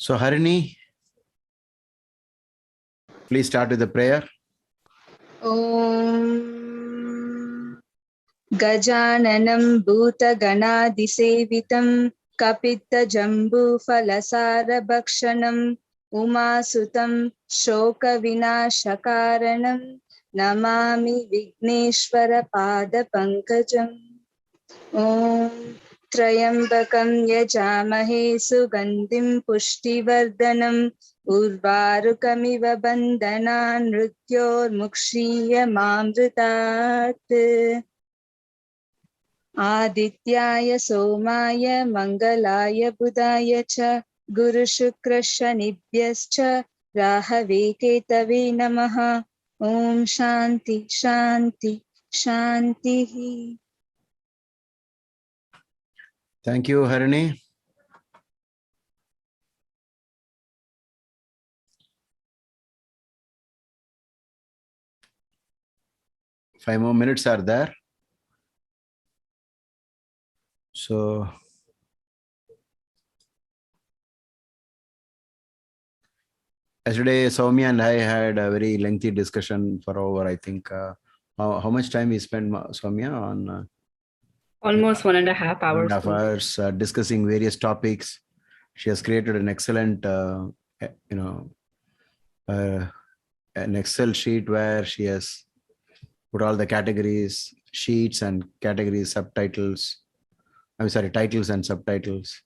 So Harini, please start with the prayer. Om Gajananam Bhuta Ganadisevitam Kapita Jambu Falasara Bhakshanam Umasutam Shoka Vinashakaranam Namami Vigneshwara Pada Pankajam. Om Trayambakam Yajamahe Sugandhim Pushtivardhanam Urvarukamiva Bandhanan Mrityor Mukshiya Mamritat. Adityaya Somaya Mangalaya Budaya Cha Guru Shukra Shanibhyascha Rahave Ketave Namaha. Om Shanti Shanti Shanti. Thank you, Harini. Five more minutes are there. So yesterday, Soumya and I had a very lengthy discussion for over, I think, how much time we spent, Soumya, on almost 1.5 hours. 1.5 hours discussing various topics. She has created an excellent, an Excel sheet where she has put all the categories, sheets and categories, subtitles. I'm sorry, titles and subtitles,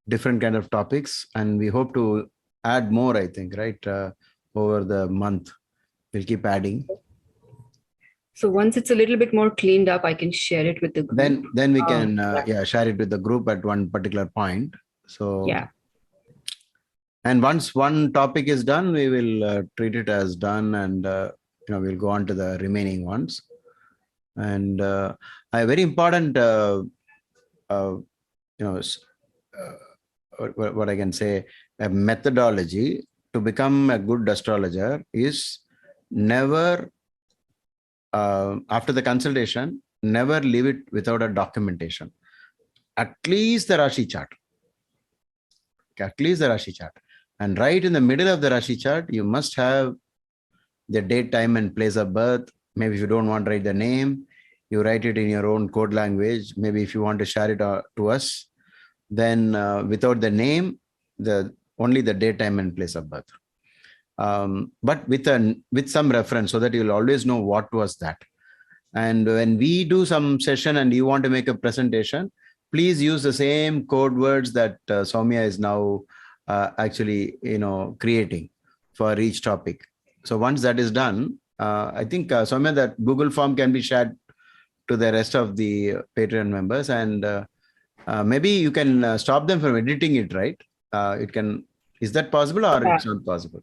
different kind of topics. And we hope to add more, I think, right? Over the month, we'll keep adding. So once it's a little bit more cleaned up, I can share it with the group. Then we can share it with the group at one particular point. So yeah. And once one topic is done, we will treat it as done, and we'll go on to the remaining ones. And a very important, what I can say, a methodology to become a good astrologer is never, after the consultation, never leave it without a documentation. At least the Rashi chart. At least the Rashi chart. And right in the middle of the Rashi chart, you must have the date, time, and place of birth. Maybe if you don't want to write the name, you write it in your own code language. Maybe if you want to share it to us, then without the name, only the date, time, and place of birth. But with some reference, so that you'll always know what was that. And when we do some session and you want to make a presentation, please use the same code words that Soumya is now actually creating for each topic. So once that is done, I think Soumya, that Google form can be shared to the rest of the Patreon members, and maybe you can stop them from editing it, right? It can. Is that possible, or it's not possible?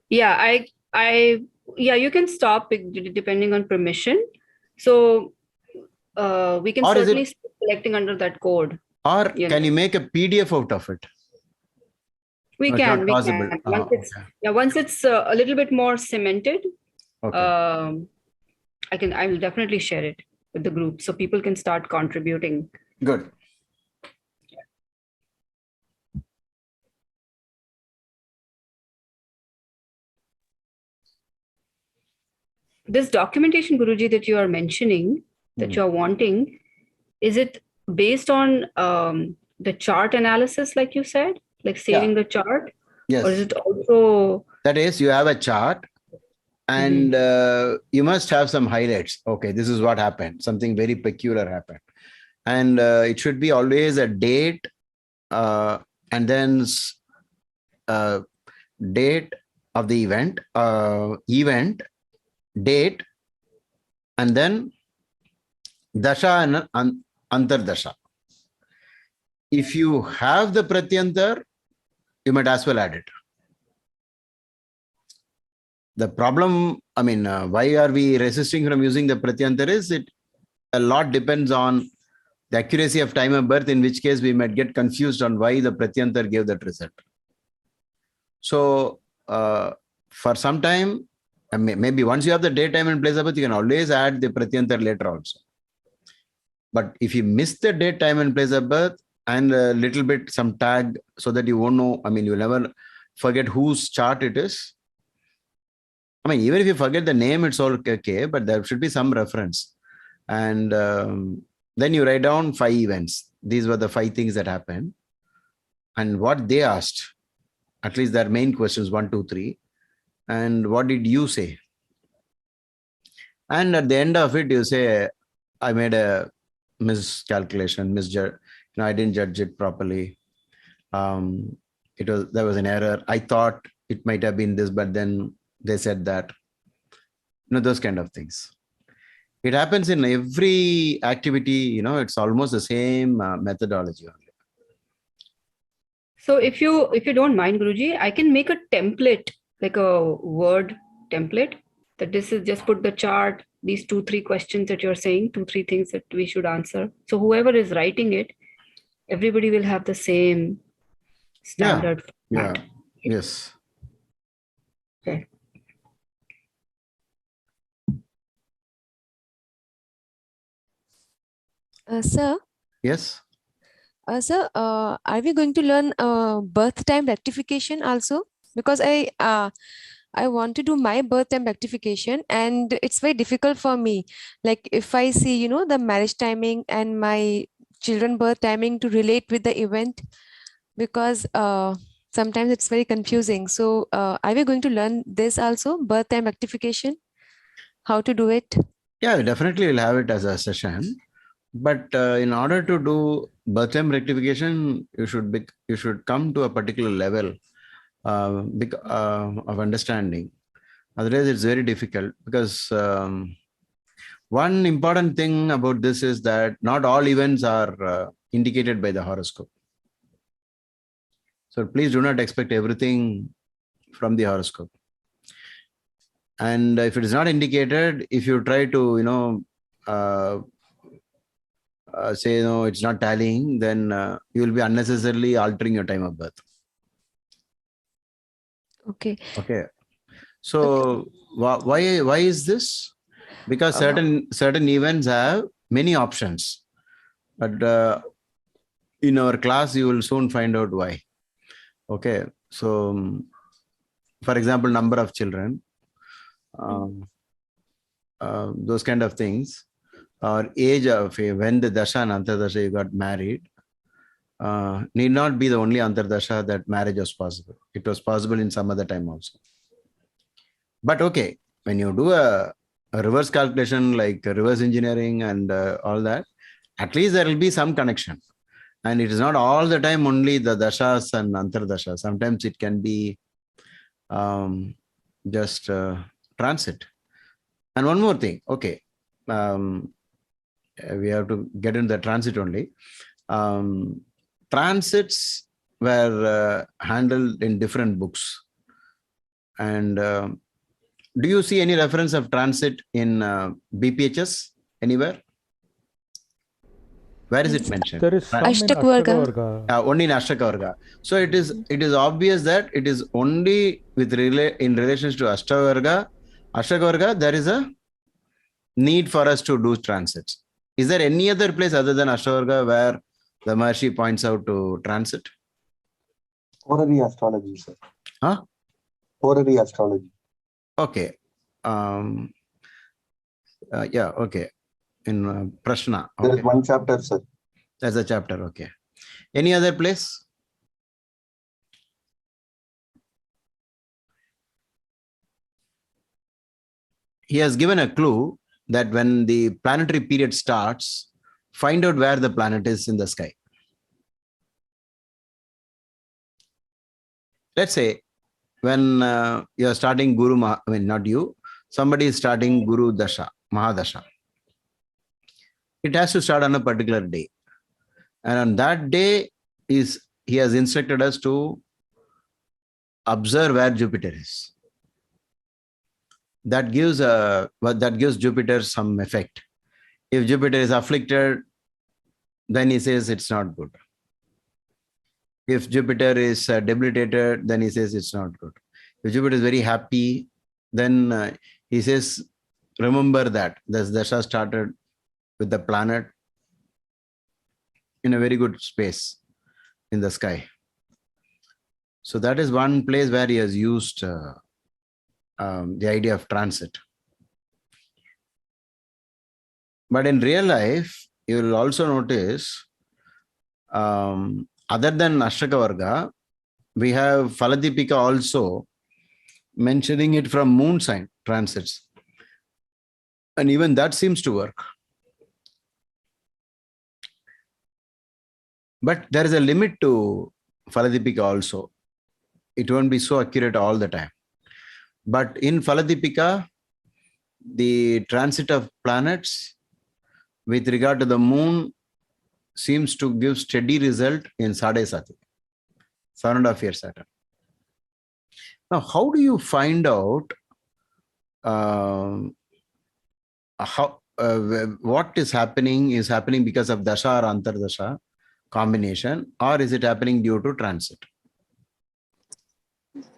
Yeah, you can stop it depending on permission. So we can certainly start collecting under that code. Or can you make a PDF out of it? We can. Once it's a little bit more cemented, okay. I will definitely share it with the group so people can start contributing. Good. This documentation, Guruji, that you are mentioning, that you are wanting, is it based on the chart analysis, like you said, like saving the chart? Yes. Or is it also... That is, you have a chart and you must have some highlights. Okay, this is what happened. Something very peculiar happened. And it should be always a date and then date of the event, date, and then dasha and antardasha. If you have the pratyantar, you might as well add it. The problem, why are we resisting from using the pratyantar is a lot depends on the accuracy of time of birth, in which case we might get confused on why the pratyantar gave that result. So for some time, maybe once you have the date, time, and place of birth, you can always add the pratyantar later also. But if you miss the date, time, and place of birth, and a little bit some tag so that you won't know. I mean, you'll never forget whose chart it is. I mean, even if you forget the name, it's all okay, but there should be some reference. And then you write down 5 events. These were the 5 things that happened. And what they asked, at least their main questions, 1, 2, 3. And what did you say? And at the end of it, you say, I made a miscalculation, I didn't judge it properly. There was an error. I thought it might have been this, but then they said that. Those kind of things. It happens in every activity. It's almost the same methodology only. So if you don't mind, Guruji, I can make a template, like a word template, that this is just put the chart, these 2-3 questions that you're saying, 2-3 things that we should answer. So whoever is writing it, everybody will have the same standard format. Yeah. Yes. Okay. Sir? Yes. Sir, are we going to learn birth time rectification also? Because I want to do my birth time rectification, and it's very difficult for me. Like if I see, the marriage timing and my children birth timing to relate with the event, because sometimes it's very confusing. So are we going to learn this also, birth time rectification? How to do it? Yeah, definitely we'll have it as a session. But in order to do birth time rectification, you should come to a particular level of understanding. Otherwise, it's very difficult, because one important thing about this is that not all events are indicated by the horoscope. So please do not expect everything from the horoscope. And if it is not indicated, if you try to, say, no, it's not tallying, then you will be unnecessarily altering your time of birth. Okay. Okay. So why is this? Because certain events have many options. But in our class, you will soon find out why. Okay. So, for example, number of children, those kind of things, or age of when the dasha and antardasha you got married, need not be the only antardasha that marriage was possible. It was possible in some other time also. But okay, when you do a reverse calculation, like reverse engineering and all that, at least there will be some connection. And it is not all the time only the dashas and antardashas. Sometimes it can be just transit. And one more thing, okay, we have to get into the transit only. Transits were handled in different books. And do you see any reference of transit in BPHS anywhere? Where is it mentioned? There is some in Ashtakavarga. Only in Ashtakavarga. So it is obvious that it is only in relations to Ashtakavarga, there is a need for us to do transits. Is there any other place other than Ashtakavarga where the Maharshi points out to transit? Horary astrology, sir. Huh? Horary astrology. Okay. Yeah, okay. In Prashna. Okay. There is one chapter, sir. That's a chapter, okay. Any other place? He has given a clue that when the planetary period starts, find out where the planet is in the sky. Let's say when you're starting not you, somebody is starting Guru Dasha, Mahadasha. It has to start on a particular day. And on that day, he has instructed us to observe where Jupiter is. That gives Jupiter some effect. If Jupiter is afflicted, then he says it's not good. If Jupiter is debilitated, then he says it's not good. If Jupiter is very happy, then he says, remember that this dasha started with the planet in a very good space in the sky. So that is one place where he has used the idea of transit. But in real life, you will also notice, other than Ashtaka Varga, we have Faladipika also mentioning it from moon sign transits. And even that seems to work. But there is a limit to Faladipika also. It won't be so accurate all the time. But in Faladipika, the transit of planets with regard to the moon seems to give steady result in Sade Sati, 7.5 years Saturn. Now, how do you find out what is happening because of Dasha or Antardasha combination, or is it happening due to transit?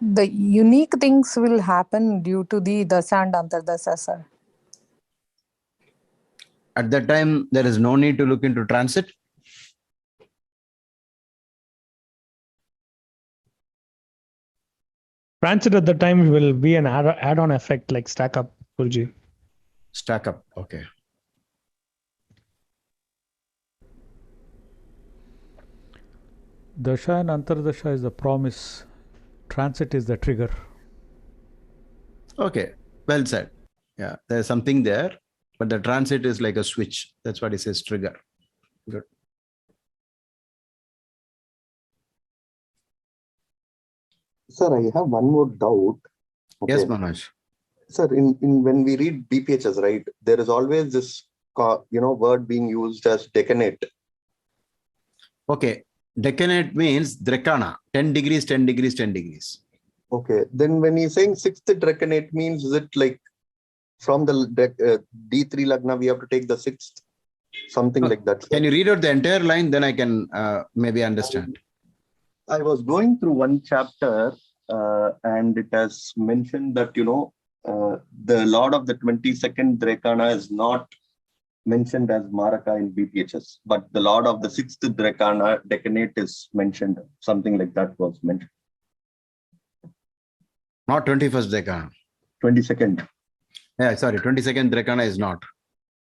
The unique things will happen due to the Dasa and Antardasa, sir. At that time, there is no need to look into transit. Transit at the time will be an add-on effect like stack up, Guruji. Stack up, okay. Dasha and Antardasha is the promise. Transit is the trigger. Okay, well said. Yeah, there's something there, but the transit is like a switch. That's what it says, trigger. Good. Sir, I have one more doubt. Yes, Okay. Manoj. Sir, in when we read BPHS, right, there is always this word being used as decanate. Okay, decanate means drekana, 10 degrees, 10 degrees, 10 degrees. Okay, then when you're saying sixth decanate means, is it like from the D3 Lagna, we have to take the sixth? Something like that. Sir. Can you read out the entire line? Then I can maybe understand. I was going through one chapter and it has mentioned that, the Lord of the 22nd Drekana is not mentioned as Maraka in BPHS, but the Lord of the 6th Drekana decanate is mentioned. Something like that was mentioned. Not 21st Drekana. 22nd. Yeah, sorry, 22nd Drekana is not.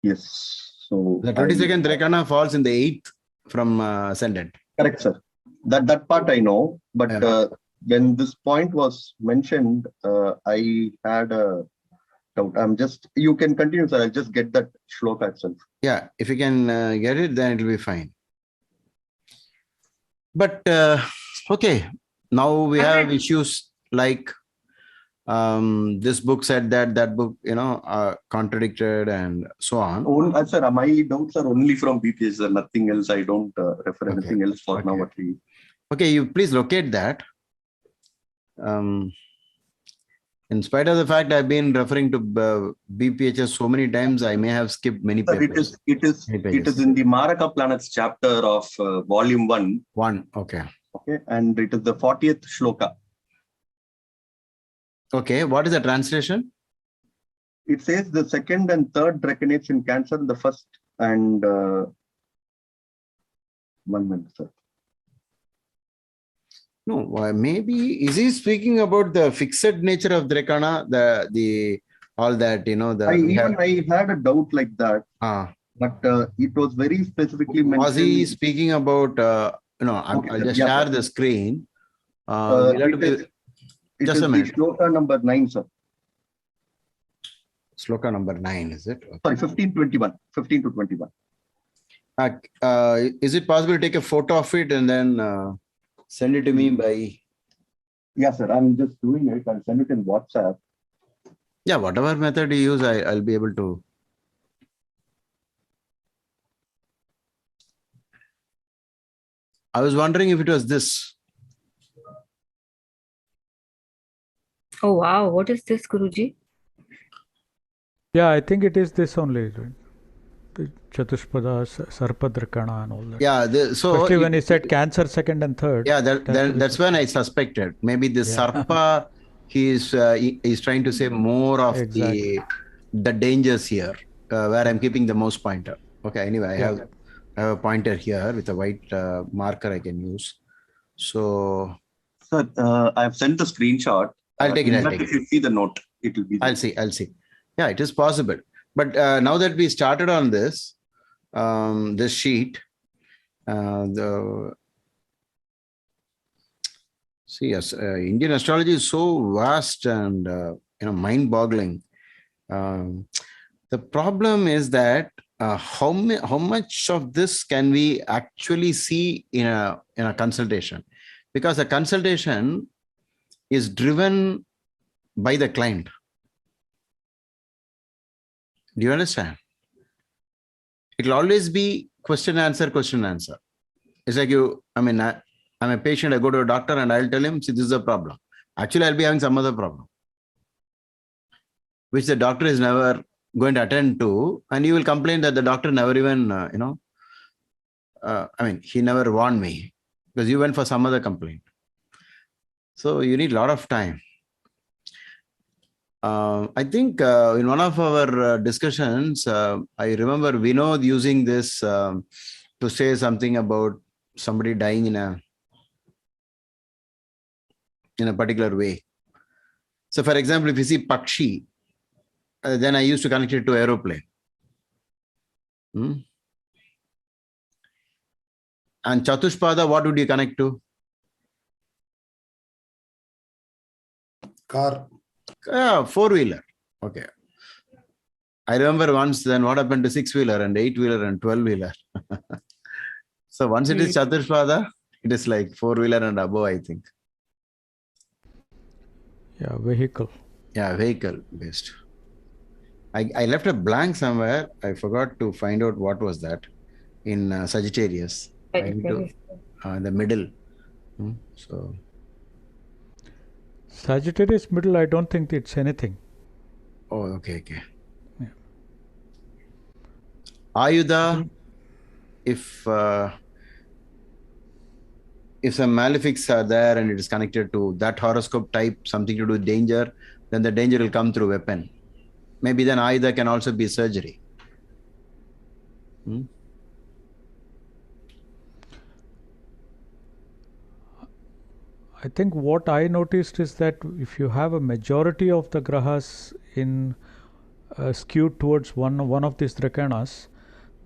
Yes. So The 22nd Drekana falls in the 8th from ascendant. Correct, sir. That part I know, but Yeah. when this point was mentioned, I had a doubt. You can continue, sir. I'll just get that shloka itself. Yeah, if you can get it, then it will be fine. But okay, now we have issues like this book said that book, contradicted and so on. Sir, my doubts are only from BPS, sir. Nothing else. I don't refer anything else for now. At least. Okay, you please locate that. In spite of the fact I've been referring to BPHS so many times, I may have skipped many papers. It is in the Maraka Planets chapter of volume 1. Okay. Okay, and it is the 40th shloka. Okay, what is the translation? It says the second and third decanates in Cancer, the first and 1 minute, sir. No, maybe is he speaking about the fixed nature of Drekana, the all that I had a doubt like that, but it was very specifically mentioned. Was he speaking about? I'll just share the screen. Just a minute. Shloka number 9, sir. Shloka number 9, is it? Okay. Sorry, 1521. 15 to 21. Is it possible to take a photo of it and then send it to me by? Yeah, sir. I'm just doing it. I'll send it in WhatsApp. Yeah, whatever method you use, I'll be able to. I was wondering if it was this. Oh, wow. What is this, Guruji? Yeah, I think it is this only. The Chatushpada, Sarpadrakana and all that. Yeah, especially when he said Cancer second and third. Yeah, that's when I suspected. Maybe the Sarpa, he's trying to say more of the dangers here, where I'm keeping the mouse pointer. Okay, anyway, I have I have a pointer here with a white marker I can use. So Sir, I've sent the screenshot. I'll take it. In I'll that, take if it. you see the note, it will be there. I'll see. Yeah, it is possible. But now that we started on this, this sheet, yes, Indian astrology is so vast and mind-boggling. The problem is that how much of this can we actually see in a consultation? Because a consultation is driven by the client. Do you understand? It will always be question answer. It's like I'm a patient, I go to a doctor and I'll tell him, see, this is a problem. Actually, I'll be having some other problem, which the doctor is never going to attend to. And you will complain that the doctor never even, he never warned me because you went for some other complaint. So you need a lot of time. I think in one of our discussions, I remember Vinod using this to say something about somebody dying in a particular way. So for example, if you see Pakshi, then I used to connect it to aeroplane. And Chatushpada, what would you connect to? Car. Four-wheeler. Okay. I remember once then what happened to six-wheeler and eight-wheeler and 12-wheeler. So once it is Chatushpada, it is like four-wheeler and above, I think. Yeah, vehicle. Yeah, vehicle based. I left a blank somewhere. I forgot to find out what was that in Sagittarius. In the middle. So Sagittarius middle, I don't think it's anything. Oh, okay. Yeah. Ayudha, if some malefics are there and it is connected to that horoscope type, something to do with danger, then the danger will come through weapon. Maybe then Ayudha can also be surgery. I think what I noticed is that if you have a majority of the grahas in skewed towards one of these drakanas,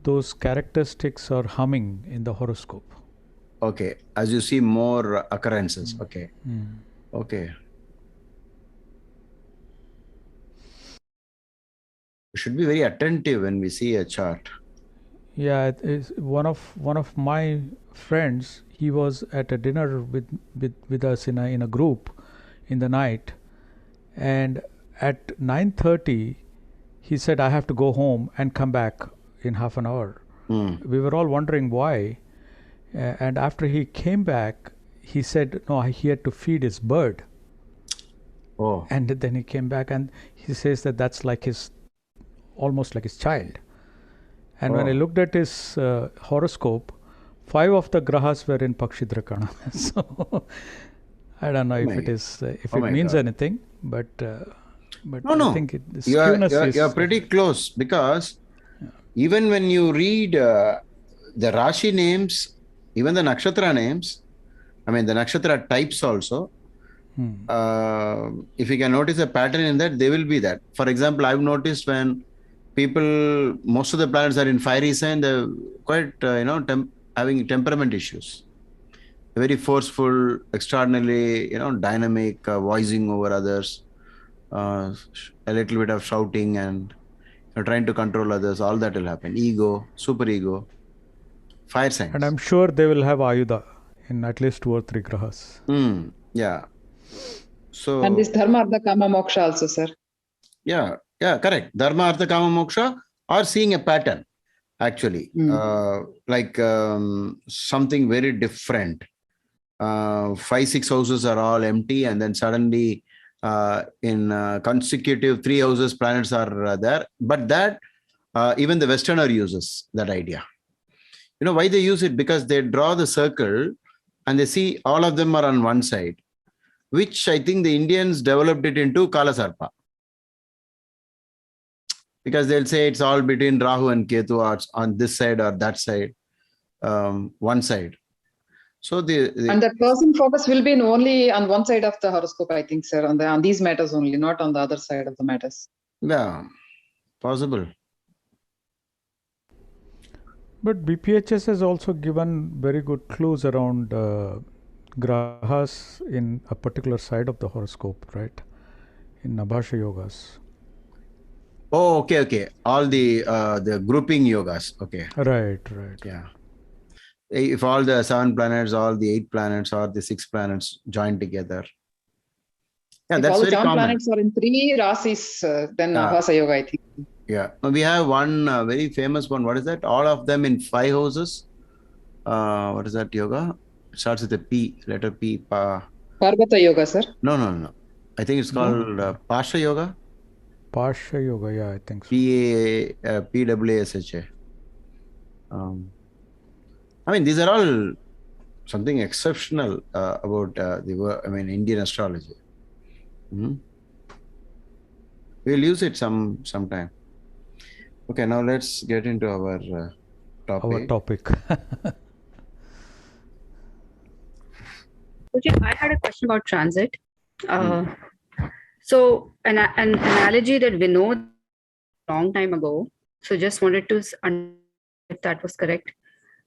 those characteristics are humming in the horoscope. Okay, as you see more occurrences. Okay. Okay. We should be very attentive when we see a chart. Yeah, it is one of my friends. He was at a dinner with us in a group in the night, and at 9:30 he said, I have to go home and come back in half an hour. We were all wondering why, and after he came back he said no, he had to feed his bird. And then he came back and he says that that's like almost like his child. And when I looked at his horoscope, 5 of the grahas were in Pakshi Drakana. So I don't know if it means anything, but I think the skewness is... You're pretty close, because even when you read the Rashi names, even the Nakshatra names, the Nakshatra types also, if you can notice a pattern in that, they will be that. For example, I've noticed when most of the planets are in fiery sign, they're quite, having temperament issues. Very forceful, extraordinarily, dynamic, voicing over others, a little bit of shouting and trying to control others. All that will happen. Ego, super ego, fire signs. And I'm sure they will have Ayudha in at least 2 or 3 grahas. Yeah. So. And this Dharma, Artha, Kama, Moksha also, sir. Yeah, correct. Dharma, Artha, Kama, Moksha, or seeing a pattern, actually, like something very different. 5-6 houses are all empty, and then suddenly in consecutive 3 houses, planets are there. But that even the Westerner uses that idea. You know why they use it? Because they draw the circle and they see all of them are on one side, which I think the Indians developed it into Kala Sarpa. Because they'll say it's all between Rahu and Ketu, on this side or that side. one side. So And the person focus will be only on one side of the horoscope, I think, sir, on these matters only, not on the other side of the matters. yeah, possible. But BPHS has also given very good clues around grahas in a particular side of the horoscope, right? In Nabhasha yogas. Oh, okay. All the grouping yogas. Okay. Right. Yeah. If all the 7 planets, all the 8 planets, or the 6 planets join together. Yeah, If that's all the very 7 common. planets are in 3 rasis, then Abhasa Yoga, I think. Yeah. We have one very famous one. What is that? All of them in 5 houses. What is that yoga? It starts with a P, letter P. Parvata Yoga, sir. No. I think it's called Pasha Yoga. Pasha Yoga, yeah, I think so. PWASHA. I mean, these are all something exceptional about Indian astrology. We'll use it sometime. Okay, now let's get into our topic. Okay, I had a question about transit. So an analogy that we know a long time ago. So just wanted to understand if that was correct.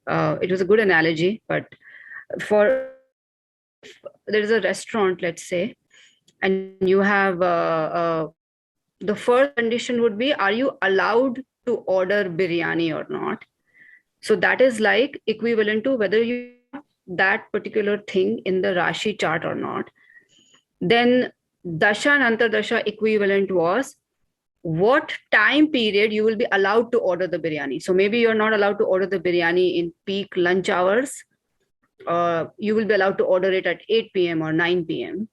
It was a good analogy, but there is a restaurant, let's say, and you have the first condition would be, are you allowed to order biryani or not? So that is like equivalent to whether you have that particular thing in the Rashi chart or not. Then Dasha and Antardasha equivalent was what time period you will be allowed to order the biryani. So maybe you're not allowed to order the biryani in peak lunch hours. You will be allowed to order it at 8 p.m. or 9 p.m.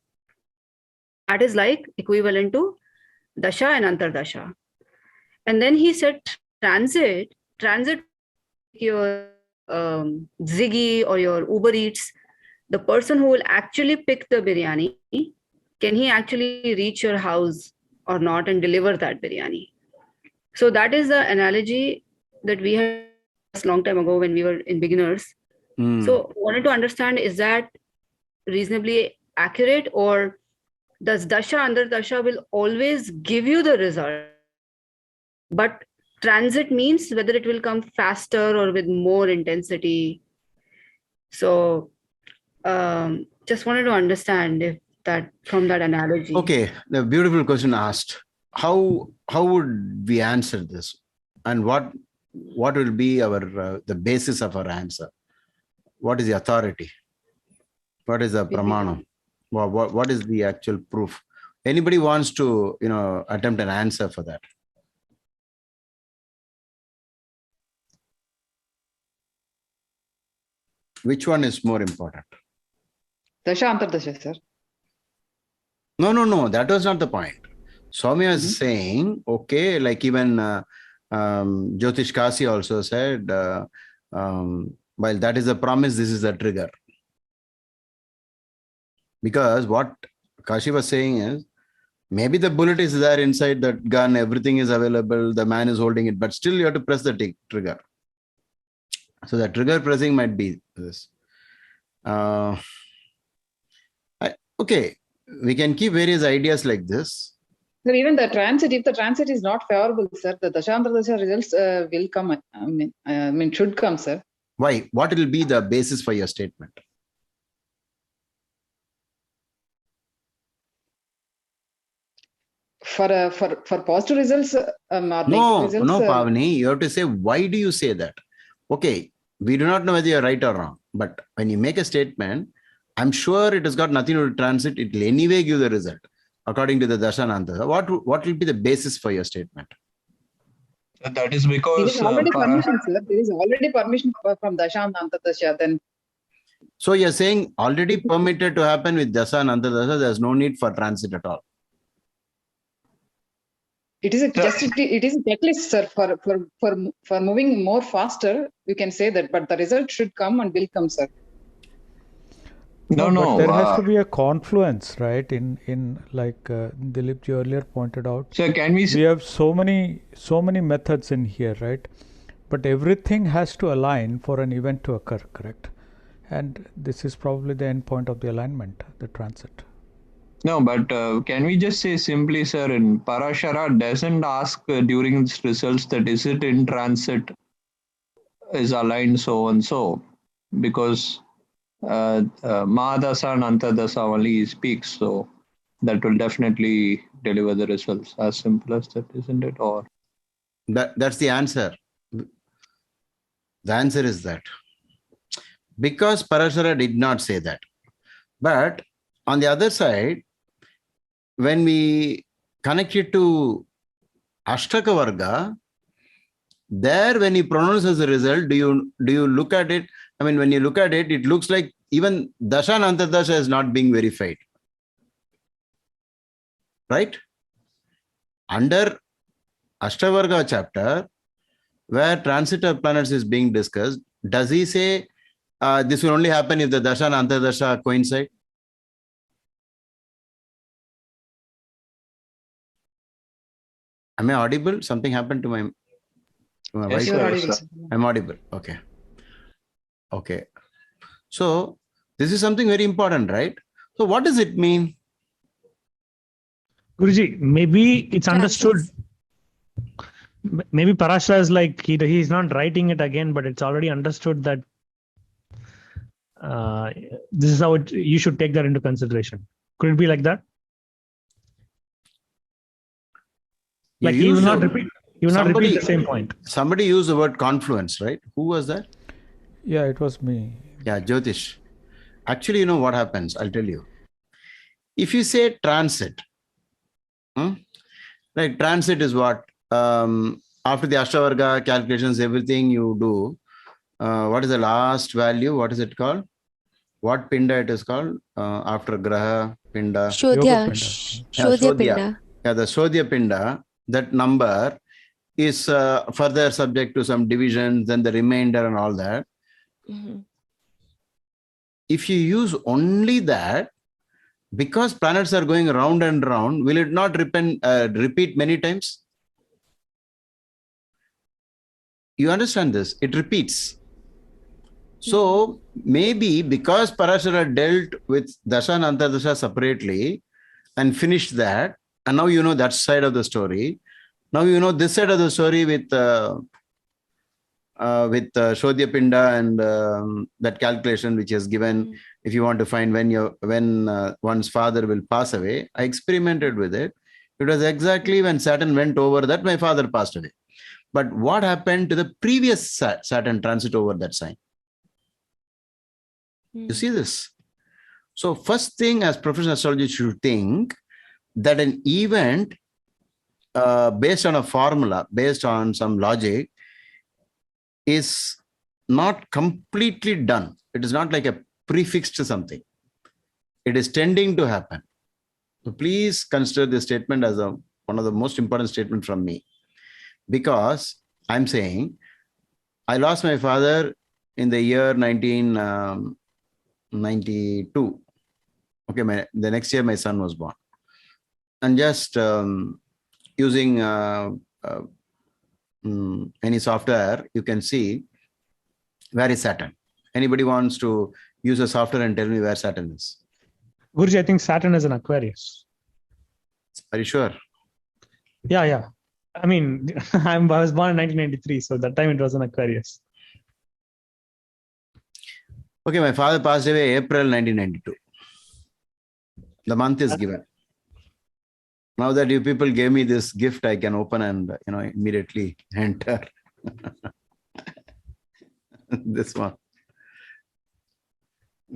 That is like equivalent to Dasha and Antardasha. And then he said transit your Ziggy or your Uber Eats, the person who will actually pick the biryani, can he actually reach your house or not and deliver that biryani? So that is the analogy that we had a long time ago when we were in beginners. So wanted to understand, is that reasonably accurate, or does Dasha Antardasha will always give you the result, but transit means whether it will come faster or with more intensity? So just wanted to understand if that from that analogy. Okay, the beautiful question asked. How would we answer this, and what will be our the basis of our answer? What is the authority? What is the pramanam? What is the actual proof? Anybody wants to attempt an answer for that? Which one is more important? Dasha Antardasha, sir. No. That was not the point. Soumya is saying, okay, like even Jyotish Kasi also said, while that is a promise, this is a trigger. Because what Kashi was saying is, maybe the bullet is there inside that gun, everything is available, the man is holding it, but still you have to press the trigger. So the trigger pressing might be this. Okay, we can keep various ideas like this. Sir, even the transit, if the transit is not favorable, sir, the Dasha Antardasha results will come. I mean, should come, sir. Why? What will be the basis for your statement? For positive results or No, negative results. Pavani, you have to say, why do you say that? Okay, we do not know whether you're right or wrong, but when you make a statement, I'm sure it has got nothing to do with transit. It will anyway give the result according to the Dasha and Antardasha. What will be the basis for your statement? That is because there is already permission, sir. There is already permission from Dasha and Antardasha. Then. So you're saying already permitted to happen with Dasha and Antardasha. There's no need for transit at all. It is a checklist, sir, for moving more faster. You can say that, but the result should come and will come, sir. No. But there has to be a confluence, right? In like Dhilip ji earlier pointed out. So can we have so many methods in here, right? but everything has to align for an event to occur, correct? And this is probably the end point of the alignment, the transit. No, but can we just say simply, sir, in Parashara doesn't ask during its results that is it in transit is aligned so and so, because Mahadasa and Antadasa only speaks, so that will definitely deliver the results. As simple as that, isn't it? Or That's the answer. The answer is that. Because Parashara did not say that. But on the other side, when we connect it to Ashtaka Varga, there when he pronounces the result, do you look at it? I mean, when you look at it, it looks like even Dasha and Antardasha is not being verified. Right? Under Ashtavarga chapter, where transit of planets is being discussed, does he say this will only happen if the Dasha and Antardasha coincide? Am I audible? Something happened to my yes, voice. You're sir, audible, sir. sir. I'm audible. Okay. Okay. So this is something very important, right? So what does it mean? Guruji, maybe it's understood. Transits. Maybe Parashara is like he's not writing it again, but it's already understood that this is how you should take that into consideration. Could it be like that? Like he will not repeat. He will not repeat the same point. Somebody used the word confluence, right? Who was that? Yeah, it was me. Yeah, Jyotish. Actually, you know what happens? I'll tell you. If you say transit, like transit is what? After the Ashtavarga calculations, everything you do, what is the last value? What is it called? What pinda it is called? After Graha, Pinda. Shodhya. Shodhya Pinda. Yeah, the Shodhya Pinda, that number is further subject to some divisions, then the remainder and all that. Mhm. If you use only that, because planets are going round and round, will it not repeat many times? You understand this? It repeats. So maybe because Parashara dealt with Dasha and Antardasha separately and finished that, and now you know that side of the story. Now you know this side of the story with Shodhya Pinda and that calculation which is given. If you want to find when one's father will pass away, I experimented with it. It was exactly when Saturn went over that my father passed away. But what happened to the previous Saturn transit over that sign? You see this? So first thing as professional astrology should think that an event based on a formula, based on some logic, is not completely done. It is not like a prefix to something. It is tending to happen. So please consider this statement as one of the most important statements from me. Because I'm saying, I lost my father in the year 1992. Okay, the next year my son was born. And just using any software, you can see where is Saturn. Anybody wants to use a software and tell me where Saturn is? Guruji, I think Saturn is an Aquarius. Are you sure? Yeah. I mean, I was born in 1993, so that time it was an Aquarius. Okay, my father passed away April 1992. The month is given. Now that you people gave me this gift, I can open and immediately enter this one.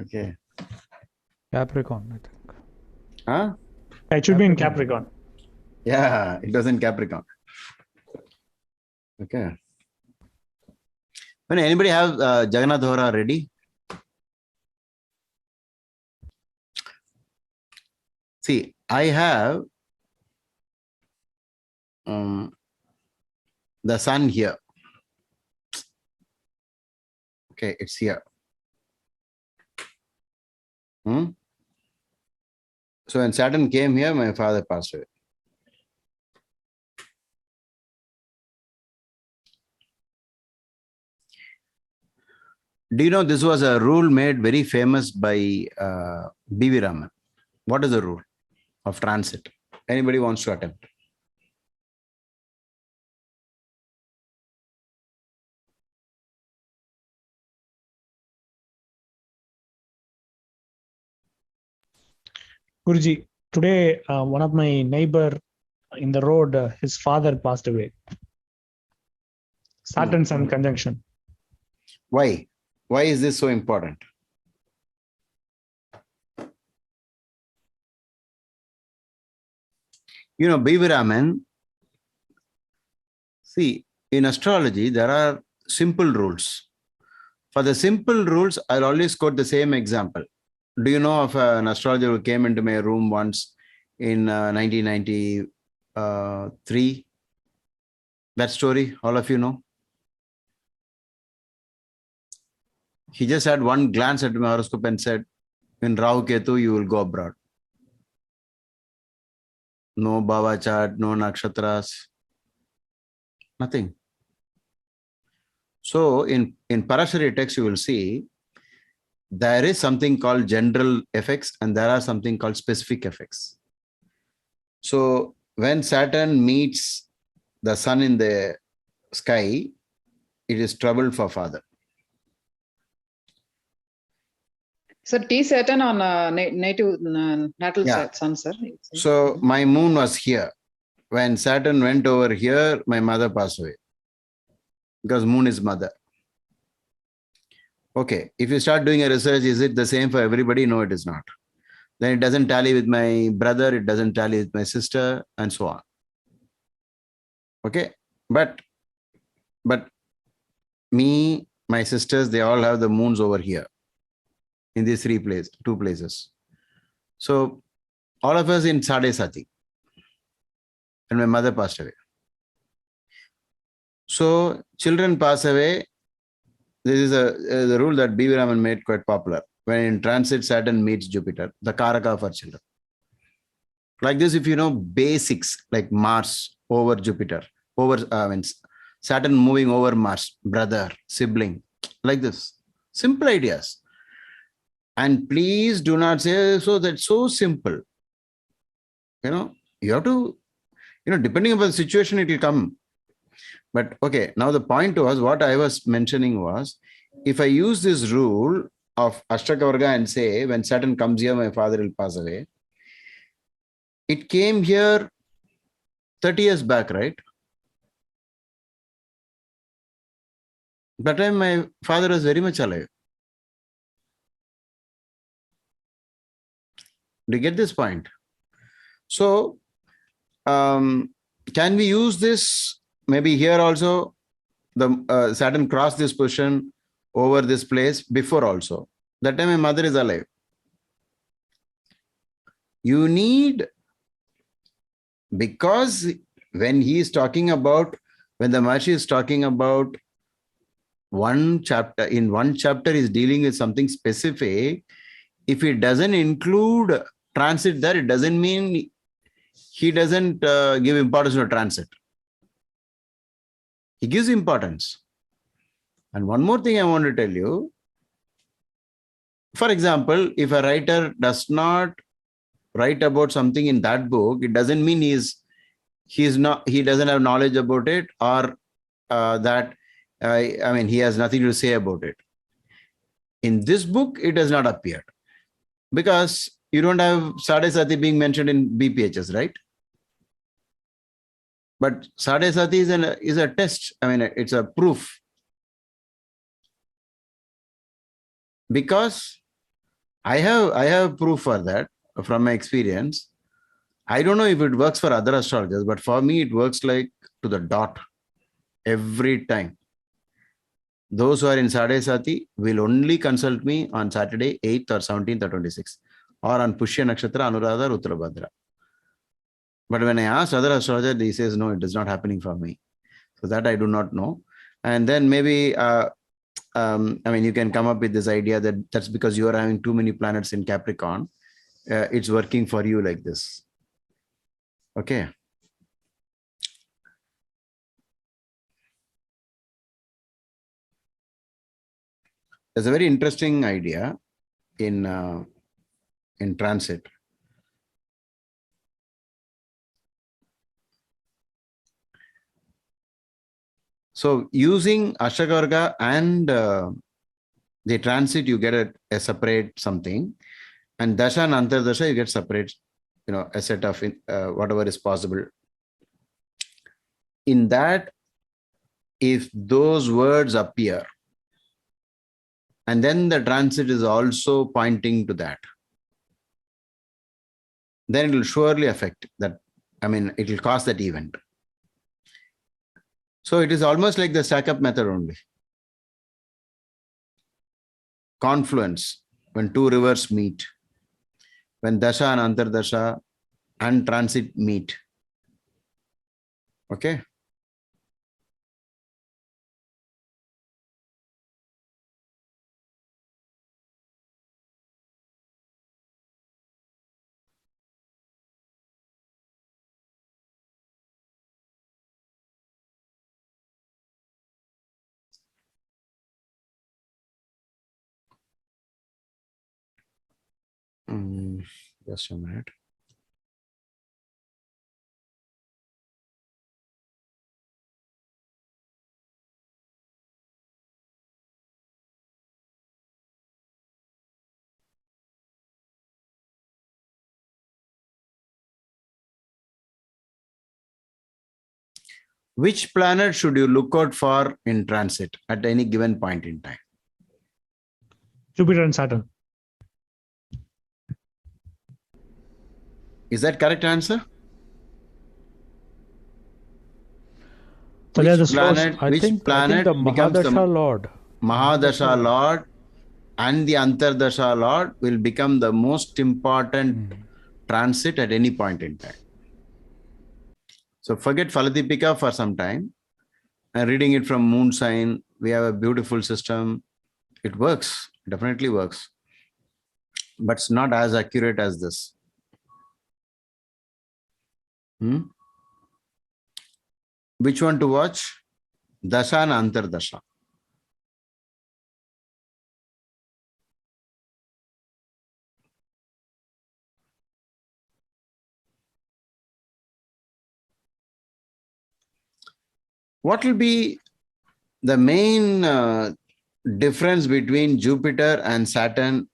Okay. Capricorn, I think. Huh? It should be in Capricorn. Yeah, it was in Capricorn. Okay. When anybody have Jagannath Hora ready? See, I have the sun here. Okay, it's here. So when Saturn came here, my father passed away. Do you know this was a rule made very famous by B.V. Raman? What is the rule of transit? Anybody wants to attempt? Guruji, today one of my neighbor in the road, his father passed away. Saturn Sun conjunction. Why? Why is this so important? You know, B.V. Raman, see, in astrology, there are simple rules. For the simple rules, I'll always quote the same example. Do you know of an astrologer who came into my room once in 1993? That story, all of you know? He just had one glance at my horoscope and said, in Rahu Ketu, you will go abroad. No Baba chart, no nakshatras, nothing. So in Parashari text, you will see there is something called general effects and there are something called specific effects. So when Saturn meets the sun in the sky, it is trouble for father. Sir, T Saturn on natal sun, sir. So my moon was here. When Saturn went over here, my mother passed away. Because moon is mother. Okay, if you start doing a research, is it the same for everybody? No, it is not. Then it doesn't tally with my brother, it doesn't tally with my sister, and so on. Okay, but me, my sisters, they all have the moons over here in these two places. So all of us in Sade Sati. And my mother passed away. So children pass away. This is the rule that B.V. Raman made quite popular. When in transit Saturn meets Jupiter, the Karaka for children. Like this, if you know basics like Mars over Jupiter, Saturn moving over Mars, brother, sibling, like this. Simple ideas. And please do not say, so that's so simple. You have to, depending upon the situation, it will come. But okay, now the point was, what I was mentioning was, if I use this rule of Ashtakavarga and say, when Saturn comes here, my father will pass away. It came here 30 years back, right? That time my father was very much alive. Do you get this point? So, can we use this maybe here also? The Saturn crossed this position over this place before also. That time my mother is alive. You need, because when he is talking about, when the Maharishi is talking about one chapter, in one chapter is dealing with something specific. If it doesn't include transit there, it doesn't mean he doesn't give importance to transit. He gives importance. And one more thing I want to tell you. For example, if a writer does not write about something in that book, it doesn't mean he doesn't have knowledge about it, or he has nothing to say about it. In this book, it has not appeared because you don't have Sade Sati being mentioned in BPHS, right? But Sade Sati is a test. It's a proof. Because I have proof for that from my experience. I don't know if it works for other astrologers, but for me, it works like to the dot every time. Those who are in Sade Sati will only consult me on Saturday, 8th or 17th or 26th, or on Pushya Nakshatra, Anuradha, or Uttarabhadra. But when I asked other astrologer, he says, no, it is not happening for me. So that I do not know. And then maybe, you can come up with this idea that that's because you are having too many planets in Capricorn. It's working for you like this. Okay. There's a very interesting idea in transit. So using Ashtakavarga and the transit, you get a separate something, and Dasha and Antardasha, you get separate, a set of whatever is possible. In that, if those words appear, and then the transit is also pointing to that, then it will surely affect that. I mean, it will cause that event. So it is almost like the stack up method only. Confluence, when two rivers meet, when Dasha and Antardasha and transit meet. Okay. Just a minute. Which planet should you look out for in transit at any given point in time? Jupiter and Saturn. Is that correct answer? So they are Which the source. planet, I think the becomes the Mahadasha Lord. Mahadasha Lord and the Antardasha Lord will become the most important transit at any point in time. So forget Faladipika for some time. And reading it from moon sign, we have a beautiful system. It works, definitely works. But it's not as accurate as this. Which one to watch? Dasha and Antardasha. What will be the main difference between Jupiter and Saturn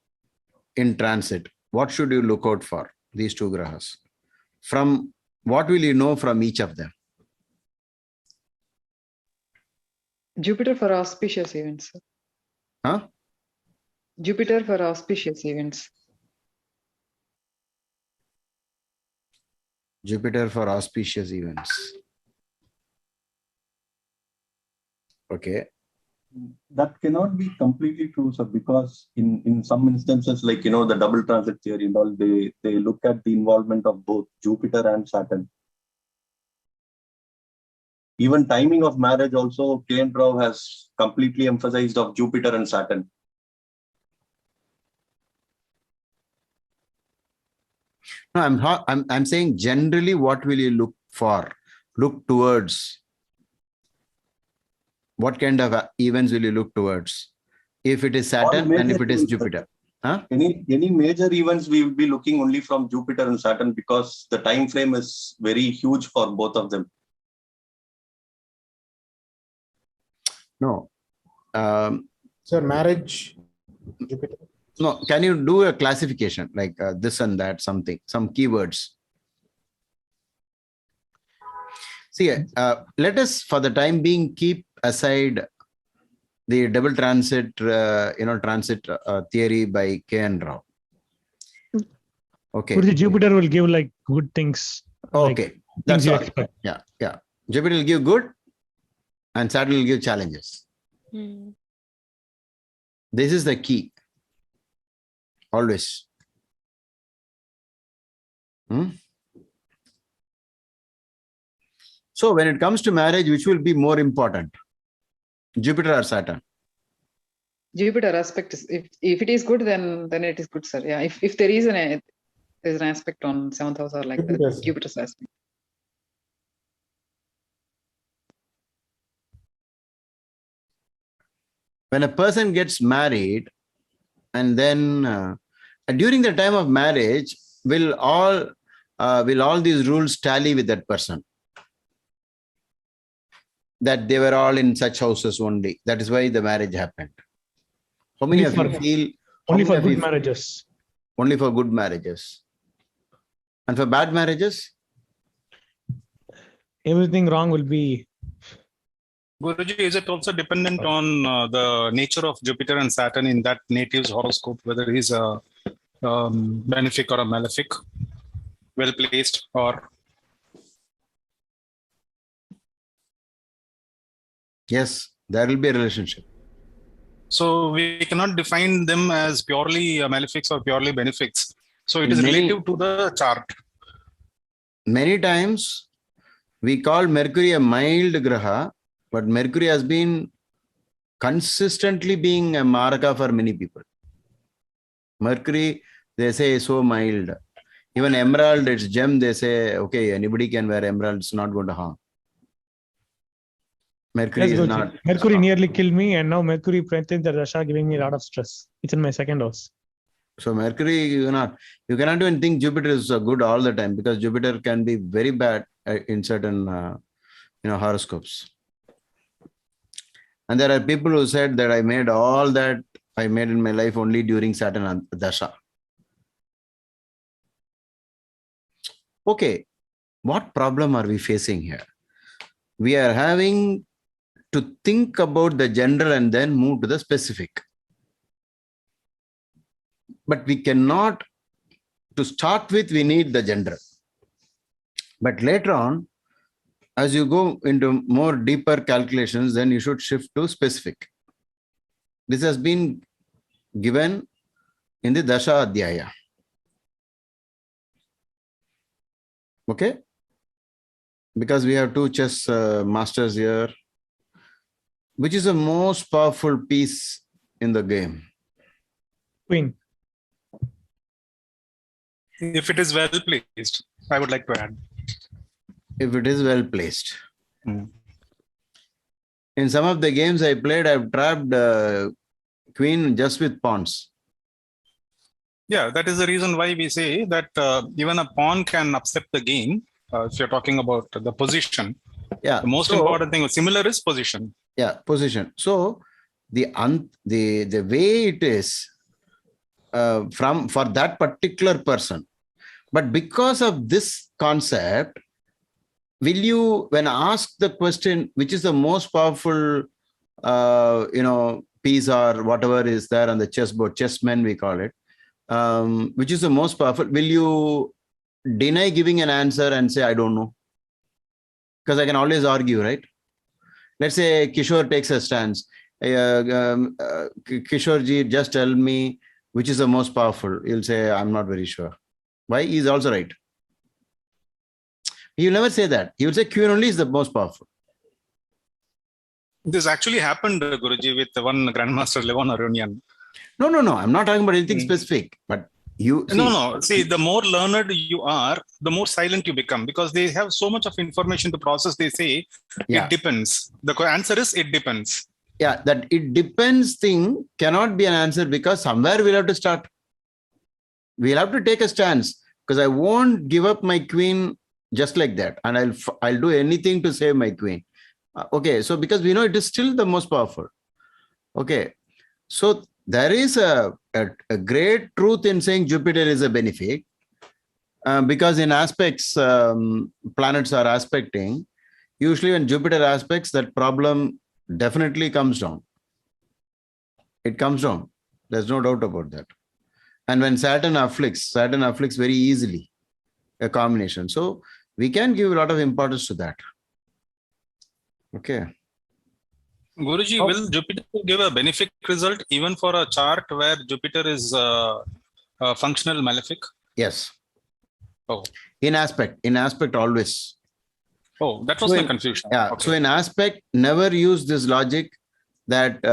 in transit? What should you look out for, these two grahas? From what will you know from each of them? Jupiter for auspicious events. Huh? Jupiter for auspicious events. Jupiter for auspicious events. Okay. That cannot be completely true, sir, because in some instances, like, the double transit theory and all, they look at the involvement of both Jupiter and Saturn. Even timing of marriage also, K. Rao has completely emphasized of Jupiter and Saturn. No, I'm saying generally, what will you look for? Look towards. What kind of events will you look towards? If it is Saturn and if it is Jupiter. Huh? Any major events we will be looking only from Jupiter and Saturn because the time frame is very huge for both of them. No. Sir, marriage, Jupiter. No, can you do a classification like this and that, something, some keywords? See, let us for the time being keep aside the double transit, transit theory by K. Rao. Okay. Jupiter will give like good things. Okay, like that's things you all. expect. Yeah. Jupiter will give good, and Saturn will give challenges. This is the key. Always. So when it comes to marriage, which will be more important? Jupiter or Saturn? Jupiter aspect is, if it is good, then it is good, sir. Yeah. If there is there's an aspect on 7th house or like that, Jupiter's aspect. when a person gets married, and then during the time of marriage, will all these rules tally with that person? That they were all in such houses only. That is why the marriage happened. How many of you feel? Only for good marriages. Only for good marriages. And for bad marriages? Everything wrong will be. Guruji, is it also dependent on the nature of Jupiter and Saturn in that native's horoscope, whether he's a benefic or a malefic, well placed or? Yes, there will be a relationship. So we cannot define them as purely malefics or purely benefics. So it is relative to the chart. Many times we call Mercury a mild graha, but Mercury has been consistently being a maraka for many people. Mercury, they say, is so mild. Even emerald, it's gem, they say, okay, anybody can wear emerald, it's not going to harm. Mercury is not. Mercury nearly killed me, and now Mercury Pratindra Dasha giving me a lot of stress. It's in my second house. So Mercury, you cannot even think Jupiter is good all the time, because Jupiter can be very bad in certain horoscopes. And there are people who said that I made all that I made in my life only during Saturn Dasha. Okay, what problem are we facing here? We are having to think about the general and then move to the specific. But we cannot, to start with, we need the general. But later on, as you go into more deeper calculations, then you should shift to specific. This has been given in the Dasha Adhyaya. Okay? Because we have two chess masters here. Which is the most powerful piece in the game? Queen. If it is well placed, I would like to add. If it is well placed. In some of the games I played, I've trapped queen just with pawns. Yeah, that is the reason why we say that even a pawn can upset the game. If you're talking about the position. Yeah. The most important thing, similar is position. Yeah, position. So the way it is for that particular person. But because of this concept, will you, when asked the question, which is the most powerful, piece or whatever is there on the chessboard, chessmen we call it, which is the most powerful, will you deny giving an answer and say, I don't know? Because I can always argue, right? Let's say Kishore takes a stance. Kishore ji, just tell me which is the most powerful. He'll say, I'm not very sure. Why? He's also right. He'll never say that. He will say queen only is the most powerful. This actually happened, Guruji, with one Grandmaster Levon Arunian. No. I'm not talking about anything specific. But you see, No. See, the more learned you are, the more silent you become, because they have so much of information to process. They say it depends. The answer is it depends. Yeah, that it depends thing cannot be an answer, because somewhere we'll have to start. We'll have to take a stance, because I won't give up my queen just like that, and I'll do anything to save my queen. Okay, so because we know it is still the most powerful. Okay, so there is a great truth in saying Jupiter is a benefic, because in aspects, planets are aspecting. Usually when Jupiter aspects, that problem definitely comes down. It comes down. There's no doubt about that. And when Saturn afflicts very easily, a combination. So we can give a lot of importance to that. Okay. Guruji, will Jupiter give a benefic result even for a chart where Jupiter is a functional malefic? Yes. Oh. In aspect always. Oh, that was my confusion. Yeah. Okay. So in aspect, never use this logic that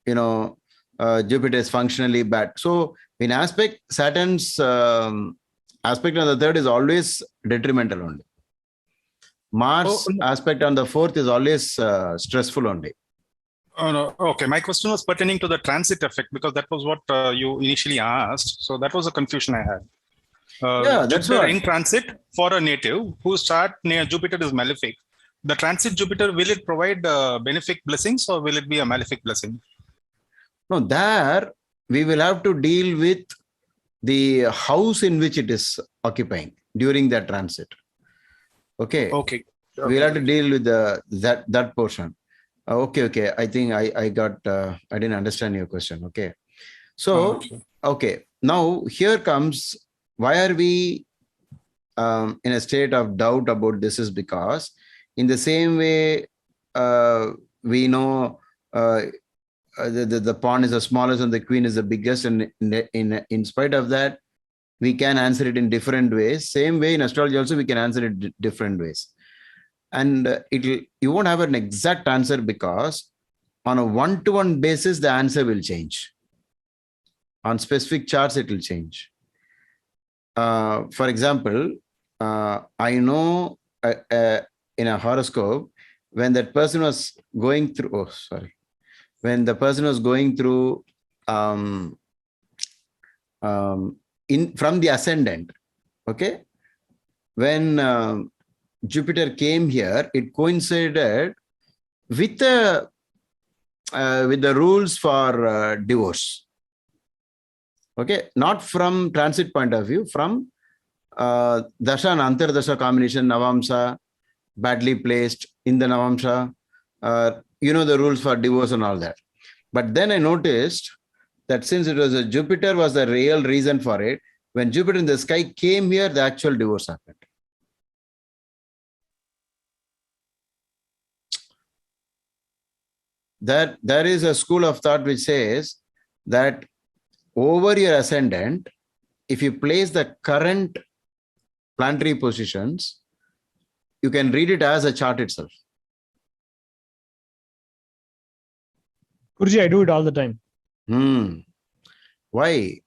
Jupiter is functionally bad. So in aspect, Saturn's aspect on the third is always detrimental only. Mars aspect on the fourth is always stressful only. Oh, no. Okay, my question was pertaining to the transit effect because that was what you initially asked. So that was a confusion I had. Yeah, that's Jupiter what. in transit for a native whose chart near Jupiter is malefic. The transit Jupiter, will it provide benefic blessings or will it be a malefic blessing? No, there we will have to deal with the house in which it is occupying during that transit. Okay. Okay. We'll have to deal with that portion. Okay. I think I got, I didn't understand your question. Okay. So, okay. Now here comes, why are we in a state of doubt about this is because in the same way, we know the pawn is the smallest and the queen is the biggest. And in spite of that, we can answer it in different ways. Same way in astrology also, we can answer it different ways. And you won't have an exact answer because on a one-to-one basis, the answer will change. On specific charts, it will change. For example, I know in a horoscope, when that person was going through, when the person was going through from the ascendant, okay, when Jupiter came here, it coincided with the rules for divorce. Okay, not from transit point of view, from Dasha and Antardasha combination, Navamsa, badly placed in the Navamsa, you know the rules for divorce and all that. But then I noticed that since it was a Jupiter was the real reason for it, when Jupiter in the sky came here, the actual divorce happened. That there is a school of thought which says that over your ascendant, if you place the current planetary positions, you can read it as a chart itself. Guruji, I do it all the time. Why?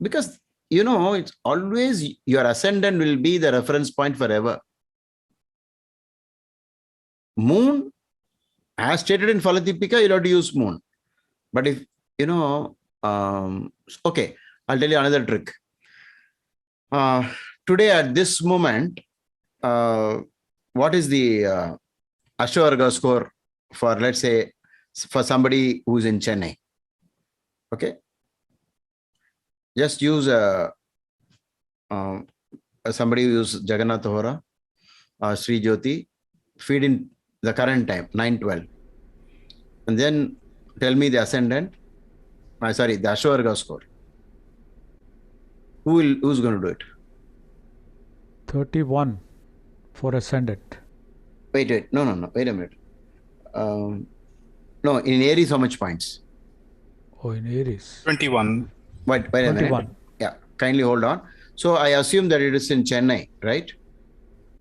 Because, you know, it's always your ascendant will be the reference point forever. Moon, as stated in Falatipika, you'll have to use moon. But if, you know, okay, I'll tell you another trick. Today at this moment, what is the Ashwarga score for, let's say, for somebody who's in Chennai? Okay. Just use somebody who use Jagannath Hora, Sri Jyoti, feed in the current time, 9:12. And then tell me the ascendant, the Ashwarga score. Who's going to do it? 31 for ascendant. Wait. No. Wait a minute. No, in Aries, how much points? Oh, in Aries. 21. Wait a 21. minute. Yeah, kindly hold on. So I assume that it is in Chennai, right?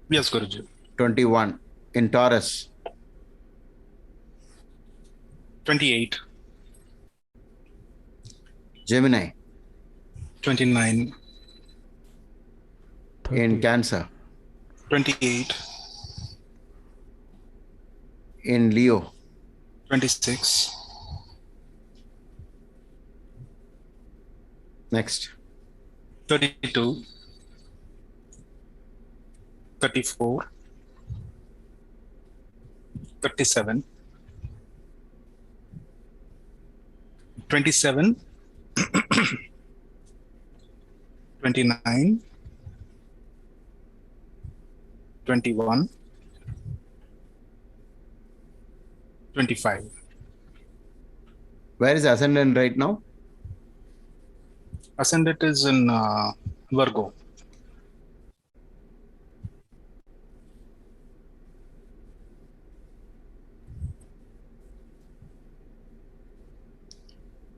Yes, Guruji. 21. In Taurus. 28. Gemini. 29. 30. In Cancer. 28. In Leo. 26. Next. 32. 34. 37. 27. 29. 21. 25. Where is ascendant right now? Ascendant is in Virgo.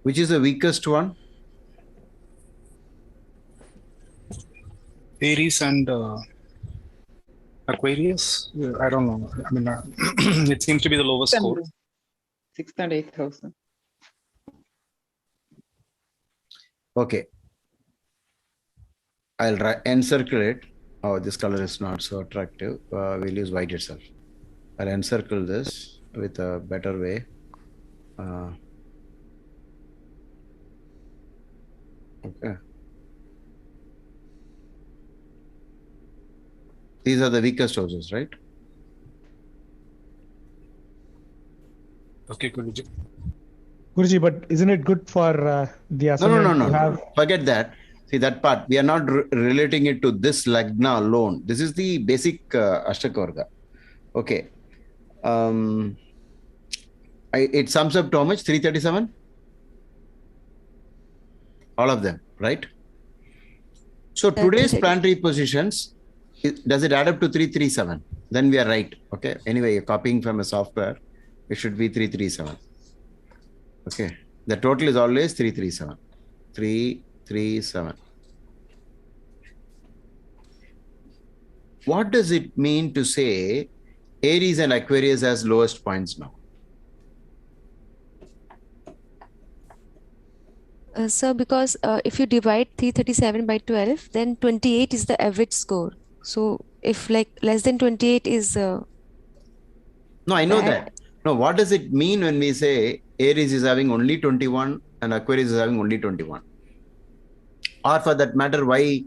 Which is the weakest one? Aries and Aquarius. I don't know. I mean, it seems to be the lowest score. 6th and 8th house. Okay. I'll encircle it. Oh, this color is not so attractive. We'll use white itself. I'll encircle this with a better way. Okay. These are the weakest houses, right? Okay, Guruji. Guruji, but isn't it good for the ascendant to have? Forget that. See that part. We are not relating it to this lagna alone. This is the basic Ashtakarga. Okay. It sums up to how much? 337? All of them, right? So today's planetary positions, does it add up to 337? Then we are right. Okay. Anyway, you're copying from a software. It should be 337. Okay. The total is always 337. 337. What does it mean to say Aries and Aquarius as lowest points now? So because if you divide 337 by 12, then 28 is the average score. So if like less than 28 is no, I know that. No, what does it mean when we say Aries is having only 21 and Aquarius is having only 21? Or for that matter, why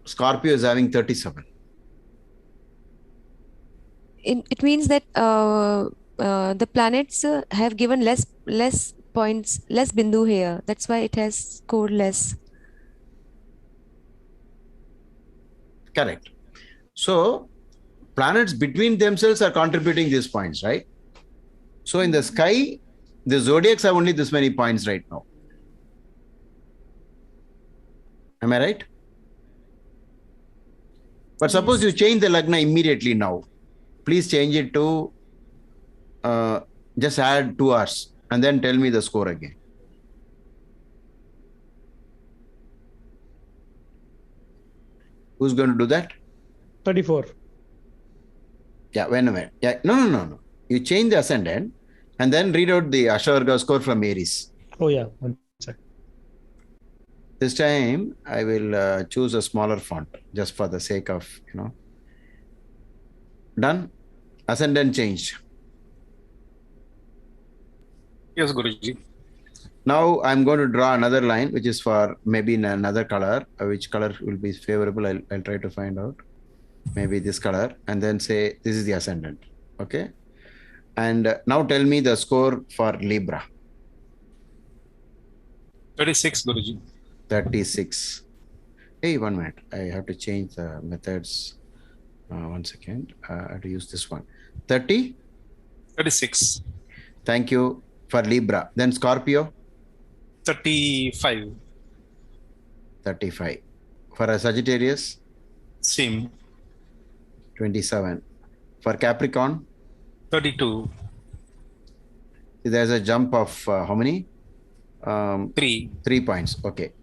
Scorpio is having 37? It means that the planets have given less points, less bindu here. That's why it has scored less. Correct. So planets between themselves are contributing these points, right? So in the sky, the zodiacs have only this many points right now. Am I right? But suppose you change the lagna immediately now. Please change it to just add 2 hours and then tell me the score again. Who's going to do that? 34. Yeah, wait a minute. Yeah, no. You change the ascendant and then read out the Ashavarga score from Aries. Oh yeah, 1 sec. This time I will choose a smaller font just for the sake of, Done? Ascendant changed. Yes, Guruji. Now I'm going to draw another line, which is for maybe in another color. Which color will be favorable? I'll try to find out. Maybe this color, and then say this is the ascendant. Okay. And now tell me the score for Libra. 36, Guruji. 36. Hey, 1 minute. I have to change the methods. 1 second. I have to use this one. 30? 36. Thank you for Libra. Then Scorpio? 35. 35. For a Sagittarius? Same. 27. For Capricorn? 32. There's a jump of how many? 3. 3 points. Okay.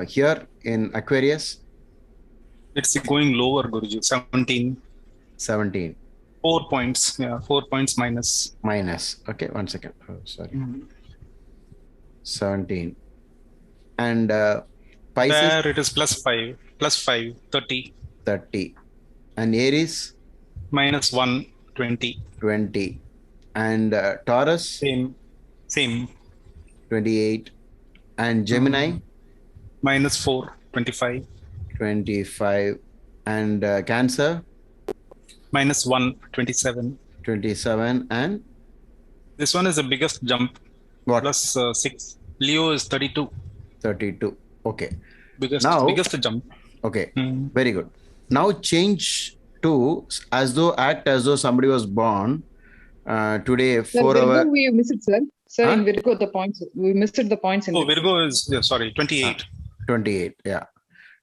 Here in Aquarius? It's going lower, Guruji. 17. 17. 4 points. Yeah, 4 points minus. Minus. Okay, 1 second. Oh, sorry. 17. And Pisces? There it is plus 5. Plus 5. 30. 30. And Aries? Minus 1. 20. 20. And Taurus? Same. 28. And Gemini? Minus 4. 25. 25. And Cancer? Minus 1. 27. 27. And? This one is the biggest jump. What? Plus 6. Leo is 32. 32. Okay. Biggest jump. Okay. Very good. Now change to act as though somebody was born today, 4 hours. We missed it, sir. Sir, in Virgo, the points. We missed the points in Virgo is, 28. 28. Yeah.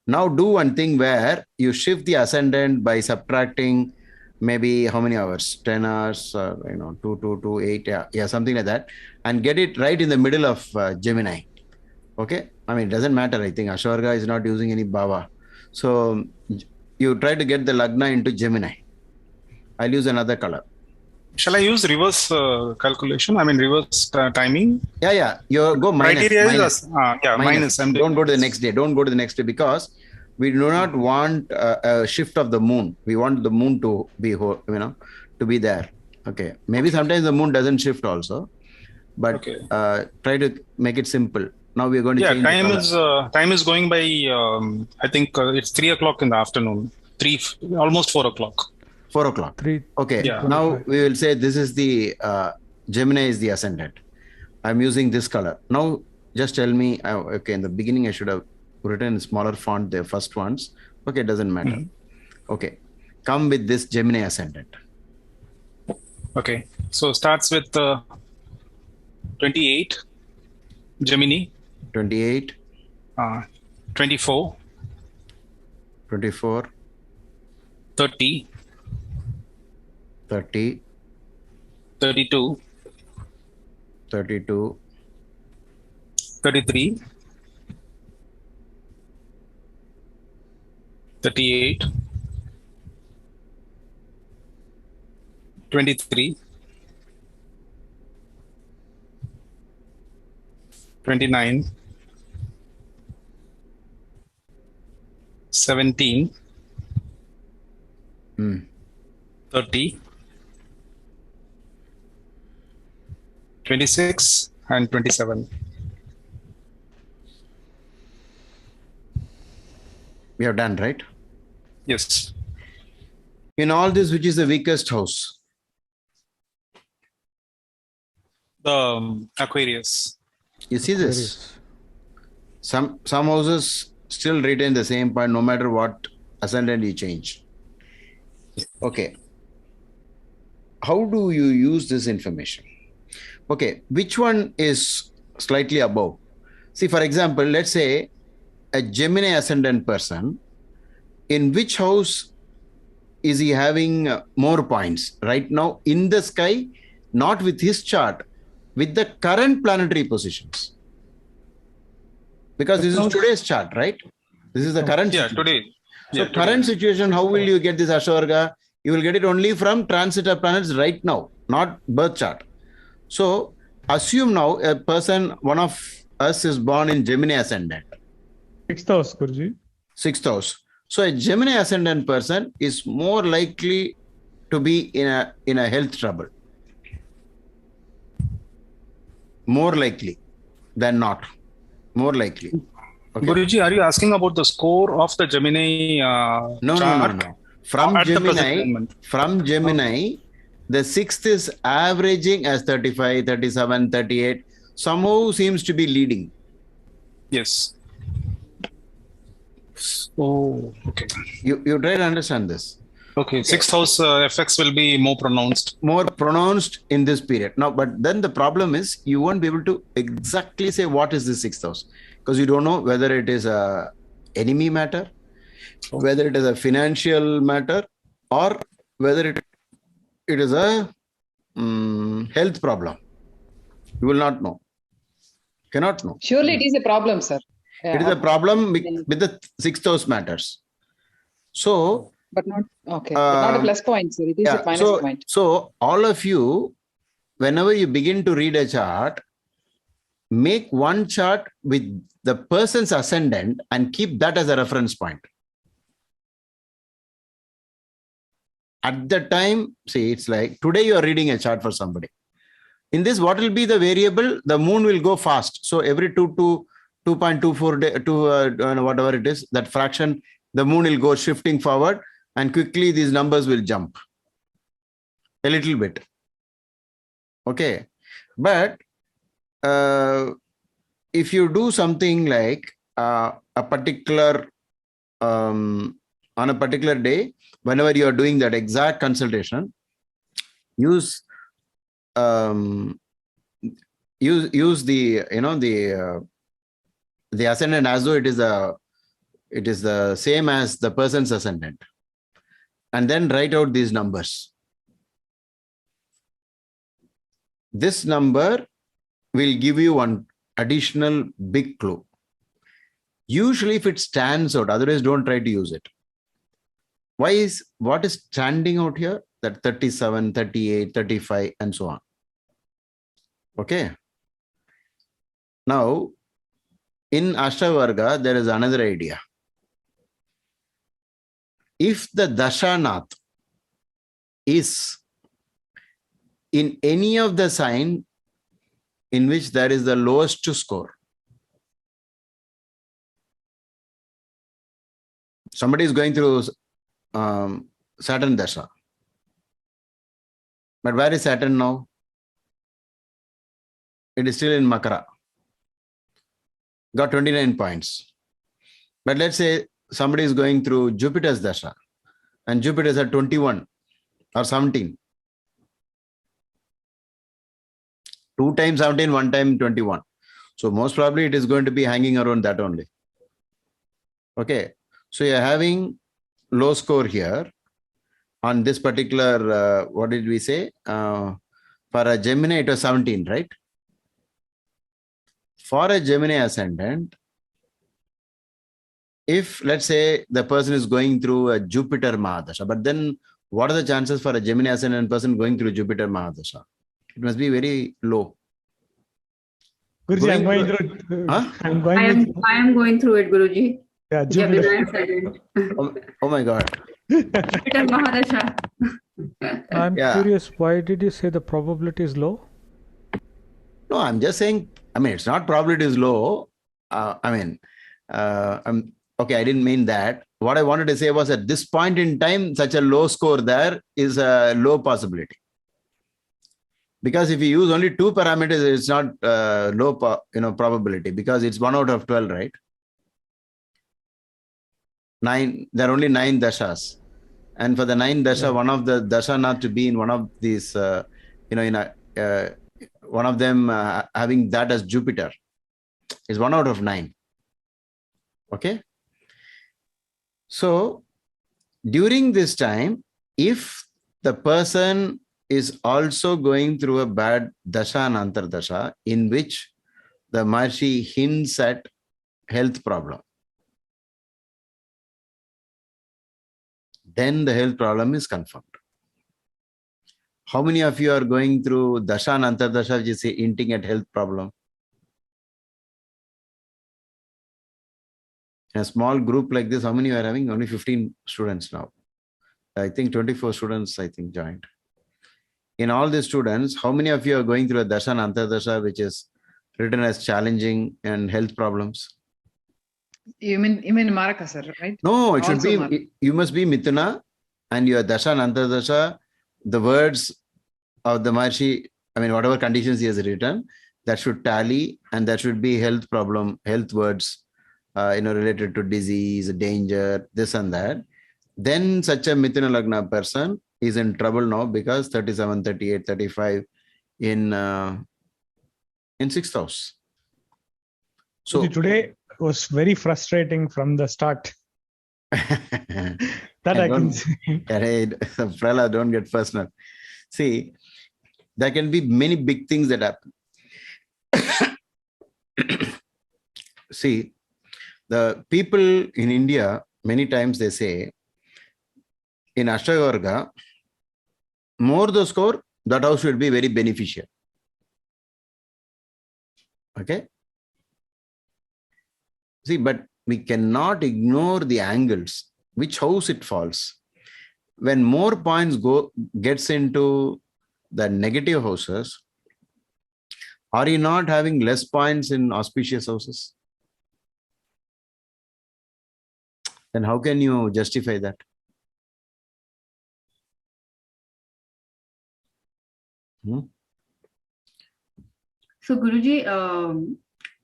Now do one thing where you shift the ascendant by subtracting maybe how many hours? 10 hours, 2, 8. Yeah, something like that. And get it right in the middle of Gemini. Okay. I mean, it doesn't matter. I think Ashavarga is not using any bhava. So you try to get the lagna into Gemini. I'll use another color. Shall I use reverse calculation? I mean, reverse timing? Yeah. You go minus. Minus. Don't go to the next day. Don't go to the next day because we do not want a shift of the moon. We want the moon to be, to be there. Okay. Maybe sometimes the moon doesn't shift also. but Okay. try to make it simple. Now we are going to Yeah, change the color. time is going by. I think it's 3 o'clock in the afternoon. Almost 4 o'clock. 4 o'clock. 3. Okay. Yeah. Now we will say this is the Gemini is the ascendant. I'm using this color. Now just tell me. Okay, in the beginning I should have written in smaller font the first ones. Okay, it doesn't matter. Okay, come with this Gemini ascendant. Okay, so starts with 28 Gemini. 28. 24. 24. 30. 30. 32. 32. 33. 38. 23. 29. 17. 30. 26 and 27. We have done, right? Yes. In all this, which is the weakest house? The Aquarius. You see this? Some houses still retain the same point no matter what ascendant you change. Okay. How do you use this information? Okay, which one is slightly above? See, for example, let's say a Gemini ascendant person, in which house is he having more points right now in the sky, not with his chart, with the current planetary positions? Because this is today's chart, right? This is the current situation. Today. So current situation, how will you get this Ashavarga? You will get it only from transit of planets right now, not birth chart. So assume now a person, one of us is born in Gemini ascendant. 6th house, Guruji. 6th house. So a Gemini ascendant person is more likely to be in a health trouble. More likely than not. More likely. Okay. Guruji, are you asking about the score of the Gemini chart? No. From Gemini, the 6th is averaging as 35, 37, 38. Somehow seems to be leading. Yes. Oh, okay. You try to understand this. Okay. 6th house effects will be more pronounced. More pronounced in this period. Now, but then the problem is you won't be able to exactly say what is the 6th house, because you don't know whether it is a enemy matter, whether it is a financial matter, or whether it is a health problem. You will not know. Cannot know. Surely it is a problem, sir. It is a problem with the 6th house matters. So, but not okay. But not a plus point, sir. It is a minus point. So all of you, whenever you begin to read a chart, make one chart with the person's ascendant and keep that as a reference point. At the time, see, it's like today you are reading a chart for somebody. In this, what will be the variable? The moon will go fast. So every 2.24 to whatever it is, that fraction, the moon will go shifting forward, and quickly these numbers will jump a little bit. Okay. But if you do something like a particular, on a particular day, whenever you are doing that exact consultation, use the, the ascendant as though it is the same as the person's ascendant, and then write out these numbers. This number will give you one additional big clue. Usually if it stands out, otherwise don't try to use it. What is standing out here? That 37, 38, 35, and so on. Okay. Now, in Ashtavarga, there is another idea. If the Dashanath is in any of the sign in which there is the lowest score. Somebody is going through Saturn Dasha. But where is Saturn now? It is still in Makara. Got 29 points. But let's say somebody is going through Jupiter's Dasha and Jupiter is at 21 or 17. 2 times 17, 1 time 21. So most probably it is going to be hanging around that only. Okay. So you're having low score here on this particular, what did we say? For a Gemini, it was 17, right? For a Gemini ascendant, if let's say the person is going through a Jupiter Mahadasha, but then what are the chances for a Gemini ascendant person going through Jupiter Mahadasha? It must be very low. Guruji, I'm going through it. I am going through it, Guruji. Yeah, Jupiter. Gemini ascendant. Oh my God. Jupiter Mahadasha. I'm curious, why did you say the probability is low? No, I'm just saying, I mean, it's not probability is low. I'm okay, I didn't mean that. What I wanted to say was at this point in time, such a low score there is a low possibility. Because if you use only 2 parameters, it's not low probability because it's 1 out of 12, right? 9, there are only 9 dashas. And for the 9 dasha, one of the dasha not to be in one of these, one of them having that as Jupiter is 1 out of 9. Okay. So during this time, if the person is also going through a bad dasha and antardasha in which the Maharishi hints at health problem, then the health problem is confirmed. How many of you are going through dasha and antardasha which is hinting at health problem? In a small group like this, how many are having? Only 15 students now. I think 24 students, joined. In all these students, how many of you are going through a dasha and antardasha which is written as challenging and health problems? You mean Maraka, sir, right? No, it should Also be, you must be Mithuna and your dasha and antardasha, the words of the Maharishi, I mean, whatever conditions he has written, that should tally and that should be health problem, health words, related to disease, danger, this and that. Then such a Mithuna Lagna person is in trouble now because 37, 38, 35 in 6th house. So today was very frustrating from the start. That I can see. Prala, don't get personal. See, there can be many big things that happen. See, the people in India, many times they say, in Ashtavarga, more the score, that house will be very beneficial. Okay? See, but we cannot ignore the angles, which house it falls. When more points gets into the negative houses, are you not having less points in auspicious houses? Then how can you justify that? So Guruji,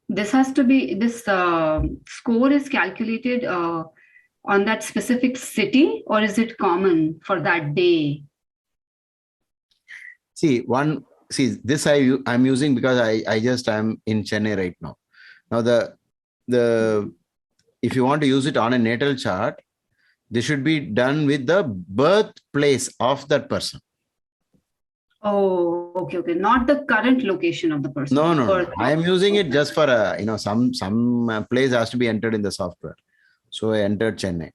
this has to be, this score is calculated on that specific city, or is it common for that day? See, this I'm using because I'm in Chennai right now. Now if you want to use it on a natal chart, this should be done with the birthplace of that person. Oh, okay. Not the current location of the person. No. I am using it just for some place has to be entered in the software. So I entered Chennai.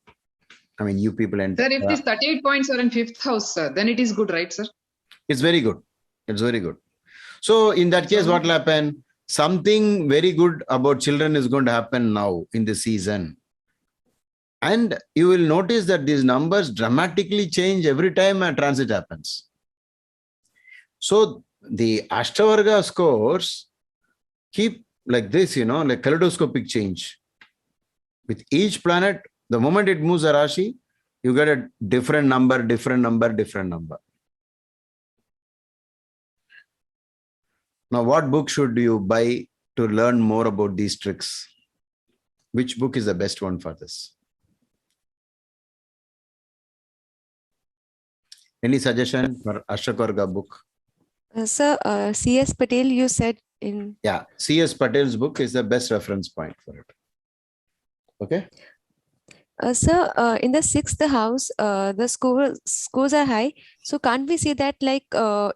I mean, you people enter. Sir, if these 38 points are in 5th house, sir, then it is good, right, sir? It's very good. It's very good. So in that case, what will happen? Something very good about children is going to happen now in the season. And you will notice that these numbers dramatically change every time a transit happens. So the Ashtavarga scores keep like this, like kaleidoscopic change. With each planet, the moment it moves a Rashi, you get a different number, different number, different number. Now, what book should you buy to learn more about these tricks? Which book is the best one for this? Any suggestion for Ashtakarga book? Sir, C.S. Patel, you said in. Yeah, C.S. Patel's book is the best reference point for it. Okay. Sir, in the sixth house, the scores are high. So can't we say that like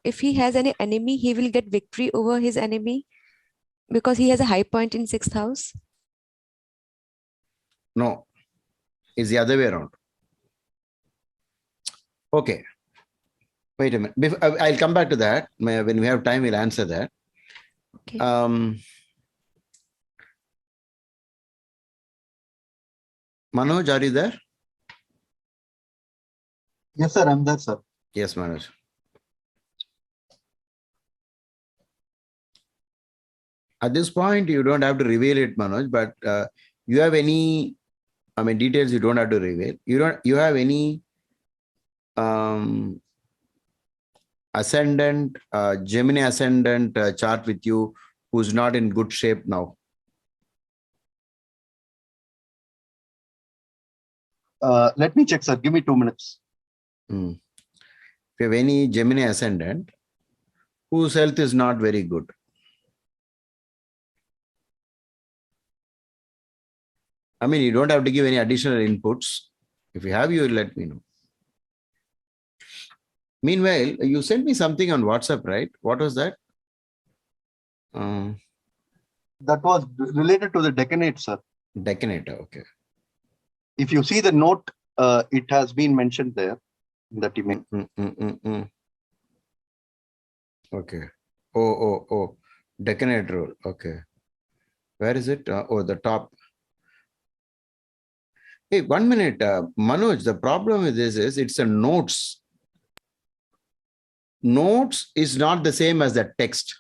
if he has any enemy, he will get victory over his enemy because he has a high point in sixth house? No, it's the other way around. Okay. Wait a minute. I'll come back to that. When we have time, we'll answer that. Okay. Manoj, are you there? Yes, sir. I'm there, sir. Yes, Manoj. At this point, you don't have to reveal it, Manoj, but you have any, details you don't have to reveal. You have any ascendant, Gemini ascendant chart with you who's not in good shape now? Let me check, sir. Give me 2 minutes. If you have any Gemini ascendant whose health is not very good, you don't have to give any additional inputs. If you have, you let me know. Meanwhile, you sent me something on WhatsApp, right? What was that? That was related to the decanate, sir. Decanate, okay. If you see the note, it has been mentioned there in that email. Okay. Oh. Decanate rule. Okay. Where is it? The top. Hey, 1 minute. Manoj, the problem with this is it's a notes. Notes is not the same as the text.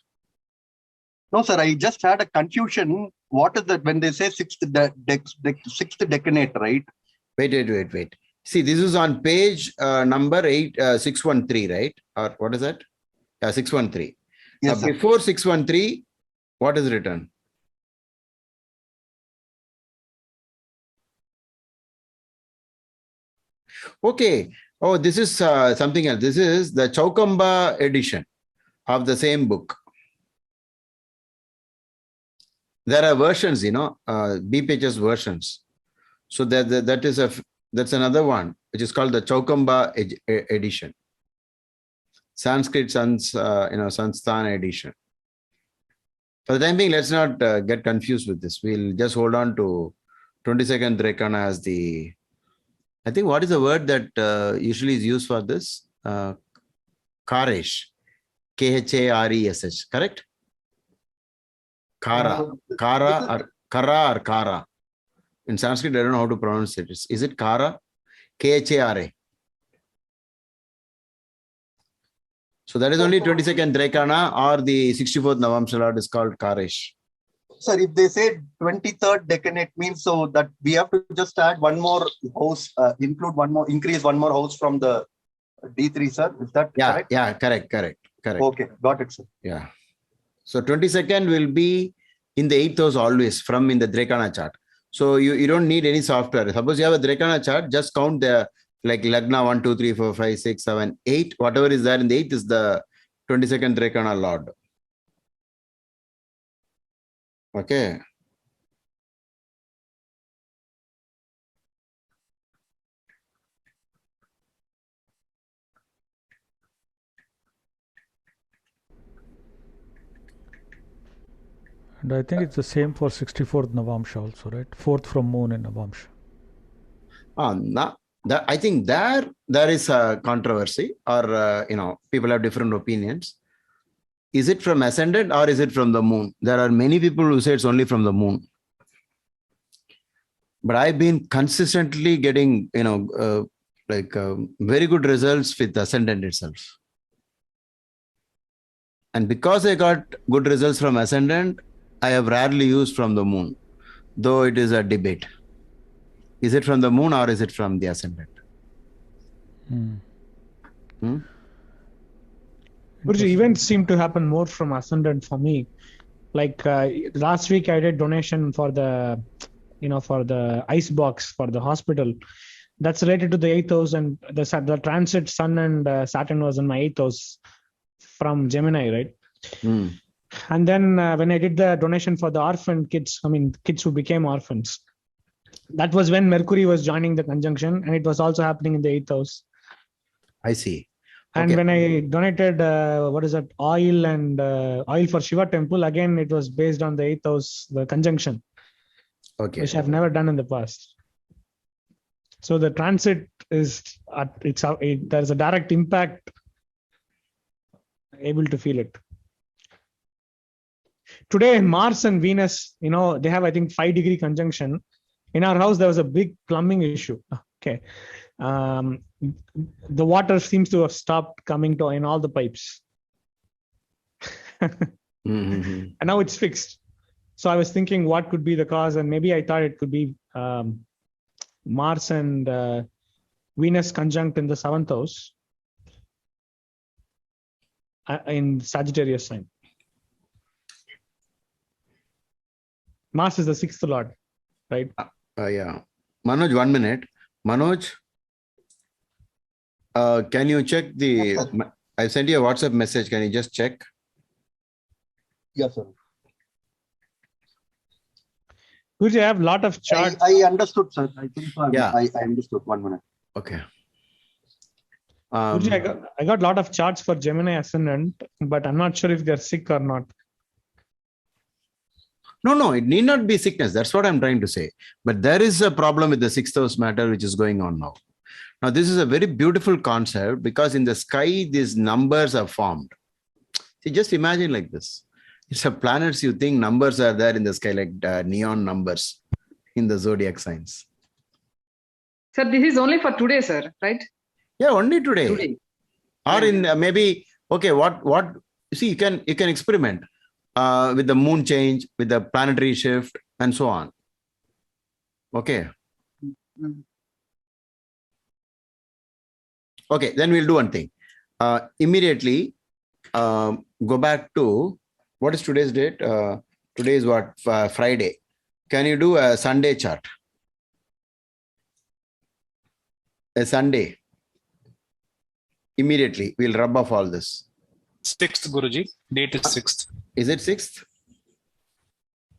No, sir. I just had a confusion. What is that when they say sixth decanate, right? Wait. See, this is on page number 613, right? Or what is that? 613. Yes, sir. Before 613, what is written? Okay. Oh, this is something else. This is the Chaukamba edition of the same book. There are versions, BPHS versions. So that's another one, which is called the Chaukamba edition. Sanskrit Sansthan edition. For the time being, let's not get confused with this. We'll just hold on to 22nd Drekana as the, I think, what is the word that usually is used for this? Karesh. K-H-A-R-E-S-H, correct? Kara. Kara. In Sanskrit, I don't know how to pronounce it. Is it Kara? K-H-A-R-A. So that is only 22nd Drekana, or the 64th Navamsha Lord is called Karesh. Sir, if they say 23rd decanate means so that we have to just add one more house, increase one more house from the D3, sir. Is that correct? Yeah, correct. Okay, got it, sir. Yeah. So 22nd will be in the 8th house always from in the Drekana chart. So you don't need any software. Suppose you have a Drekana chart, just count the like Lagna 1, 2, 3, 4, 5, 6, 7, 8. Whatever is there in the 8th is the 22nd Drekana Lord. Okay. And I think it's the same for 64th Navamsha also, right? 4th from moon in Navamsha. I think there is a controversy, or people have different opinions. Is it from ascendant or is it from the moon? There are many people who say it's only from the moon. But I've been consistently getting, very good results with ascendant itself. And because I got good results from ascendant, I have rarely used from the moon, though it is a debate. Is it from the moon or is it from the ascendant? Guruji, events seem to happen more from ascendant for me. Like last week, I did donation for the, for the ice box for the hospital. That's related to the 8th house, and the transit Sun and Saturn was in my 8th house from Gemini, right? And then when I did the donation for the orphan kids, kids who became orphans, that was when Mercury was joining the conjunction, and it was also happening in the 8th house. I see. And when I donated, oil for Shiva temple, again, it was based on the 8th house, the conjunction, which I've never done in the past. So the transit is, there's a direct impact, able to feel it. Today, Mars and Venus, they have, I think, 5-degree conjunction. In our house, there was a big plumbing issue. Okay. The water seems to have stopped coming to in all the pipes. And now it's fixed. So I was thinking what could be the cause, and maybe I thought it could be Mars and Venus conjunct in the 7th house in Sagittarius sign. Mars is the 6th lord, right? Yeah. Manoj, 1 minute. Manoj, can you check the, I sent you a WhatsApp message. Can you just check? Yes, sir. Guruji, I have a lot of charts. I understood, sir. I think I understood. 1 minute. Okay. Guruji, I got a lot of charts for Gemini ascendant, but I'm not sure if they're sick or not. No, it need not be sickness. That's what I'm trying to say. But there is a problem with the 6th house matter, which is going on now. Now, this is a very beautiful concept because in the sky, these numbers are formed. See, just imagine like this. It's a planets, you think numbers are there in the sky, like neon numbers in the zodiac signs. Sir, this is only for today, sir, right? Yeah, only today. Or in maybe, okay, what, see, you can experiment. With the moon change, with the planetary shift, and so on. Okay. Okay, then we'll do one thing. Immediately go back to, what is today's date? Today is what? Friday. Can you do a Sunday chart? A Sunday. Immediately, we'll rub off all this. 6th, Guruji. Date is 6th. Is it 6th?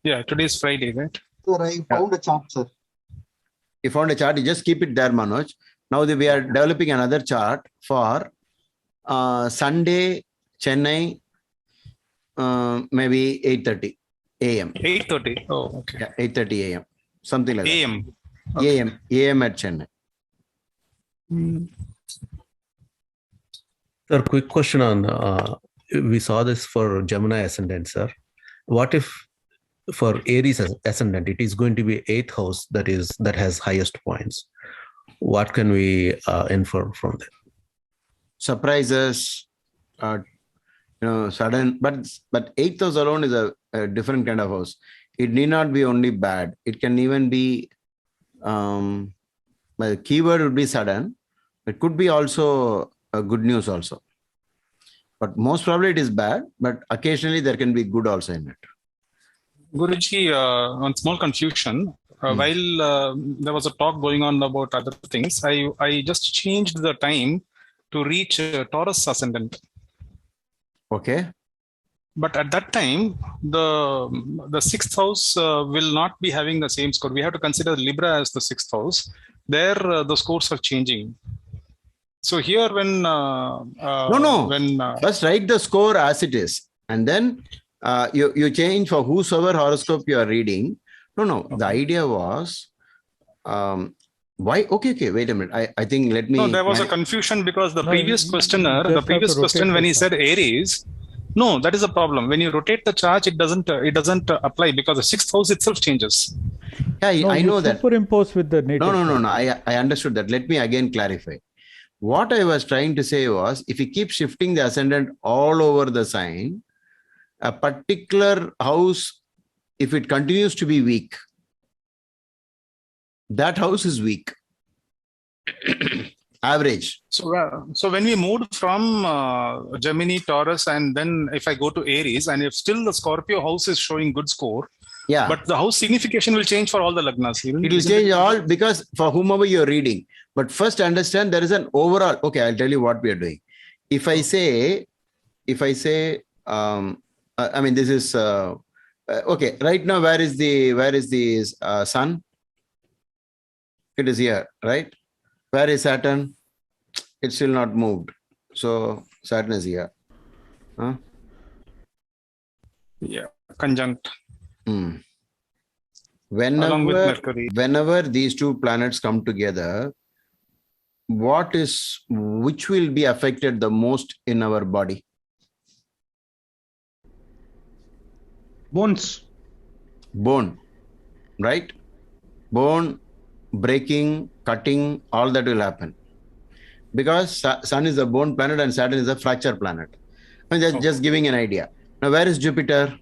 Yeah, today is Friday, right? Sir, I found a chart, sir. You found a chart, you just keep it there, Manoj. Now we are developing another chart for Sunday, Chennai, maybe 8:30 a.m. 8:30. Oh, okay. Yeah, 8:30 a.m. Something like AM. that. Okay. AM at Chennai. Sir, quick question on, we saw this for Gemini ascendant, sir. What if for Aries ascendant, it is going to be 8th house that has highest points? What can we infer from that? Surprises, sudden, but 8th house alone is a different kind of house. It need not be only bad. It can even be, the keyword would be sudden. It could be also good news also. But most probably it is bad, but occasionally there can be good also in it. Guruji, one small confusion. While there was a talk going on about other things, I just changed the time to reach Taurus ascendant. Okay. But at that time, the 6th house will not be having the same score. We have to consider Libra as the 6th house. There, the scores are changing. So here, when first write the score as it is, and then you change for whosoever horoscope you are reading. No. The idea was why? Okay. Wait a minute. I think let me. No, there was a confusion because the previous questioner, when he said Aries, no, that is a problem. When you rotate the chart, it doesn't apply because the 6th house itself changes. Yeah, I know that. Superimpose with the native. No. I understood that. Let me again clarify. What I was trying to say was, if you keep shifting the ascendant all over the sign, a particular house if it continues to be weak, that house is weak. Average. So when we moved from Gemini, Taurus, and then if I go to Aries, and if still the Scorpio house is showing good score, yeah, but the house signification will change for all the lagnas. It will change all because for whomever you're reading. But first understand there is an overall. Okay, I'll tell you what we are doing. If I say, I mean, this is okay. Right now, where is the sun? It is here, right? Where is Saturn? It's still not moved. So Saturn is here. Huh? Yeah, conjunct. Hmm. Along with Mercury. Whenever these two planets come together, which will be affected the most in our body? Bone, right? Bone breaking, cutting, all that will happen. Because Sun is a bone planet and Saturn is a fracture planet. I'm just giving an idea. Now, where is Jupiter?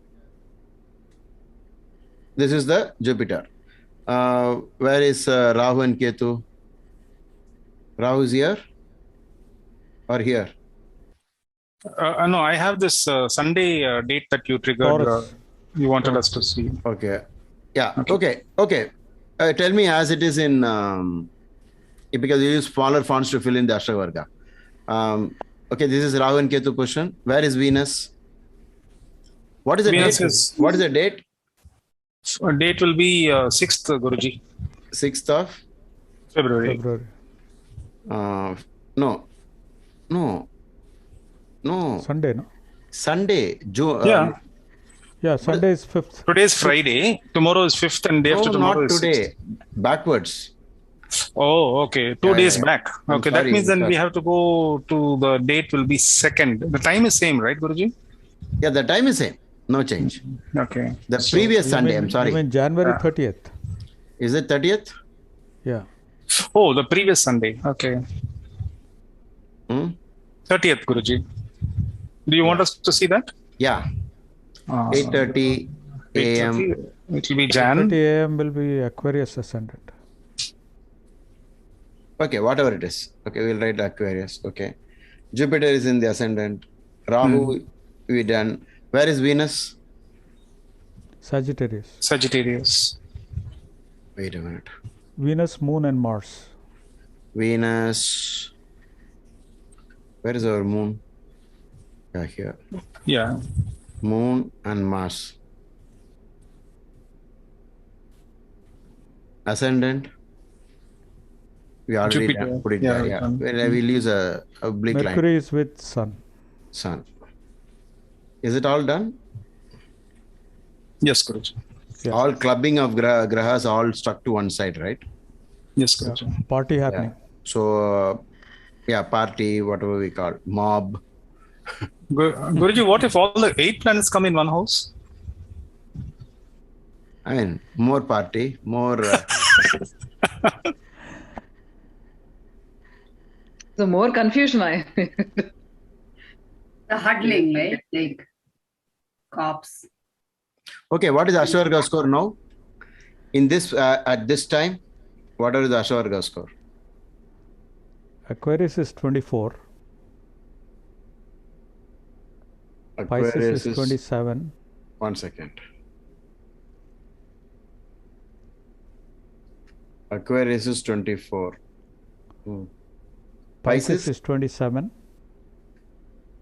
This is the Jupiter. Where is Rahu and Ketu? Rahu is here or here? No, I have this Sunday date that you triggered. You wanted us to see. Okay. Yeah. Okay. Tell me as it is in, because you use smaller fonts to fill in the Ashtavarga. Okay, this is Rahu and Ketu question. Where is Venus? What is the date? What is the date? Date will be 6th, Guruji. 6th of February. No. Sunday, no? Sunday. Yeah, Sunday is 5th. Today is Friday. Tomorrow is 5th and day after tomorrow is today. 6th. Backwards. Oh, okay. 2 days back. Okay, that means then sorry. we have to go to the date will be 2nd. The time is same, right, Guruji? Yeah, the time is same. No change. Okay. The previous Sunday, I'm sorry. You mean January 30th? Is it 30th? Yeah. Oh, the previous Sunday. Okay. 30th, Guruji. Do you want us to see that? Yeah. 8:30 a.m. It will be Jan. 8:30 a.m. will be Aquarius ascendant. Okay, whatever it is. Okay, we'll write Aquarius. Okay. Jupiter is in the ascendant. Rahu, we done. Where is Venus? Sagittarius. Sagittarius. Wait a minute. Venus, Moon, and Mars. Venus. Where is our moon? Yeah, here. Yeah. Moon and Mars. Ascendant. We already put it there. Yeah. We'll use a oblique line. Mercury is with Sun. Sun. Is it all done? Yes, Guruji. Yeah. All clubbing of grahas all stuck to one side, right? Yes, Guruji. Yeah. Party happening. Yeah. So, party, whatever we call, mob. Guruji, what if all the 8 planets come in one house? I mean, more party, more. So more confusion. The huddling, right? Like cops. Okay, what is Ashtavarga score now? In this at this time, what is the Ashtavarga score? Aquarius is 24. Pisces is 27. 1 second. Aquarius is 24. Pisces is 27.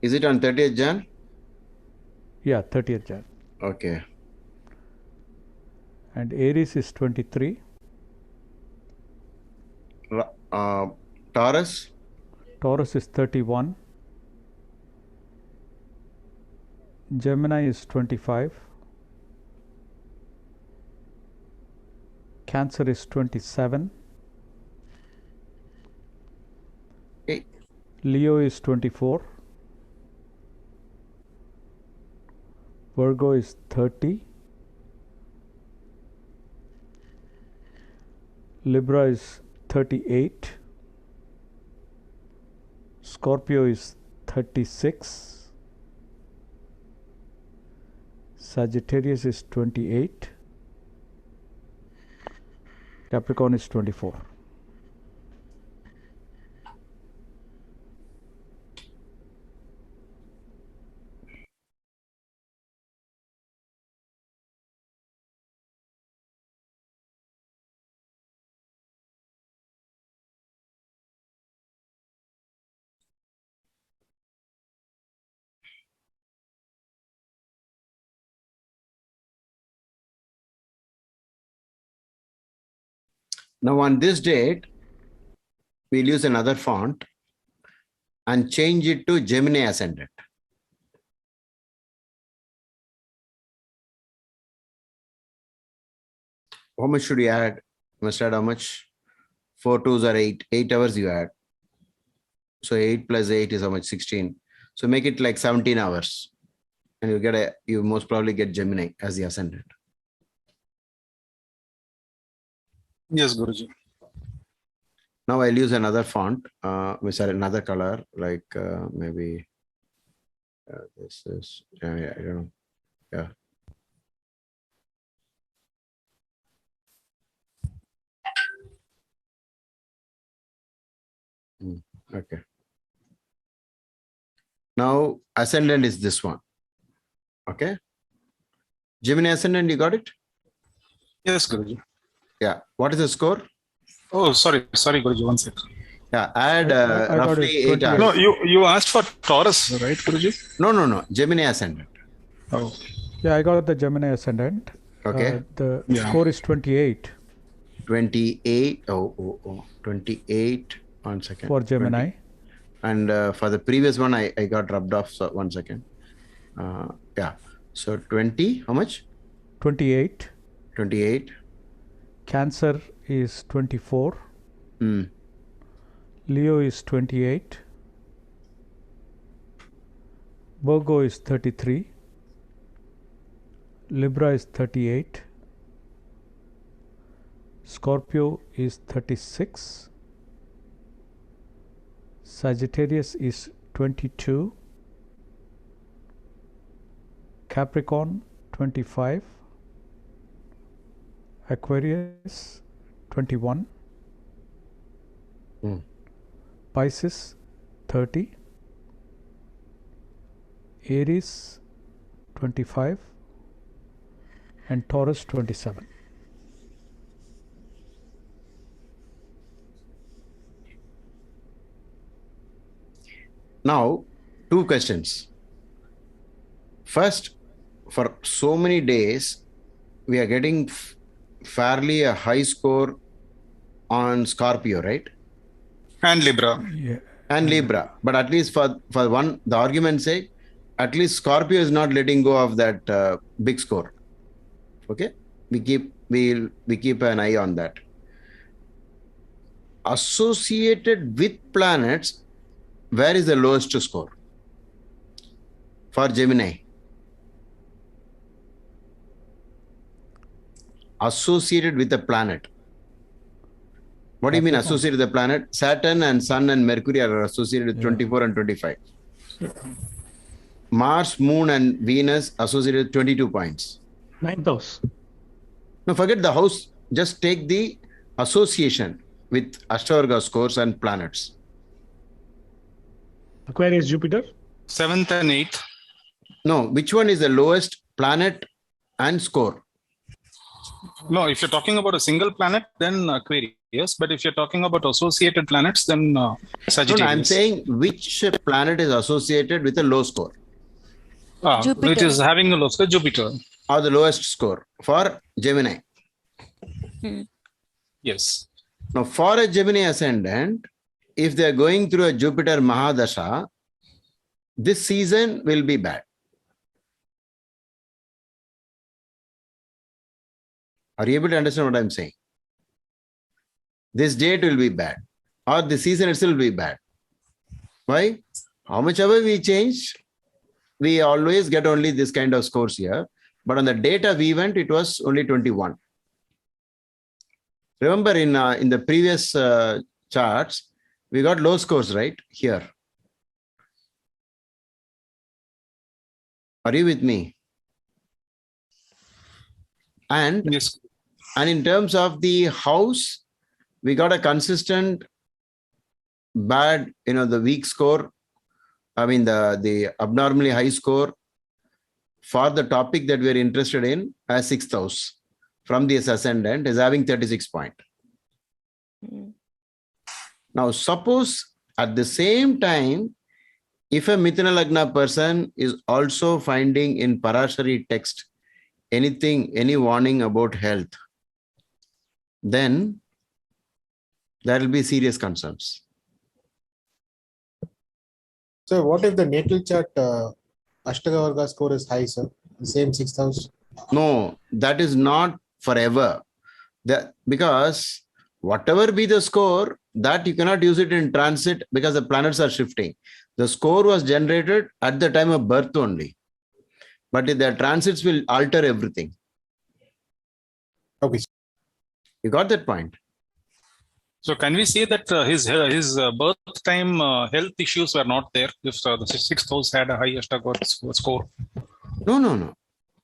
Is it on 30th Jan? Yeah, 30th Jan. Okay. And Aries is 23. Taurus? Taurus is 31. Gemini is 25. Cancer is 27. Hey. Leo is 24. Virgo is 30. Libra is 38. Scorpio is 36. Sagittarius is 28. Capricorn is 24. Now on this date, we'll use another font and change it to Gemini Ascendant. How much should you add? You must add how much? 4 2s are 8. 8 hours you add. So 8 plus 8 is how much? 16. So make it like 17 hours. And you most probably get Gemini as the ascendant. Yes, Guruji. Now I'll use another font, another color, like maybe this is, I don't know. Yeah. Okay. Now ascendant is this one. Okay. Gemini ascendant, you got it? Yes, Guruji. Yeah. What is the score? Oh, sorry, Guruji, one second. Yeah, add I got roughly it, 8 hours. No, you asked for Taurus, right, Guruji? No. Gemini ascendant. Oh. Yeah, I got the Gemini ascendant. Okay. The score is 28. 28. 28. 1 second. For Gemini. 20. And for the previous one, I got rubbed off. So 1 second. Yeah. So 20. How much? 28. 28. Cancer is 24. Hmm. Leo is 28. Virgo is 33. Libra is 38. Scorpio is 36. Sagittarius is 22. Capricorn 25. Aquarius 21. Pisces 30. Aries 25. And Taurus 27. Now, 2 questions. First, for so many days, we are getting fairly a high score on Scorpio, right? And Libra. Yeah. And Libra. But at least for one, the argument's sake, at least Scorpio is not letting go of that big score. Okay? We keep an eye on that. Associated with planets, where is the lowest score? For Gemini. Associated with a planet. What do you mean associated with the planet? Saturn and Sun and Mercury are associated with 24 and 25. Mars, Moon and Venus associated with 22 points. 9th house. No, forget the house. Just take the association with Ashtavarga scores and planets. Aquarius, Jupiter. 7th and 8th. No, which one is the lowest planet and score? No, if you're talking about a single planet, then Aquarius. But if you're talking about associated planets, then Sagittarius. No, I'm saying which planet is associated with a low score? Which is having a low score? Jupiter. Or the lowest score for Gemini. Yes. Now, for a Gemini ascendant, if they are going through a Jupiter Mahadasha, this season will be bad. Are you able to understand what I'm saying? This date will be bad, or the season itself will be bad. Why? How much ever we change, we always get only this kind of scores here. But on the date of event, it was only 21. Remember in the previous charts, we got low scores, right? Here. Are you with me? And, Yes. and in terms of the house, we got a consistent bad, the weak score. I mean, the abnormally high score for the topic that we're interested in as 6th house from this ascendant is having 36 point. Now, suppose at the same time, if a Mithuna Lagna person is also finding in Parashari text any warning about health, then there will be serious concerns. So what if the natal chart Ashtaka Varga score is high, sir? The same 6th house? No, that is not forever. Because whatever be the score, that you cannot use it in transit because the planets are shifting. The score was generated at the time of birth only. But the transits will alter everything. Okay. You got that point? So can we say that his birth time health issues were not there if the 6th house had a high Ashtaka score? No.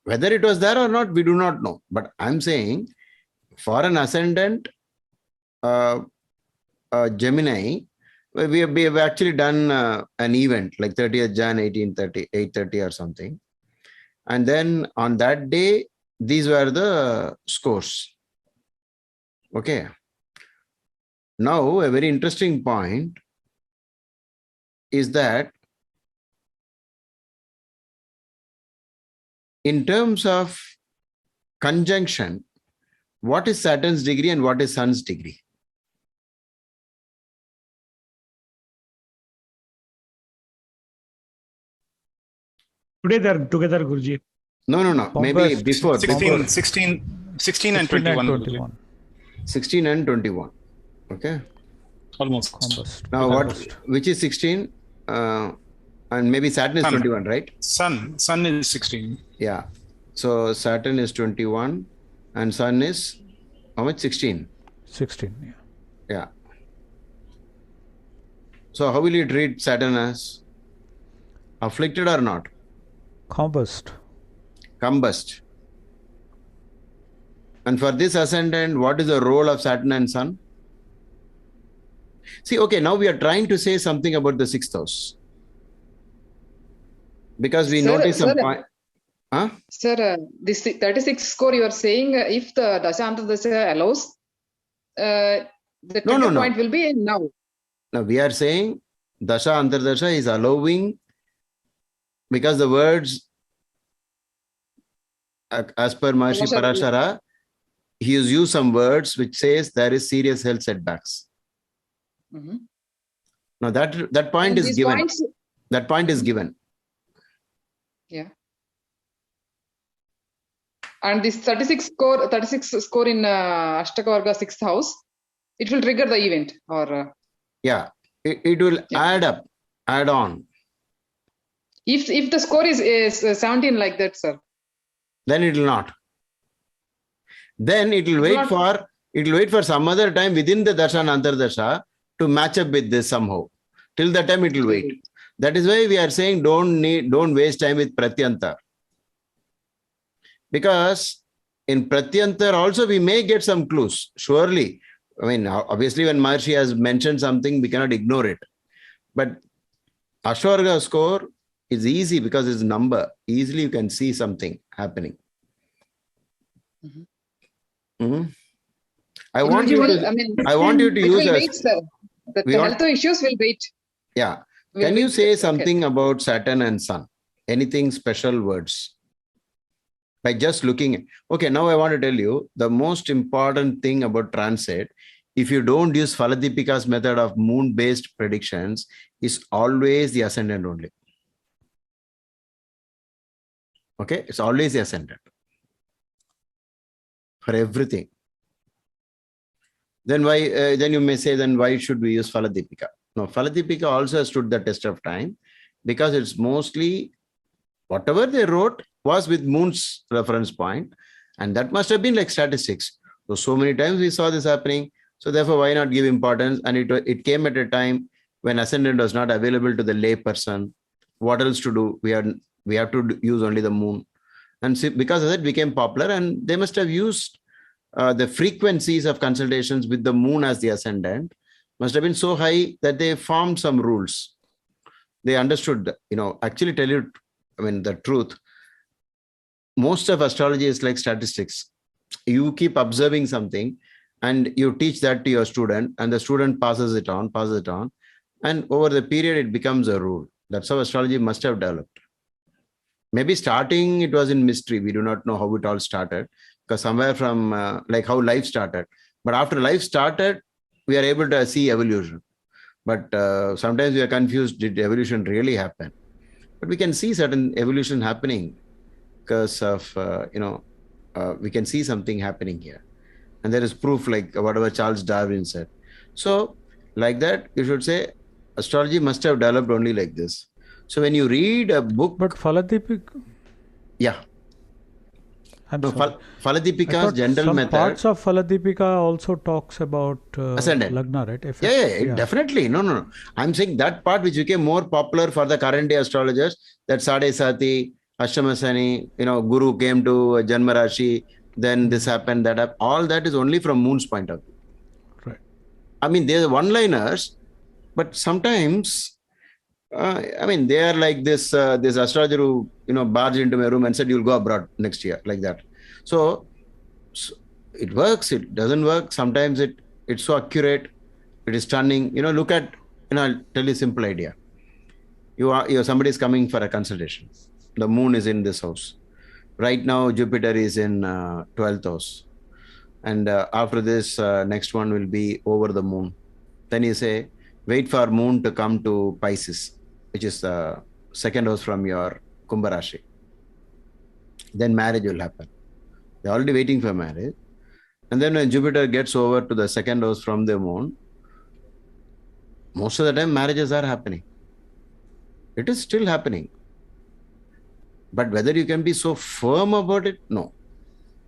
Whether it was there or not, we do not know. But I'm saying for an ascendant Gemini, we have actually done an event like 30th Jan 1830, 8:30 or something. And then on that day, these were the scores. Okay. Now, a very interesting point is that in terms of conjunction, what is Saturn's degree and what is Sun's degree? Today they're together, Guruji. No. Maybe before. 16 and 21. 16 and 21. Okay. Almost. Now which is 16? And maybe Saturn is 21, right? Sun is 16. Yeah. So Saturn is 21 and Sun is how much? 16. 16, yeah. Yeah. So how will you treat Saturn as? Afflicted or not? Combust. And for this ascendant, what is the role of Saturn and Sun? See, okay, now we are trying to say something about the 6th house. Because we notice some point. Huh? Sir, this 36 score you are saying, if the Dasha Antardasha allows, the trigger point will be now. Now we are saying Dasha Antardasha is allowing, because the words as per Maharishi Parashara, he has used some words which says there is serious health setbacks. Now that point is given. That point is given. Yeah. And this 36 score in Ashtaka Varga 6th house, it will trigger the event or yeah, it will add on. If the score is 17 like that, sir, then it will not. Then it will wait for some other time within the Dasha and Antardasha to match up with this somehow. Till that time it will wait. That is why we are saying don't waste time with Pratyantar. Because in Pratyantar also we may get some clues. Surely. I mean, obviously when Maharishi has mentioned something, we cannot ignore it. But Ashwarga score is easy because it's a number. Easily you can see something happening. I want you to use the health issues will wait. Yeah. Can you say something about Saturn and Sun? Anything special words? By just looking. Okay, now I want to tell you the most important thing about transit. If you don't use Faladipika's method of moon-based predictions, is always the ascendant only. Okay, it's always the ascendant for everything. Then why? Then you may say, then why should we use Faladipika? No, Faladipika also stood the test of time because it's mostly whatever they wrote was with moon's reference point, and that must have been like statistics. So many times we saw this happening. So therefore, why not give importance? And it came at a time when ascendant was not available to the lay person. What else to do? We have to use only the moon. And because of that, became popular, and they must have used the frequencies of consultations with the moon as the ascendant must have been so high that they formed some rules. They understood, actually tell you, the truth. Most of astrology is like statistics. You keep observing something and you teach that to your student, and the student passes it on. And over the period, it becomes a rule. That's how astrology must have developed. Maybe starting, it was in mystery. We do not know how it all started, because somewhere from like how life started. But after life started, we are able to see evolution. But sometimes we are confused, did evolution really happen? But we can see certain evolution happening because of, we can see something happening here. And there is proof, like whatever Charles Darwin said. So like that, you should say astrology must have developed only like this. So when you read a book... But Faladipika... Yeah. I'm sorry. Faladipika's general some method... parts of Faladipika also talks about ascendant. Lagna, right? Yeah, definitely. No. I'm saying that part which became more popular for the current day astrologers, that Sade Sati, Ashtamasani, Guru came to Janma Rashi, then this happened, that happened. All that is only from moon's point of view. Right. They're one-liners, but sometimes... they are like this astrologer who, barged into my room and said, you'll go abroad next year, like that. So it works, it doesn't work. Sometimes it's so accurate, it is stunning. Look at, I'll tell you a simple idea. Somebody is coming for a consultation. The moon is in this house. Right now, Jupiter is in 12th house. And after this, next one will be over the moon. Then you say, wait for moon to come to Pisces, which is the second house from your Kumbha Rashi. Then marriage will happen. They're already waiting for marriage. And then when Jupiter gets over to the second house from the moon, most of the time marriages are happening. It is still happening. But whether you can be so firm about it, no,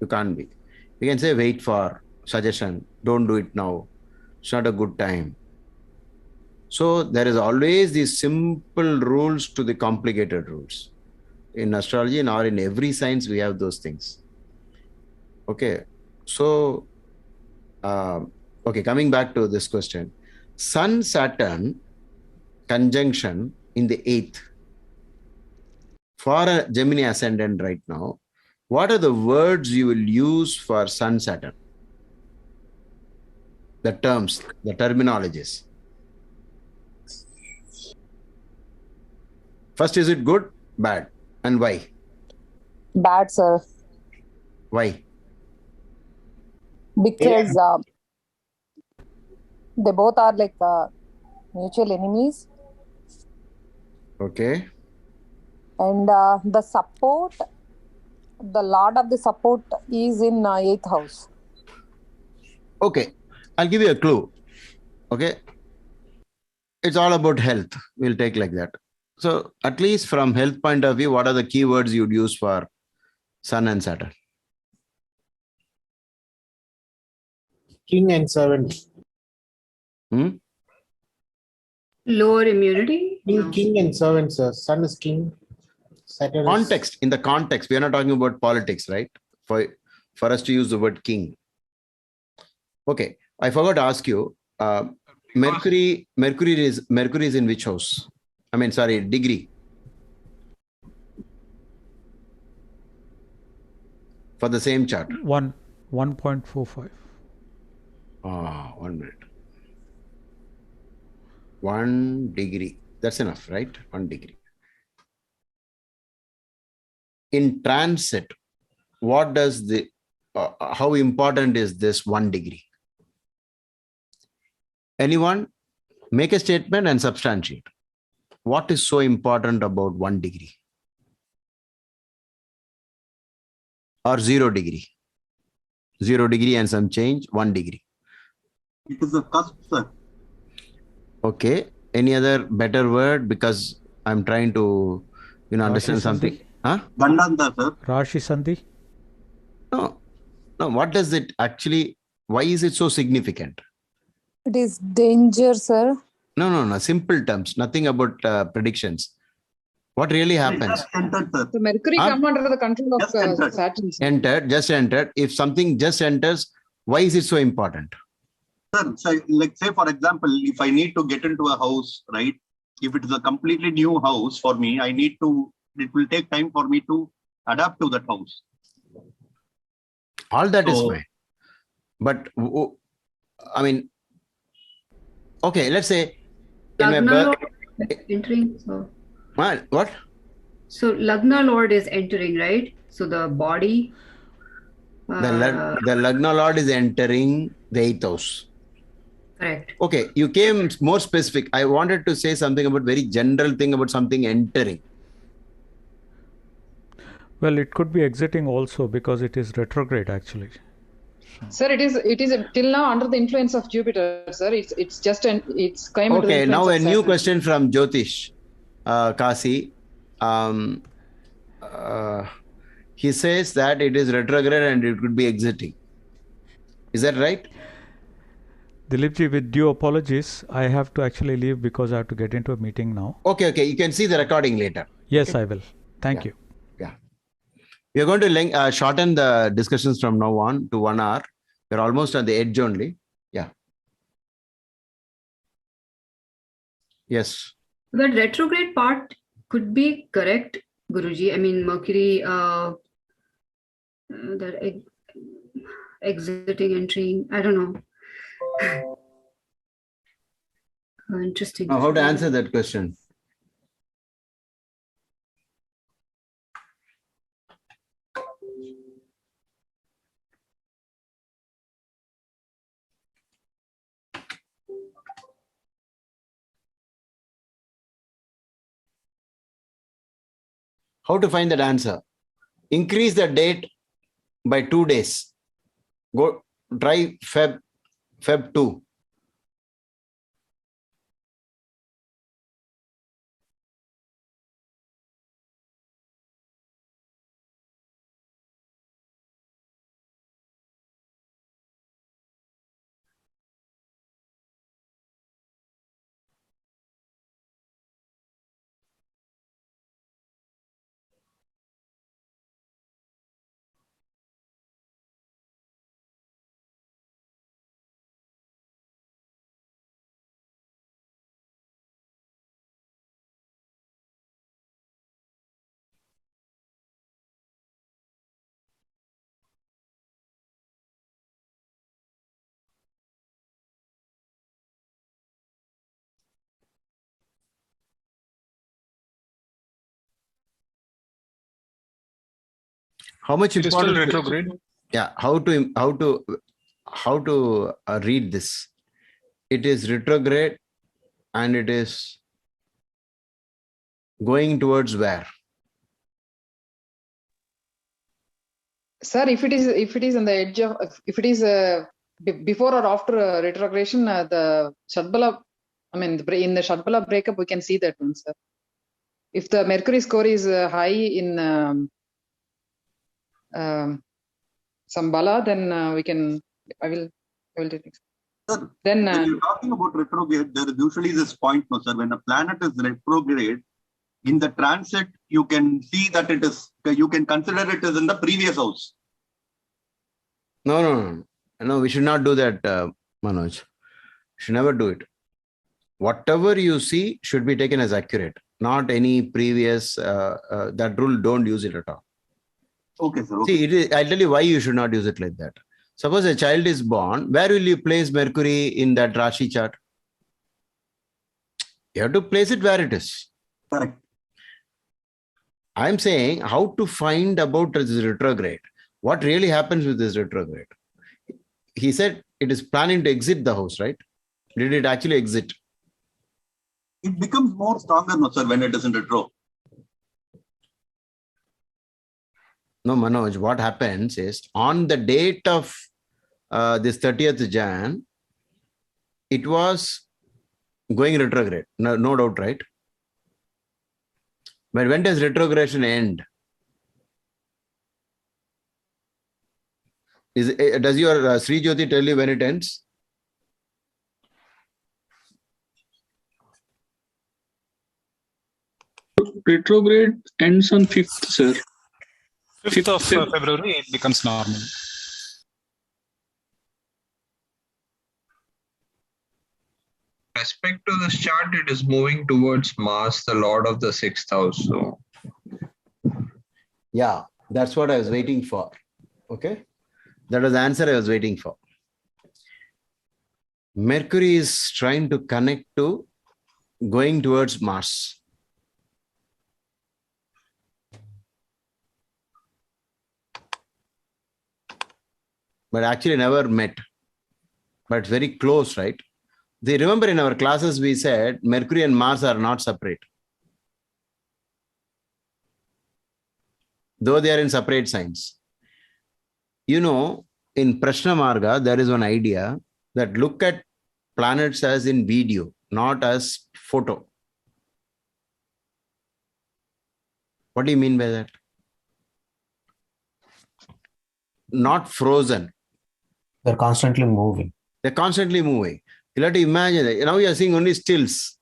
you can't be. You can say, wait for suggestion, don't do it now. It's not a good time. So there is always these simple rules to the complicated rules. In astrology or in every science, we have those things. Okay. So, coming back to this question. Sun-Saturn conjunction in the 8th. For a Gemini ascendant right now, what are the words you will use for Sun-Saturn? The terms, the terminologies. First, is it good, bad, and why? Bad, sir. Why? Because they both are like mutual enemies. Okay. And the support, the Lord of the support is in 8th house. Okay. I'll give you a clue. Okay. It's all about health. We'll take like that. So at least from health point of view, what are the keywords you'd use for Sun and Saturn? King and servant. Lower immunity? King and servant, sir. Sun is king. Saturn context. In the context, we are not talking about politics, right? For us to use the word king. Okay. I forgot to ask you, Mercury is in which house? Degree. For the same chart. 1.45. 1 minute. 1 degree. That's enough, right? 1 degree. In transit, what does how important is this 1 degree? Anyone? Make a statement and substantiate. What is so important about 1 degree? Or 0 degree? 0 degree and some change, 1 degree. It is a cusp, sir. Okay. Any other better word? Because I'm trying to, understand something. Huh? Gandanta, sir. Rashi Sandhi? No. What does it actually, why is it so significant? It is danger, sir. No. Simple terms. Nothing about predictions. What really happens? Just entered, sir. So Mercury Huh? come under the control of Just entered. Saturn. Sir. Entered, just entered. If something just enters, why is it so important? Sir, so like say for example, if I need to get into a house, right? If it is a completely new house for me, it will take time for me to adapt to that house. All that is So- fine. But I mean, okay, let's say in my Lagna birth, Lord is entering. So, what? so Lagna Lord is entering, right? So the body. The Lagna Lord is entering the 8th house. Correct. Okay, you came more specific. I wanted to say something about very general thing about something entering. Well, it could be exiting also because it is retrograde actually. Sir, it is till now under the influence of Jupiter, sir. It's just it's came into the Okay, influence now of a new Saturn. question from Jyotish Kasi. He says that it is retrograde and it could be exiting. Is that right? Dilipji, with due apologies, I have to actually leave because I have to get into a meeting now. Okay. You can see the recording later. Yes, Okay. I will. Thank you. Yeah. We are going to shorten the discussions from now on to 1 hour. We're almost on the edge only. Yeah. Yes. That retrograde part could be correct, Guruji. I mean, Mercury, that exiting, entering. I don't know. Interesting. Now, how to answer that question? How to find that answer? Increase the date by 2 days. Go try Feb 2. How much It is still important? retrograde. Yeah. How to read this? It is retrograde and it is going towards where? Sir, if it is on the edge of, if it is before or after retrogression, the Shadbala, I mean, in the Shadbala breakup, we can see that one, sir. If the Mercury score is high in some Bala, then I will take it. Sir, Then when you're talking about retrograde, there is usually this point, no, sir. When a planet is retrograde, in the transit, you can see that you can consider it as in the previous house. No. We should not do that, Manoj. Should never do it. Whatever you see should be taken as accurate, not any previous. That rule, don't use it at all. Okay, sir. Okay. See, I'll tell you why you should not use it like that. Suppose a child is born, where will you place Mercury in that Rashi chart? You have to place it where it is. Correct. I'm saying how to find about this retrograde. What really happens with this retrograde? He said it is planning to exit the house, right? Did it actually exit? It becomes more stronger, no, sir, when it is in retro. No, Manoj, what happens is on the date of this 30th Jan, it was going retrograde. No doubt, right? But when does retrogression end? Does your Sri Jyoti tell you when it ends? retrograde ends on 5th, sir. 5th of February, it becomes normal. Respect to this chart, it is moving towards Mars, the Lord of the 6th house. So, Yeah, that's what I was waiting for. Okay. That was the answer I was waiting for. Mercury is trying to connect to going towards Mars. But actually never met. But very close, right? They remember in our classes we said Mercury and Mars are not separate. Though they are in separate signs. You know, in Prashna Marga, there is one idea that look at planets as in video, not as photo. What do you mean by that? Not frozen. They're constantly moving. They're constantly moving. You have to imagine that. Now you are seeing only stills.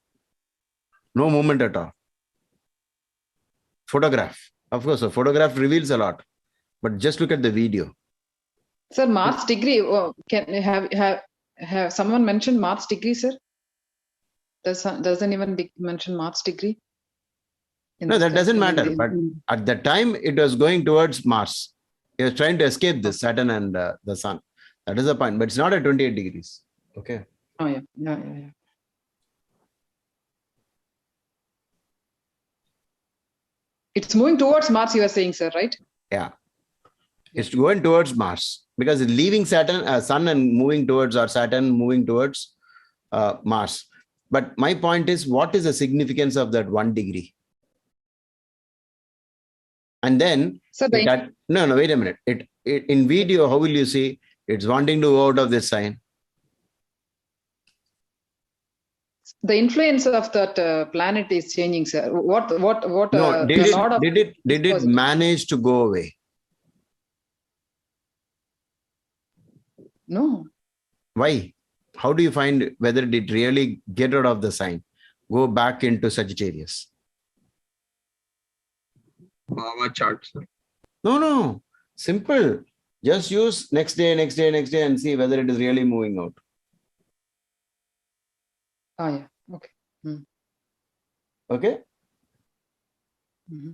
No movement at all. Photograph. Of course, a photograph reveals a lot. But just look at the video. Sir, Mars degree. Oh, can have someone mentioned Mars degree, sir? Doesn't even mention Mars degree? No, that doesn't matter. But at the time, it was going towards Mars. It was trying to escape this Saturn and the Sun. That is the point. But it's not at 28 degrees. Okay. Oh, yeah. It's moving towards Mars, you are saying, sir, right? Yeah. It's going towards Mars because it's leaving Saturn, Sun and moving towards, or Saturn moving towards Mars. But my point is, what is the significance of that 1 degree? And then, so wait a minute. It in video, how will you see it's wanting to go out of this sign? The influence of that planet is changing, sir. What? No, did it manage to go away? No. Why? How do you find whether it did really get out of the sign? Go back into Sagittarius. Bhava chart, sir. No. Simple. Just use next day, and see whether it is really moving out. Oh, yeah. Okay. Okay. Mm-hmm.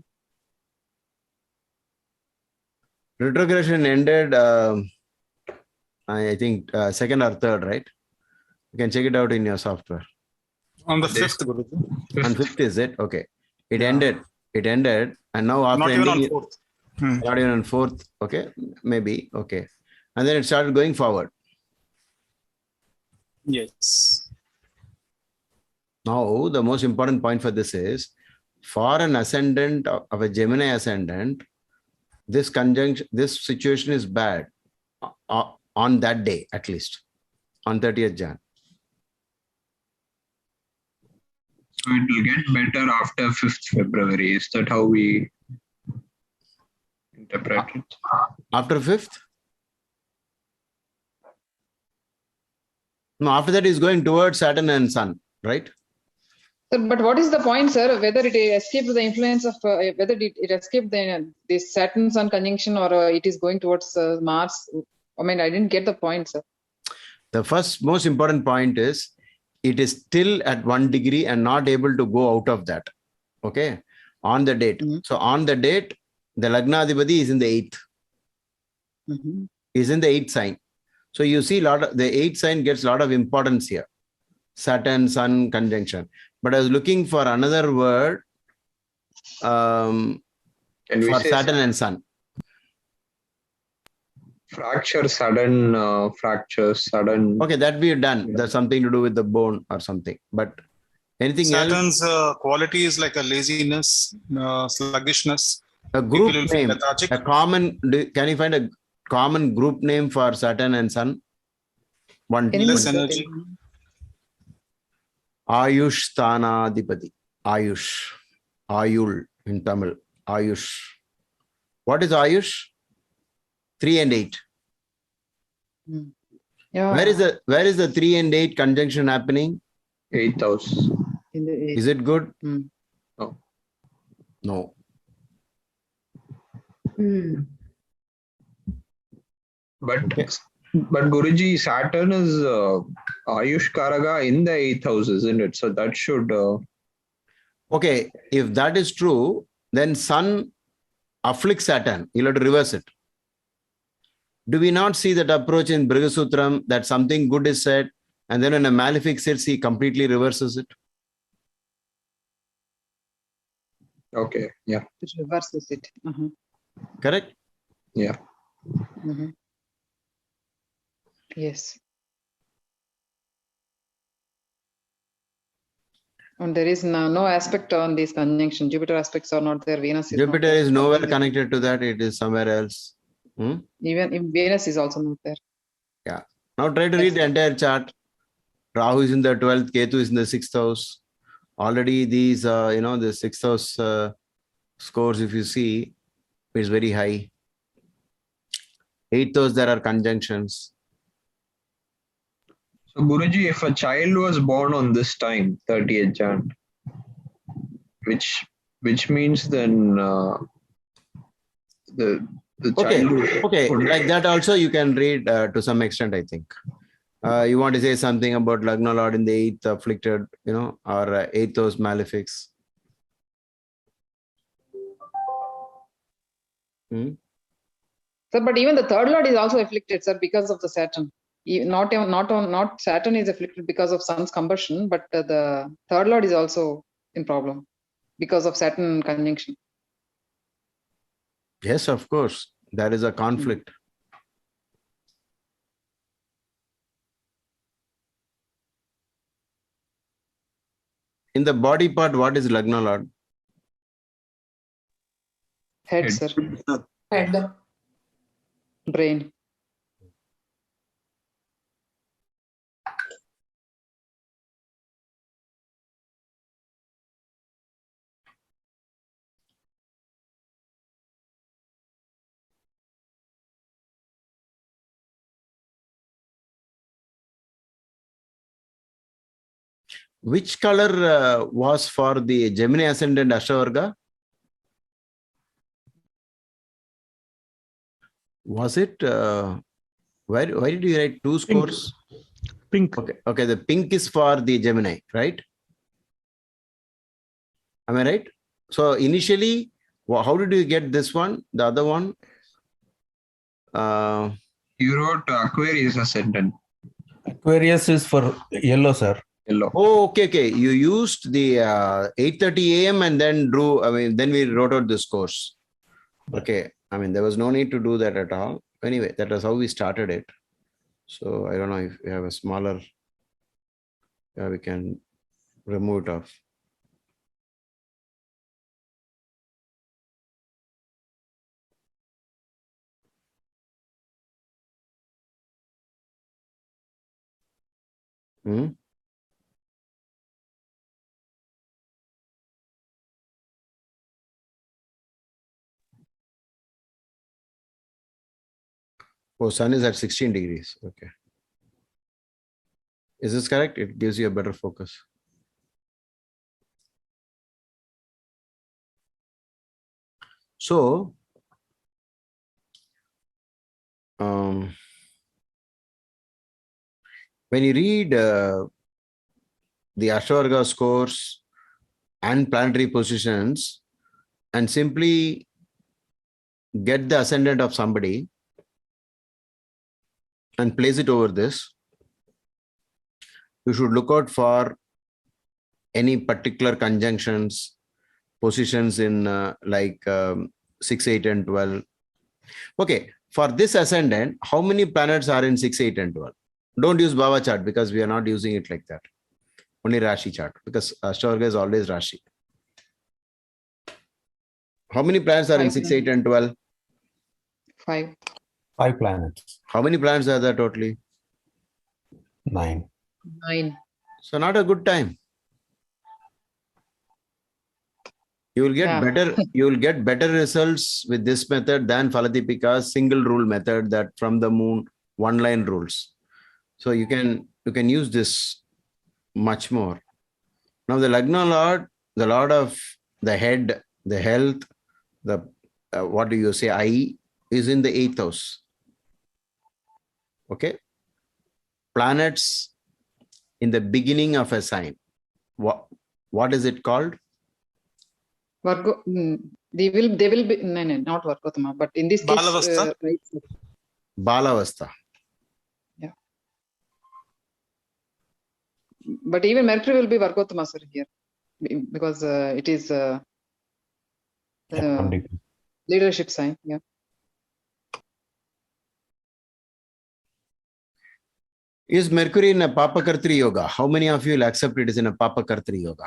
Retrogression ended, I think, second or third, right? You can check it out in your software. On the 5th, Guruji. On 5th, is it? Okay. It ended, and now after not even ending, on 4th. Not even on 4th. Okay. Maybe. Okay. And then it started going forward. Yes. Now, the most important point for this is, for an ascendant of a Gemini ascendant, this situation is bad on that day, at least, on 30th Jan. So it will get better after 5th February. Is that how we interpret it? After 5th? No, after that is going towards Saturn and Sun, right? But what is the point, sir? Whether it escaped the influence of, whether it escaped the Saturn Sun conjunction, or it is going towards Mars? I mean, I didn't get the point, sir. The first most important point is it is still at 1 degree and not able to go out of that. Okay. On the date. Mm-hmm. So on the date, the Lagnadhipati is in the 8th. Mm-hmm. Is in the 8th sign. So you see the 8th sign gets a lot of importance here. Saturn, Sun conjunction. But I was looking for another word for Saturn and Sun. Fracture, sudden fracture, sudden. Okay, that we've done. That's something to do with the bone or something. But anything Saturn's else? Quality is like a laziness, sluggishness. A group name. A common. Can you find a common group name for Saturn and Sun? Less energy. Ayush Sthanadipati. Ayush. Ayul in Tamil. Ayush. What is Ayush? 3 and 8. Yeah. Where is the 3 and 8 conjunction happening? 8th house. In the 8th. Is it good? Oh. No. But Okay. but Guruji, Saturn is Ayush Karaga in the 8th house, isn't it? So that should. Okay, if that is true, then Sun afflicts Saturn. You'll have to reverse it. Do we not see that approach in Brigasutram that something good is said, and then when a malefic sits, he completely reverses it? Okay, yeah. It reverses it. Correct? Yeah. Yes. And there is no aspect on this conjunction. Jupiter aspects are not there. Venus is Jupiter not there. is nowhere connected to that. It is somewhere else. Even if Venus is also not there. Yeah. Now try to read the entire chart. Rahu is in the 12th, Ketu is in the 6th house. Already these, the 6th house scores, if you see, is very high. 8th house, there are conjunctions. So Guruji, if a child was born on this time, 30th Jan, which means then the child. Okay, like that also you can read to some extent, I think. You want to say something about Lagna Lord in the 8th afflicted, or 8th house malefics. Sir, but even the third lord is also afflicted, sir, because of the Saturn. Not Saturn is afflicted because of Sun's combustion, but the third lord is also in problem because of Saturn conjunction. Yes, of course. There is a conflict. In the body part, what is Lagna Lord? Head, sir. Head. Brain. Which color was for the Gemini ascendant Ashtavarga? Was it, why did you write 2 scores? Pink. Okay, the pink is for the Gemini, right? Am I right? So initially, how did you get this one? The other one? You wrote Aquarius ascendant. Aquarius is for yellow, sir. Yellow. Oh, okay. You used the 8:30 a.m. and then then we wrote out this course. Okay. There was no need to do that at all. Anyway, that was how we started it. So I don't know if we have a smaller, we can remove it off. Oh, sun is at 16 degrees. Okay. Is this correct? It gives you a better focus. So, when you read the Ashtavarga scores and planetary positions and simply get the ascendant of somebody and place it over this, you should look out for any particular conjunctions, positions in 6, 8, and 12. Okay, for this ascendant, how many planets are in 6, 8, and 12? Don't use Bhava chart because we are not using it like that. Only Rashi chart because Ashtavarga is always Rashi. How many planets are in 6, 8, and 12? 5. 5 planets. How many planets are there totally? 9. 9. So not a good time. You will get better results with this method than Falatipika's single rule method that from the moon, 1-line rules. So you can use this much more. Now the Lagna Lord, the Lord of the head the health, the what do you say, I is in the 8th house. Okay. Planets in the beginning of a sign. What is it called? Virgo, they will be, no, not Vargotama, but in this case, Balavastha? right. Balavastha. Yeah. But even Mercury will be Vargotama, sir, here, because it is leadership sign. Yeah. Is Mercury in a Papakartri yoga? How many of you will accept it is in a Papakartri yoga?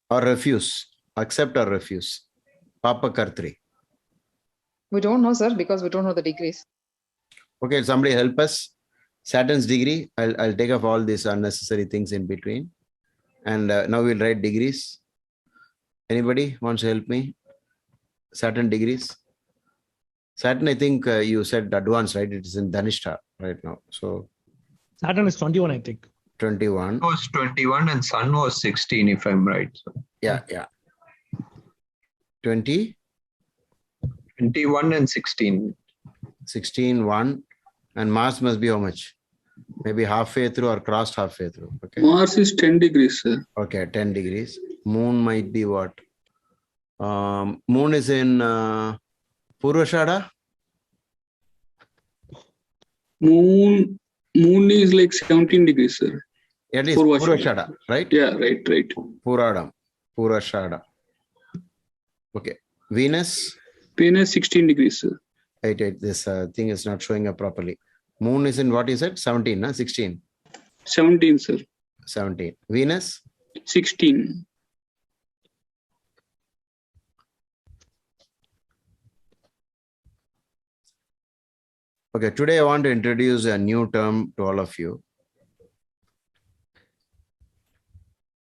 Or refuse? Accept or refuse? Papakartri. We don't know, sir, because we don't know the degrees. Okay, somebody help us. Saturn's degree. I'll take off all these unnecessary things in between. And now we'll write degrees. Anybody wants to help me? Saturn degrees. Saturn, I think you said advanced, right? It is in Dhanishta right now. So Saturn is 21, I think. 21. It was 21 and Sun was 16, if I'm right. So. Yeah. 20? 21 and 16. 16, 1. And Mars must be how much? Maybe halfway through or crossed halfway through. Okay. Mars is 10 degrees, sir. Okay, 10 degrees. Moon might be what? Moon is in Purvashada? Moon is like 17 degrees, sir. At least Purvashada, right? Yeah, right. Puradam, Purvashada. Okay. Venus? Venus 16 degrees, sir. Right. This thing is not showing up properly. Moon is in what you said? 17, no? 16? 17, sir. 17. Venus? 16. Okay, today I want to introduce a new term to all of you.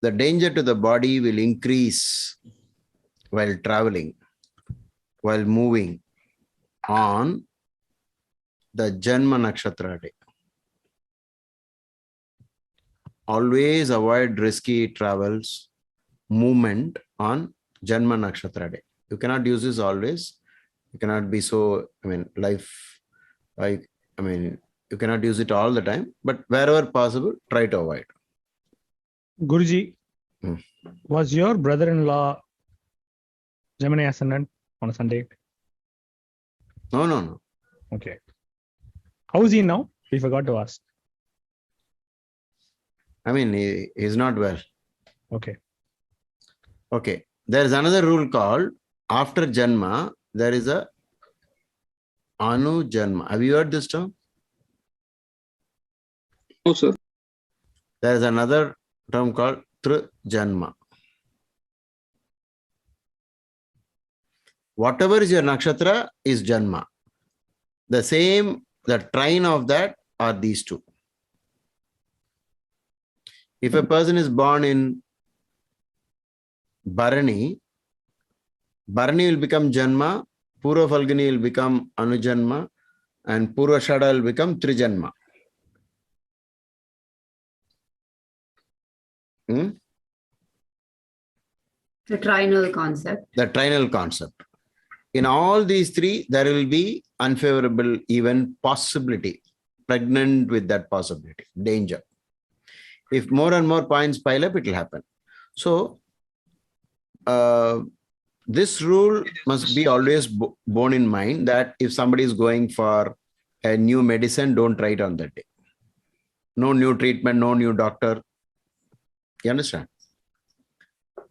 The danger to the body will increase while traveling, while moving on the Janma Nakshatra day. Always avoid risky travels, movement on Janma Nakshatra day. You cannot use this always. You cannot be so, you cannot use it all the time, but wherever possible, try to avoid. Guruji, was your brother-in-law Gemini ascendant on a Sunday? No. Okay. How is he now? We forgot to ask. He's not well. Okay. There is another rule called after Janma, there is a Anu Janma. Have you heard this term? No, sir. There is another term called Tri Janma. Whatever is your nakshatra is Janma. The trine of that are these two. If a person is born in Bharani, Bharani will become Janma, Purva Falguni will become Anujanma, and Purvashada will become Trijanma. The trinal concept. The trinal concept. In all these three, there will be unfavorable even possibility, pregnant with that possibility, danger. If more and more points pile up, it will happen. So, this rule must be always borne in mind that if somebody is going for a new medicine, don't try it on that day. No new treatment, no new doctor. You understand?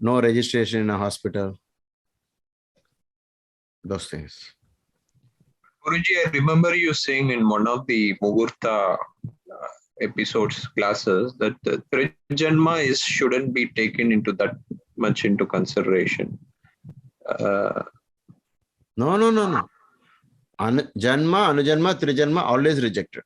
No registration in a hospital. Those things. Guruji, I remember you saying in one of the Muhurta episodes, classes, that the Trijanma shouldn't be taken into that much into consideration. No. Janma, Anujanma, Trijanma, always rejected.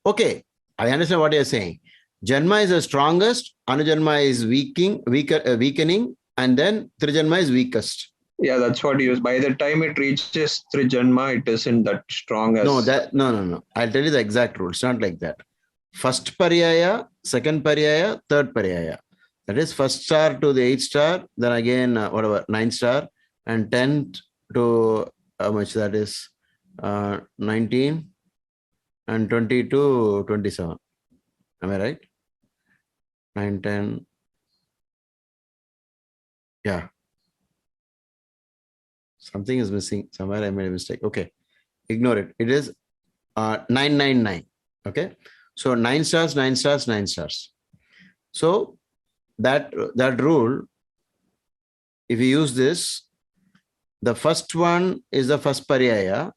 Okay, I understand what you're saying. Janma is the strongest, Anujanma is weakening, and then Trijanma is weakest. Yeah, that's what he was. By the time it reaches Trijanma, it isn't that strong as... No. I'll tell you the exact rule. It's not like that. first paryaya, second paryaya, third paryaya. That is first star to the 8th star, then again, 9th star, and 10th to how much that is 19 and 20 to 27. Am I right? 9, 10. Yeah. Something is missing. Somewhere I made a mistake. Okay. Ignore it. It is 999. Okay. So 9 stars, 9 stars, 9 stars. So that rule, if you use this, the first one is the first paryaya.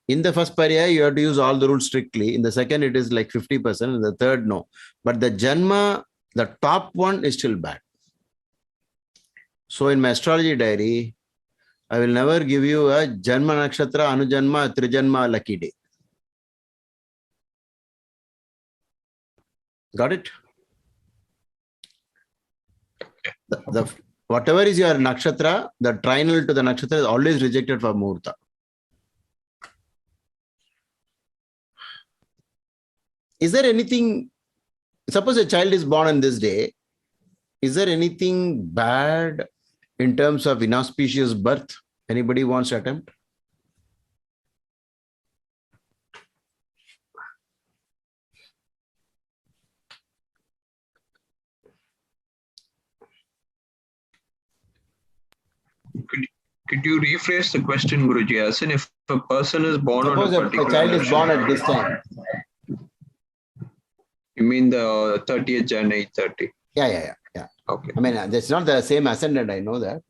In the first paryaya, you have to use all the rules strictly. In the second, it is like 50%. In the third, no. But the Janma, the top one is still bad. So in my astrology diary, I will never give you a Janma Nakshatra, Anujanma, Trijanma lucky day. Got it? Whatever is your nakshatra, the trinal to the nakshatra is always rejected for Muhurta. Is there anything, suppose a child is born on this day, is there anything bad in terms of inauspicious birth? Anybody wants to attempt? Could you rephrase the question, Guruji? As in, if a person is born suppose on a particular a child is born at this time. You mean the 30th Jan 8:30? Yeah. Okay. I mean, that's not the same ascendant, I know that.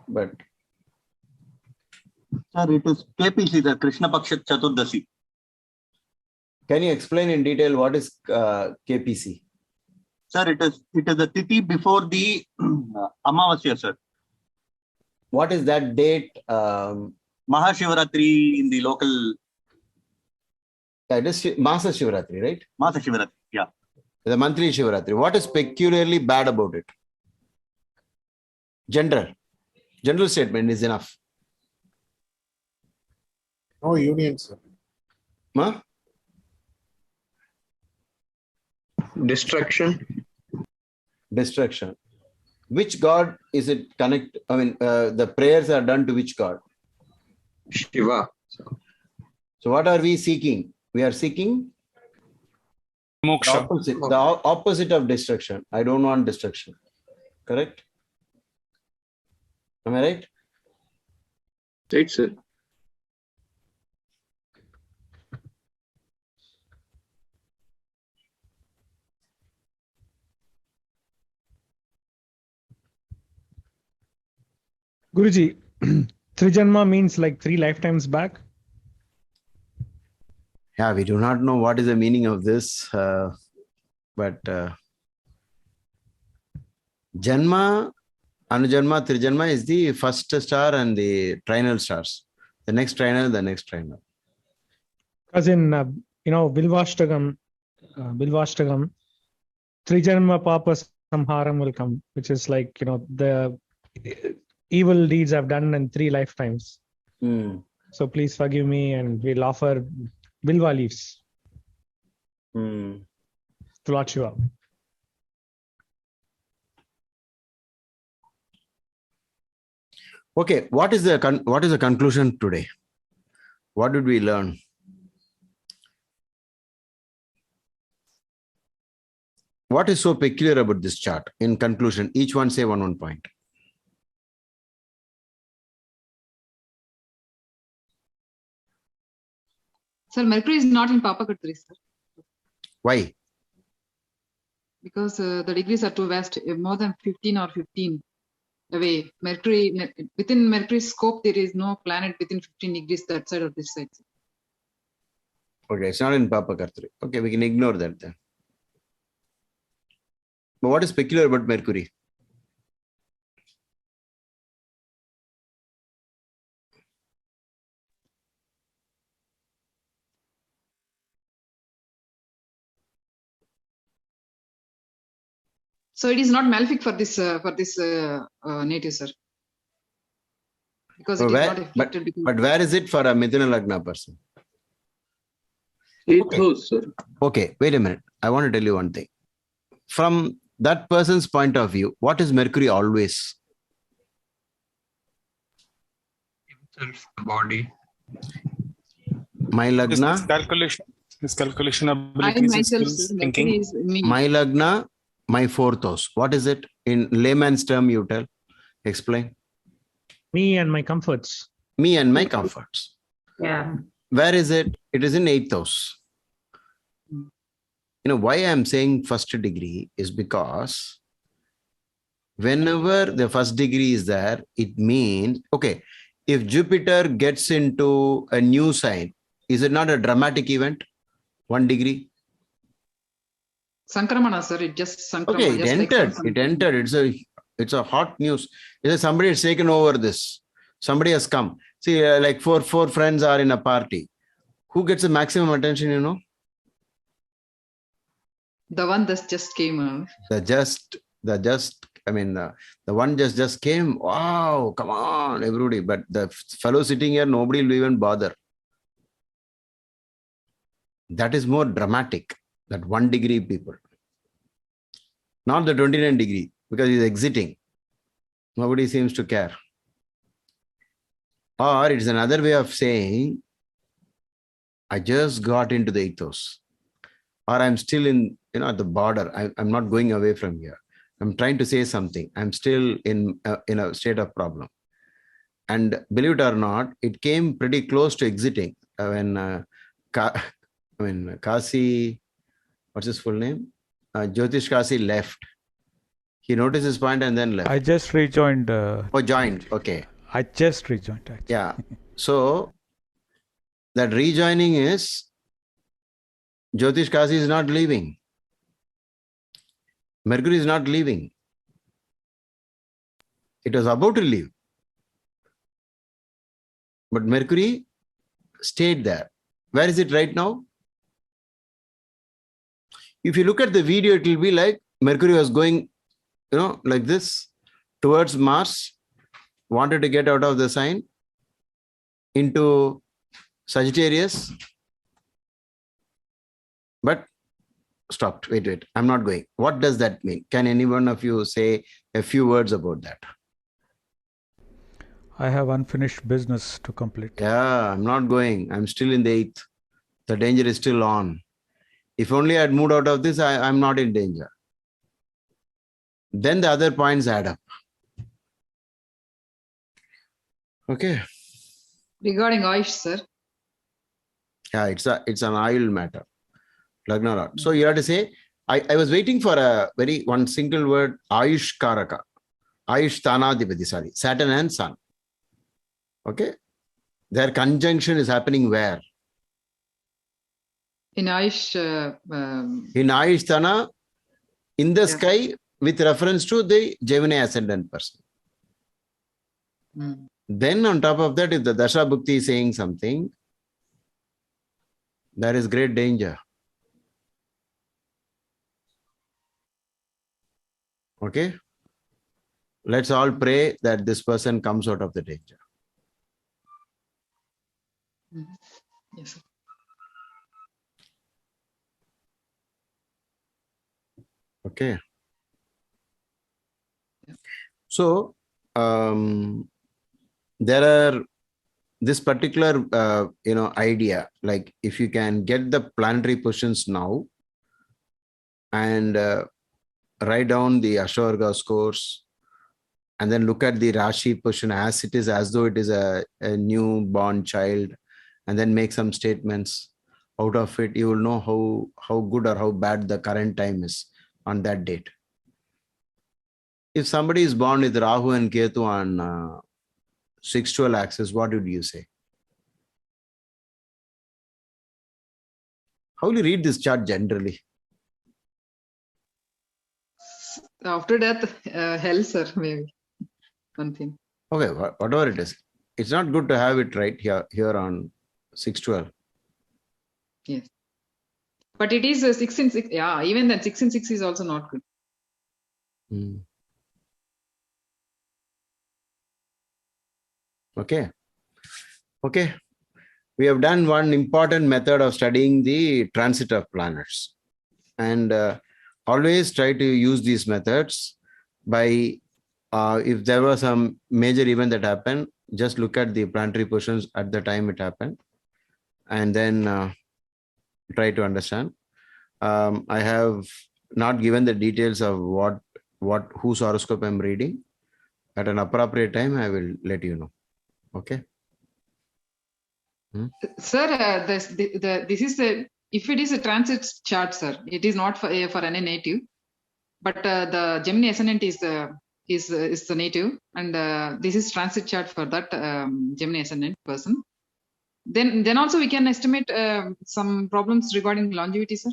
But Sir, it is KPC, the Krishna Paksha Chaturdasi. can you explain in detail what is KPC? Sir, it is the tithi before the Amavasya, sir. What is that date? Mahashivaratri in the local. It is Masa Shivaratri, right? Masa Shivaratri, yeah. The monthly Shivaratri. What is peculiarly bad about it? General statement is enough. No union, sir. Huh? Destruction. Which god is it connect? I mean, the prayers are done to which god? Shiva. So what are we seeking? We are seeking Moksha. the opposite of destruction. I don't want destruction. Correct? Am I right? Right, sir. Guruji, Trijanma means like 3 lifetimes back. Yeah, we do not know what is the meaning of this, but Janma, Anujanma, Trijanma is the first star and the trinal stars. The next trinal. Because in Bilvashtagam, Trijanma Papa Samharam will come, which is like the evil deeds I've done in 3 lifetimes. So please forgive me, and we'll offer Bilva leaves to Lord Shiva. Okay, what is the conclusion today? What did we learn? What is so peculiar about this chart? In conclusion, each one say one point. Sir, Mercury is not in Papa Katri, sir. Why? Because the degrees are too vast, more than 15 or 15 away. Within Mercury's scope, there is no planet within 15 degrees that side or this side. Okay, it's not in Papa Kartri. Okay, we can ignore that then. But what is peculiar about Mercury? So it is not malefic for this native, sir. Because it is not afflicted. But where is it for a Mithuna Lagna person? Eighth house, sir. Okay, wait a minute. I want to tell you one thing. From that person's point of view, what is Mercury always? Himself, the body. My Lagna. His calculation I abilities, his myself, skills, sir, thinking. Mercury is me. My Lagna, my fourth house. What is it? In layman's term, you tell. Explain. Me and my comforts. Me and my comforts. Yeah. Where is it? It is in eighth house. You know why I'm saying first degree is because whenever the first degree is there, it means, okay, if Jupiter gets into a new sign, is it not a dramatic event? 1 degree. Sankramana, sir. It just Sankramana. Okay, it just entered. like It entered. It's a hot news. It's somebody has taken over this. Somebody has come. See, like four friends are in a party. Who gets the maximum attention? You know. The one that just came out. I mean, the one just came. Wow, come on, everybody. But the fellow sitting here, nobody will even bother. That is more dramatic. That 1 degree people. Not the 29 degree, because he's exiting. Nobody seems to care. Or it's another way of saying, I just got into the ethos. Or I'm still in, at the border. I'm not going away from here. I'm trying to say something. I'm still in a state of problem. And believe it or not, it came pretty close to exiting when Kasi, what's his full name? Jyotish Kasi left. He noticed his point and then left. I just rejoined. Joined. Okay. I just rejoined, actually. Yeah. So that rejoining is Jyotish Kasi is not leaving. Mercury is not leaving. It was about to leave. But Mercury stayed there. Where is it right now? If you look at the video, it will be like Mercury was going, like this towards Mars, wanted to get out of the sign into Sagittarius, but stopped. Wait. I'm not going. What does that mean? Can any one of you say a few words about that? I have unfinished business to complete. Yeah, I'm not going. I'm still in the 8th. The danger is still on. If only I had moved out of this, I'm not in danger. Then the other points add up. Okay. Regarding Aish, sir. Yeah, it's an oil matter. Lagna Lord. So you have to say, I was waiting for one single word, Ayush Karaka. Ayush Tanadipati, sorry. Saturn and Sun. Okay. Their conjunction is happening where? In Aish. In Ayush Tana, in the sky, with reference to the Gemini ascendant person. Then on top of that, if the Dasha Bhukti is saying something, there is great danger. Okay. Let's all pray that this person comes out of the danger. Yes, sir. Okay. So, there are this particular, idea, like if you can get the planetary positions now and write down the Ashwarga scores and then look at the Rashi position as it is, as though it is a newborn child, and then make some statements out of it, you will know how good or how bad the current time is on that date. If somebody is born with Rahu and Ketu on 6-12 axis, what would you say? How will you read this chart generally? After that, hell, sir, maybe. One thing. Okay, whatever it is. It's not good to have it right here on 6-12. Yes. But it is 6 in 6. Yeah, even then 6 in 6 is also not good. Okay. we have done one important method of studying the transit of planets. And always try to use these methods by, if there was some major event that happened, just look at the planetary positions at the time it happened, and then try to understand. I have not given the details of whose horoscope I'm reading. At an appropriate time, I will let you know. Okay. Sir, this is if it is a transit chart, sir, it is not for any native, but the Gemini ascendant is the native, and this is transit chart for that Gemini ascendant person. Then also we can estimate some problems regarding longevity, sir.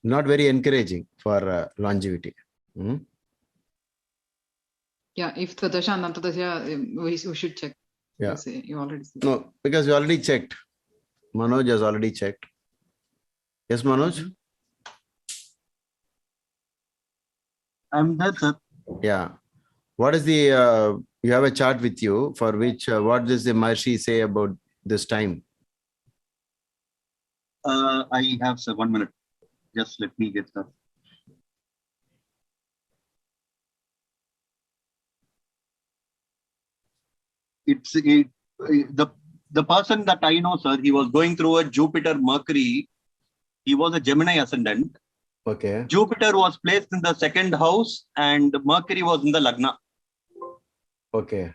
Not very encouraging for longevity. Yeah, if the Dasha and Antardasha, we should check. Yeah. You already said. No, because you already checked. Manoj has already checked. Yes, Manoj? I'm there, sir. Yeah. What is the, you have a chart with you for which, what does the Maharishi say about this time? I have, sir, 1 minute. Just let me get that. The person that I know, sir, he was going through a Jupiter Mercury. He was a Gemini ascendant. Okay. Jupiter was placed in the second house and Mercury was in the Lagna. Okay.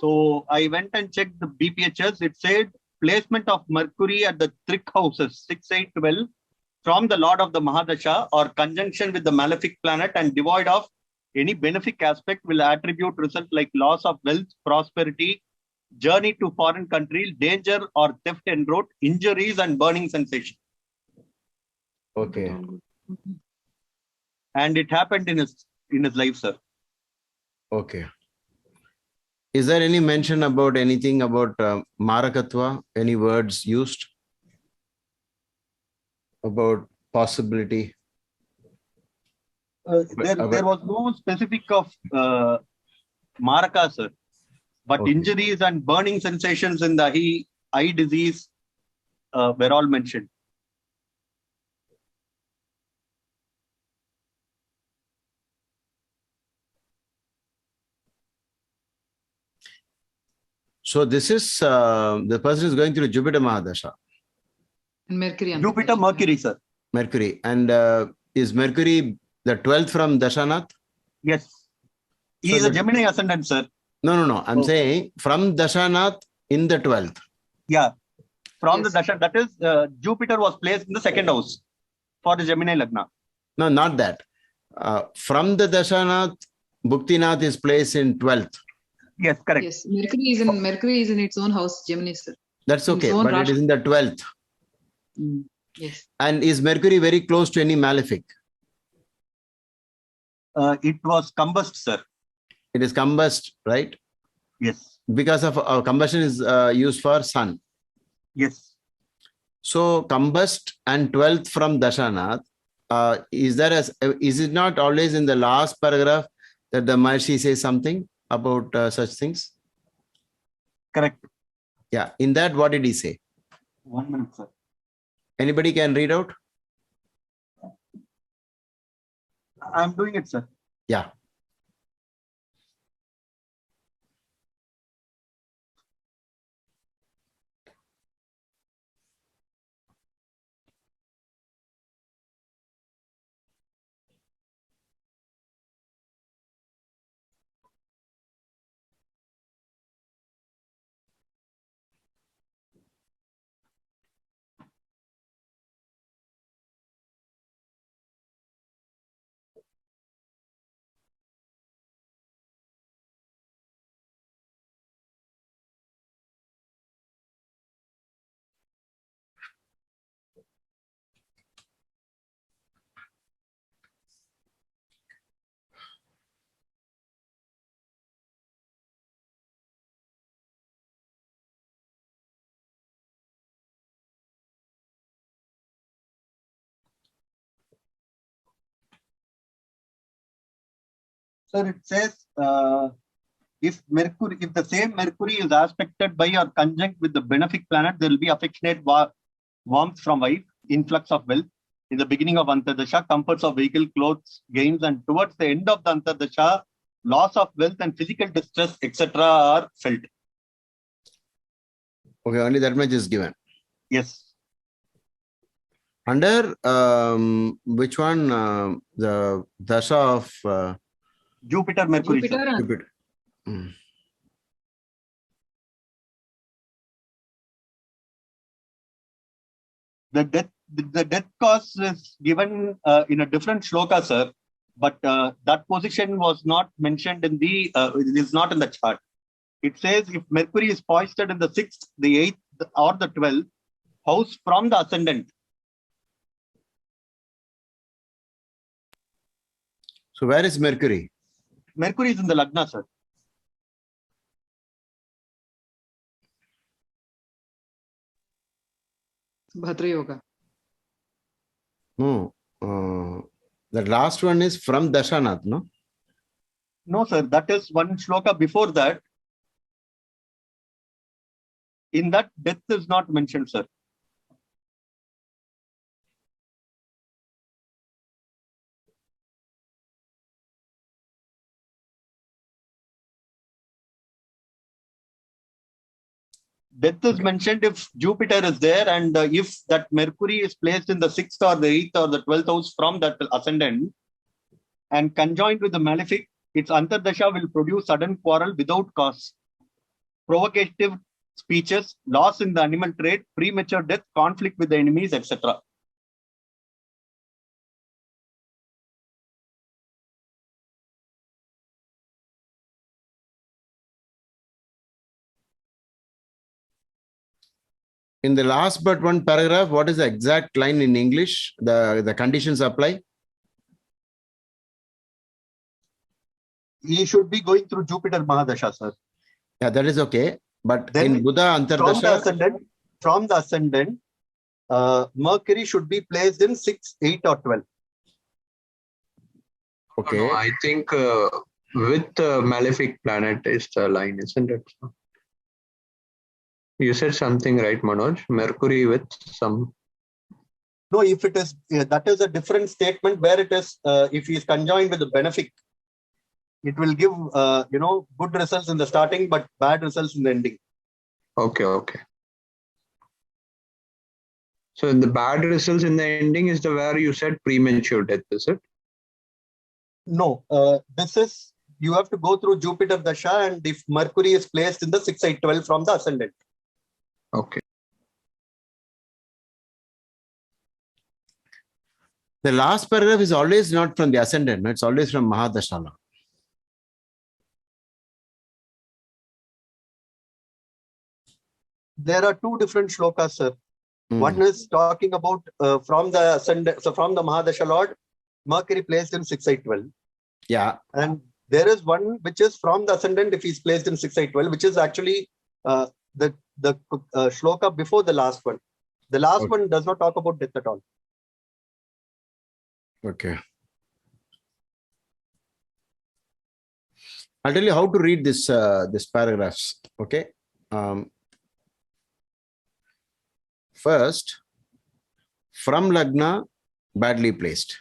So I went and checked the BPHS. It said placement of Mercury at the Trik houses 6, 8, 12 from the Lord of the Mahadasha or conjunction with the malefic planet and devoid of any benefic aspect will attribute result like loss of wealth, prosperity, journey to foreign country, danger or theft en route, injuries and burning sensation. Okay. And it happened in his life, sir. Okay. Is there any mention about anything about Marakatva? Any words used about possibility? There was no specific of Maraka, sir. But Okay. injuries and burning sensations in the eye disease were all mentioned. So this is, the person is going through Jupiter Mahadasha. And Mercury. Jupiter, Mercury, sir. Mercury. And is Mercury the 12th from Dashanath? Yes. He is a Gemini ascendant, sir. No. I'm saying from Dashanath in the 12th. Yeah. From the Dasha, that is Jupiter was placed in the second house for the Gemini Lagna. No, not that. From the Dashanath, Bhuktinath is placed in 12th. Yes, correct. Yes, Mercury is in its own house, Gemini, sir. That's In its okay, own but it is in the 12th. Yes. And is Mercury very close to any malefic? It was combust, sir. It is combust, right? Yes. Because of combustion is used for sun. Yes. So combust and 12th from Dashanath, is it not always in the last paragraph that the Maharishi says something about such things? Correct. Yeah. In that, what did he say? 1 minute, sir. Anybody can read out? I'm doing it, sir. Yeah. Sir, it says if the same Mercury is aspected by or conjunct with the benefic planet, there will be affectionate warmth from wife, influx of wealth. In the beginning of Antardasha, comforts of vehicle, clothes, gains, and towards the end of the Antardasha, loss of wealth and physical distress, etc., are felt. Okay, only that much is given. Yes. Under which one? The Dasha of Jupiter, Mercury. Jupiter. The death cause is given in a different shloka, sir, but that position was not mentioned in the. It is not in the chart. It says if Mercury is foisted in the 6th, the 8th, or the 12th house from the ascendant. So where is Mercury? Mercury is in the Lagna, sir. Bhadra Yoga. No. The last one is from Dashanath, no? No, sir. That is one shloka before that. In that, death is not mentioned, sir. Death is mentioned if Jupiter is there, and if that Mercury is placed in the 6th or the 8th or the 12th house from that ascendant and conjoined with the malefic, its Antardasha will produce sudden quarrel without cause, provocative speeches, loss in the animal trait, premature death, conflict with the enemies, etc. In the last but one paragraph, what is the exact line in English? The conditions apply? He should be going through Jupiter Mahadasha, sir. Yeah, that is okay. But then in Buddha Antardasha, from the ascendant, Mercury should be placed in 6, 8, or 12. Okay. No, I think with the malefic planet is the line, isn't it? You said something, right, Manoj? Mercury with some. No, if it is, that is a different statement where it is, if he is conjoined with the benefic, it will give, good results in the starting, but bad results in the ending. Okay, okay. So the bad results in the ending is the where you said premature death, is it? No, this is, you have to go through Jupiter Dasha, and if Mercury is placed in the 6, 8, 12 from the ascendant. Okay. The last paragraph is always not from the ascendant. No? It's always from Mahadasha Lord. There are two different shlokas, sir. One is talking about from the ascendant, so from the Mahadasha Lord, Mercury placed in 6/8/12. Yeah. And there is one which is from the ascendant if he's placed in 6/8/12, which is actually the shloka before the last one. The last one does not talk about death at all. Okay. I'll tell you how to read this paragraphs. Okay. First, from Lagna, badly placed.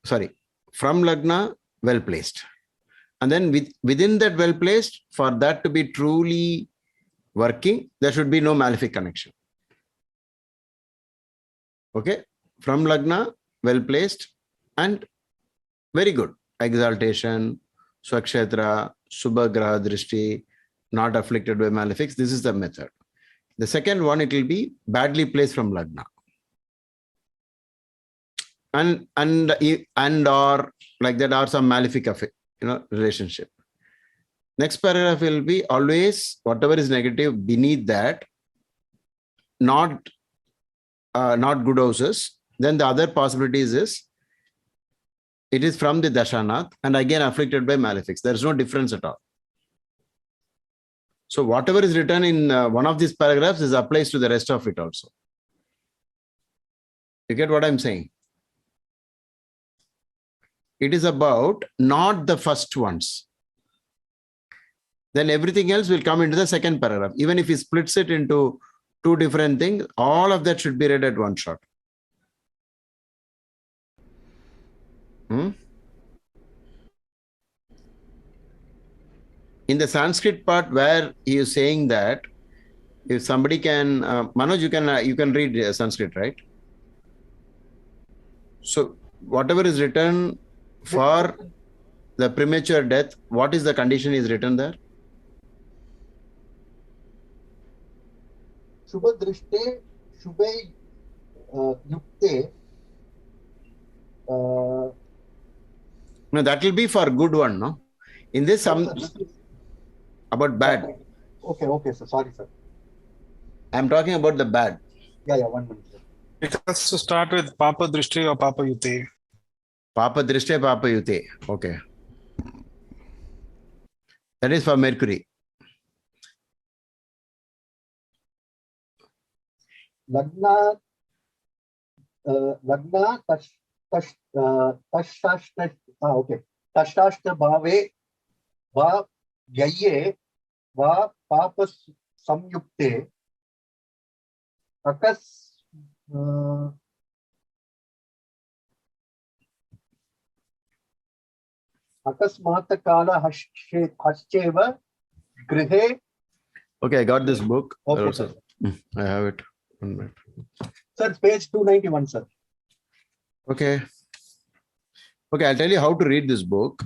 Sorry, from Lagna, well placed. And then within that well placed, for that to be truly working, there should be no malefic connection. Okay, from Lagna, well placed and very good. Exaltation, Swakshetra, Subhagraha Drishti, not afflicted by malefics. This is the method. The second one, it will be badly placed from Lagna. And or like that, or some malefic relationship. Next paragraph will be always whatever is negative beneath that, not good houses. Then the other possibilities is it is from the Dashanath and again afflicted by malefics. There is no difference at all. So whatever is written in one of these paragraphs is applies to the rest of it also. You get what I'm saying? It is about not the first ones. Then everything else will come into the second paragraph. Even if he splits it into two different things, all of that should be read at one shot. In the Sanskrit part where he is saying that if somebody can, Manoj, you can read Sanskrit, right? So whatever is written for the premature death, what is the condition is written there? Shubha Drishte, Shubhe Yukte. No, that will be for good one, no? In this, some about bad. Okay, sir. Sorry, sir. I'm talking about the bad. Yeah, 1 minute, sir. It has to start with Papa Drishti or Papa Yute. Papa Drishti, Papa Yute. Okay. That is for Mercury. Lagna Tashashta Bhave Va Yaye Va Papa Samyukte Akasmata Kala Hascheva Grihe. Okay, I got this book. Okay, I have it. 1 minute. Sir, page 291, sir. Okay. Okay, I'll tell you how to read this book.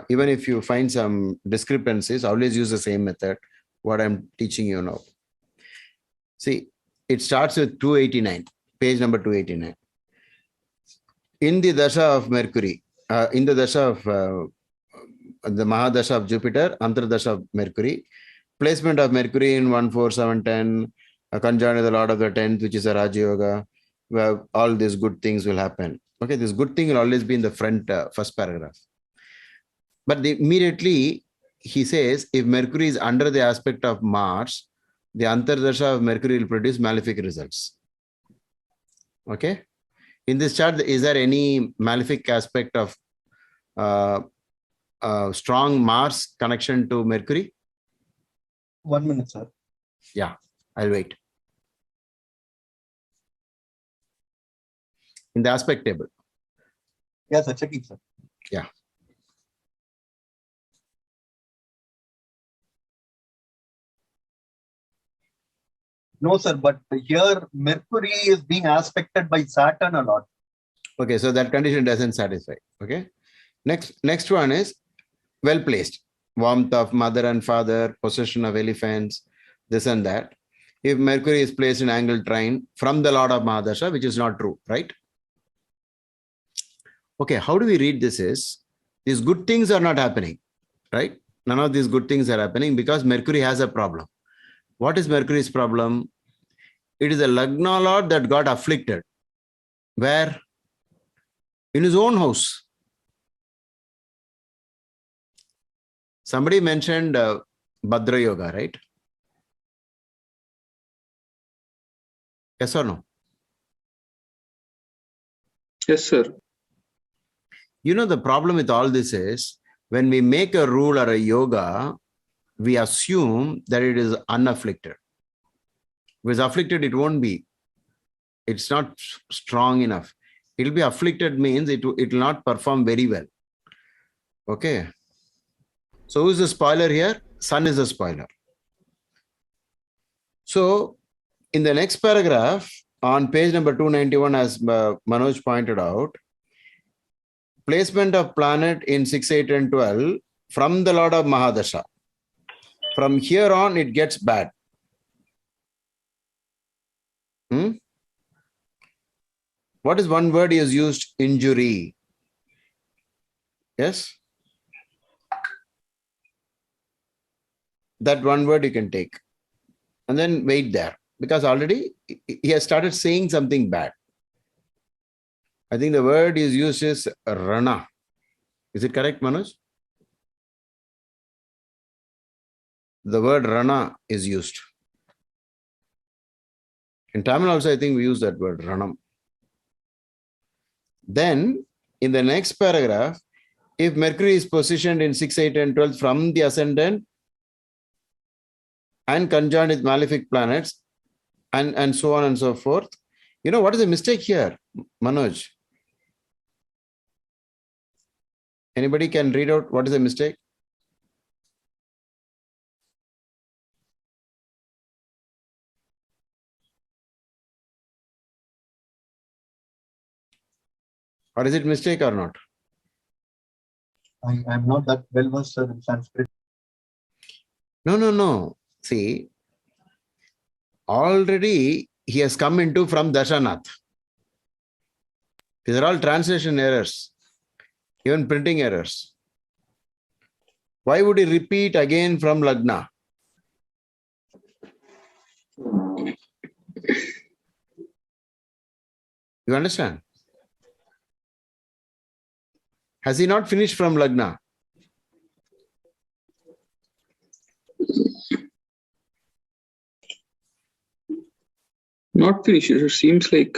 Even if you find some discrepancies, always use the same method, what I'm teaching you now. See, it starts with 289, page number 289. In the Dasha of Mercury, in the Dasha of the Mahadasha of Jupiter, Antardasha of Mercury, placement of Mercury in 1, 4, 7, 10, conjoined with the Lord of the 10th, which is a Raja Yoga, where all these good things will happen. Okay, this good thing will always be in the front first paragraph. But immediately he says, if Mercury is under the aspect of Mars, the Antardasha of Mercury will produce malefic results. Okay. In this chart, is there any malefic aspect of strong Mars connection to Mercury? 1 minute, sir. Yeah, I'll wait. In the aspect table. Yes, sir. Checking, sir. Yeah. No, sir, but here Mercury is being aspected by Saturn a lot. Okay, so that condition doesn't satisfy. Okay. Next one is well placed. Warmth of mother and father, possession of elephants, this and that. if Mercury is placed in angle trine from the Lord of Mahadasha, which is not true, right? Okay, how do we read this is, these good things are not happening, right? None of these good things are happening because Mercury has a problem. What is Mercury's problem? It is a Lagna Lord that got afflicted. Where? In his own house. Somebody mentioned Bhadra Yoga, right? Yes or no? Yes, sir. You know, the problem with all this is, when we make a rule or a yoga, we assume that it is unafflicted. If it's afflicted, it won't be. It's not strong enough. It will be afflicted means it will not perform very well. Okay. So who's the spoiler here? Sun is a spoiler. So in the next paragraph, on page number 291, as Manoj pointed out, placement of planet in 6, 8, and 12 from the Lord of Mahadasha. From here on, it gets bad. What is one word he has used? Injury. Yes? That one word you can take. And then wait there. Because already he has started saying something bad. I think the word is used is Rana. Is it correct, Manoj? The word Rana is used. In Tamil also, I think we use that word, Ranam. Then, in the next paragraph, if Mercury is positioned in 6, 8, and 12 from the ascendant and conjoined with malefic planets and so on and so forth, you know what is the mistake here, Manoj? Anybody can read out what is the mistake? Or is it mistake or not? I'm not that well versed in Sanskrit. No. See, already he has come into from Dashanath. These are all translation errors, even printing errors. Why would he repeat again from Lagna? You understand? Has he not finished from Lagna? Not finished. It seems like.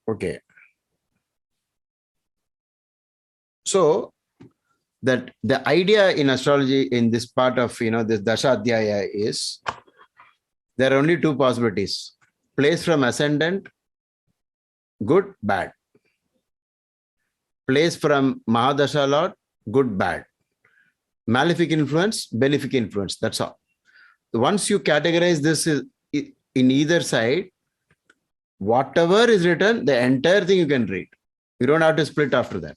Okay. So that the idea in astrology in this part of this Dasha Adhyaya is there are only two possibilities. Place from ascendant, good, bad. Place from Mahadasha Lord, good, bad. Malefic influence, benefic influence. That's all. Once you categorize this in either side, whatever is written, the entire thing you can read. You don't have to split after that.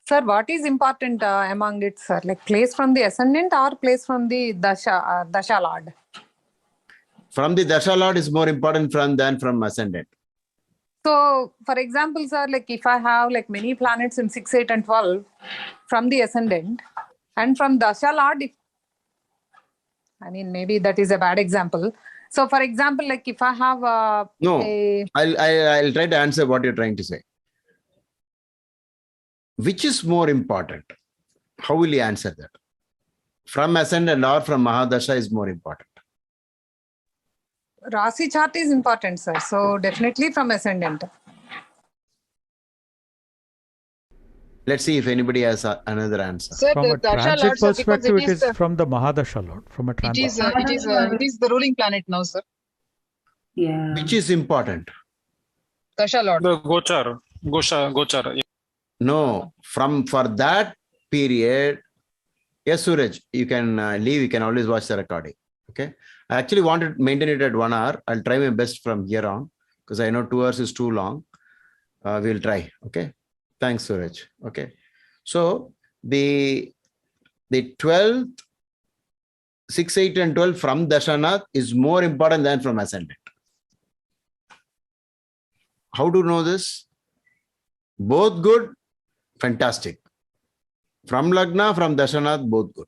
Sir, what is important among it, sir? Like place from the ascendant or place from the Dasha Lord? From the Dasha Lord is more important than from ascendant. So, for example, sir, like if I have like many planets in 6, 8, and 12 from the ascendant and from Dasha Lord, maybe that is a bad example. So, for example, like if I have I'll try to answer what you're trying to say. Which is more important? How will you answer that? From ascendant or from Mahadasha is more important? Rasi chart is important, sir. So definitely from ascendant. Let's see if anybody has another answer. Sir, From a transit perspective, it is from the Mahadasha Lord. From a transit. It is the ruling planet now, sir. Yeah. Which is important? Dasha Lord. The Gochar. Yeah. No, for that period. Yes, Suraj, you can leave. You can always watch the recording. Okay. I actually wanted to maintain it at 1 hour. I'll try my best from here on because I know 2 hours is too long. We'll try. Okay. Thanks, Suraj. Okay. So the 12th 6, 8, and 12 from Dashanath is more important than from ascendant. How to know this? Both good, fantastic. From Lagna, from Dashanath, both good.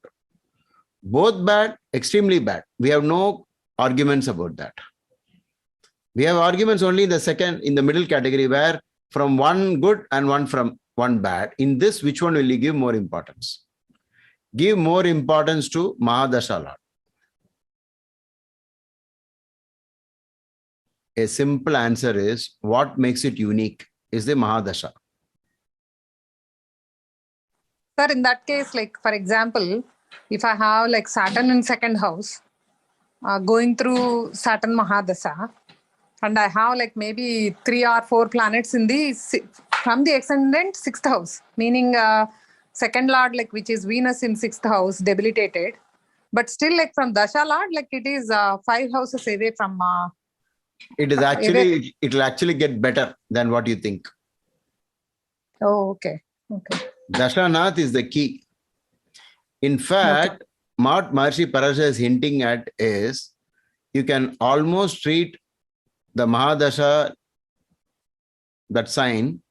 Both bad, extremely bad. We have no arguments about that. We have arguments only in the middle category, where from one good and one from one bad. In this, which one will you give more importance? Give more importance to Mahadasha Lord. A simple answer is, what makes it unique is the Mahadasha. Sir, in that case, like for example, if I have like Saturn in second house, going through Saturn Mahadasha, and I have like maybe 3 or 4 planets in the from the ascendant 6th house, meaning second lord, like which is Venus in 6th house, debilitated, but still like from Dasha lord, like it is 5 houses away from. It is actually, it will actually get better than what you think. Oh, okay. Okay. Dashanath is the key. In fact, what Maharishi Parasha is hinting at is, you can almost treat the Mahadasha, that sign,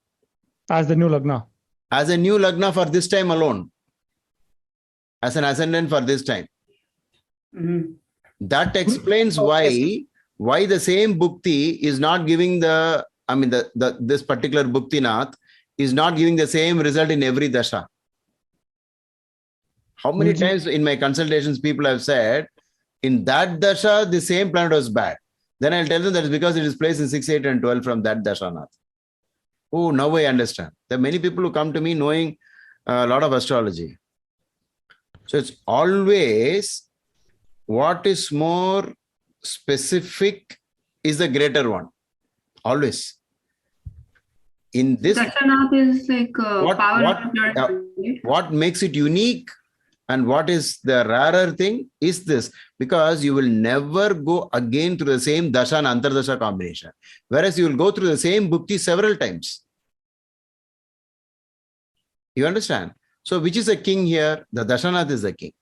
as the new Lagna. As a new Lagna for this time alone. As an ascendant for this time. Mm-hmm. That explains why the same Bhukti is not giving this particular Bhuktinath is not giving the same result in every Dasha. How many times in my consultations people have said, in that Dasha, the same planet was bad. Then I'll tell them that it's because it is placed in 6, 8, and 12 from that Dashanath. Oh, now I understand. There are many people who come to me knowing a lot of astrology. So it's always what is more specific is the greater one. Always. In this, Dashanath is like what makes it unique and what is the rarer thing is this, because you will never go again through the same Dasha and Antardasha combination. Whereas you will go through the same Bhukti several times. You understand? So which is the king here? The Dashanath is the king.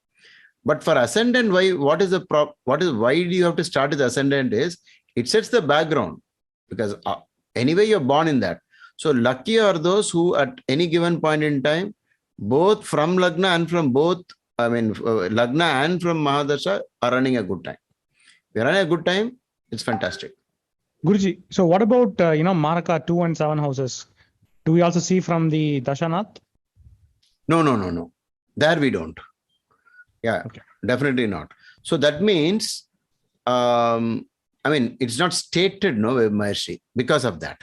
But for ascendant, why do you have to start with ascendant is, it sets the background, because anyway you're born in that. So lucky are those who at any given point in time, both from Lagna and from Lagna and from Mahadasha are running a good time. If you're running a good time, it's fantastic. Guruji, so what about, Maraka 2 and 7 houses? Do we also see from the Dashanath? No. There we don't. Yeah, okay. Definitely not. So that means, it's not stated, Maharshi, because of that.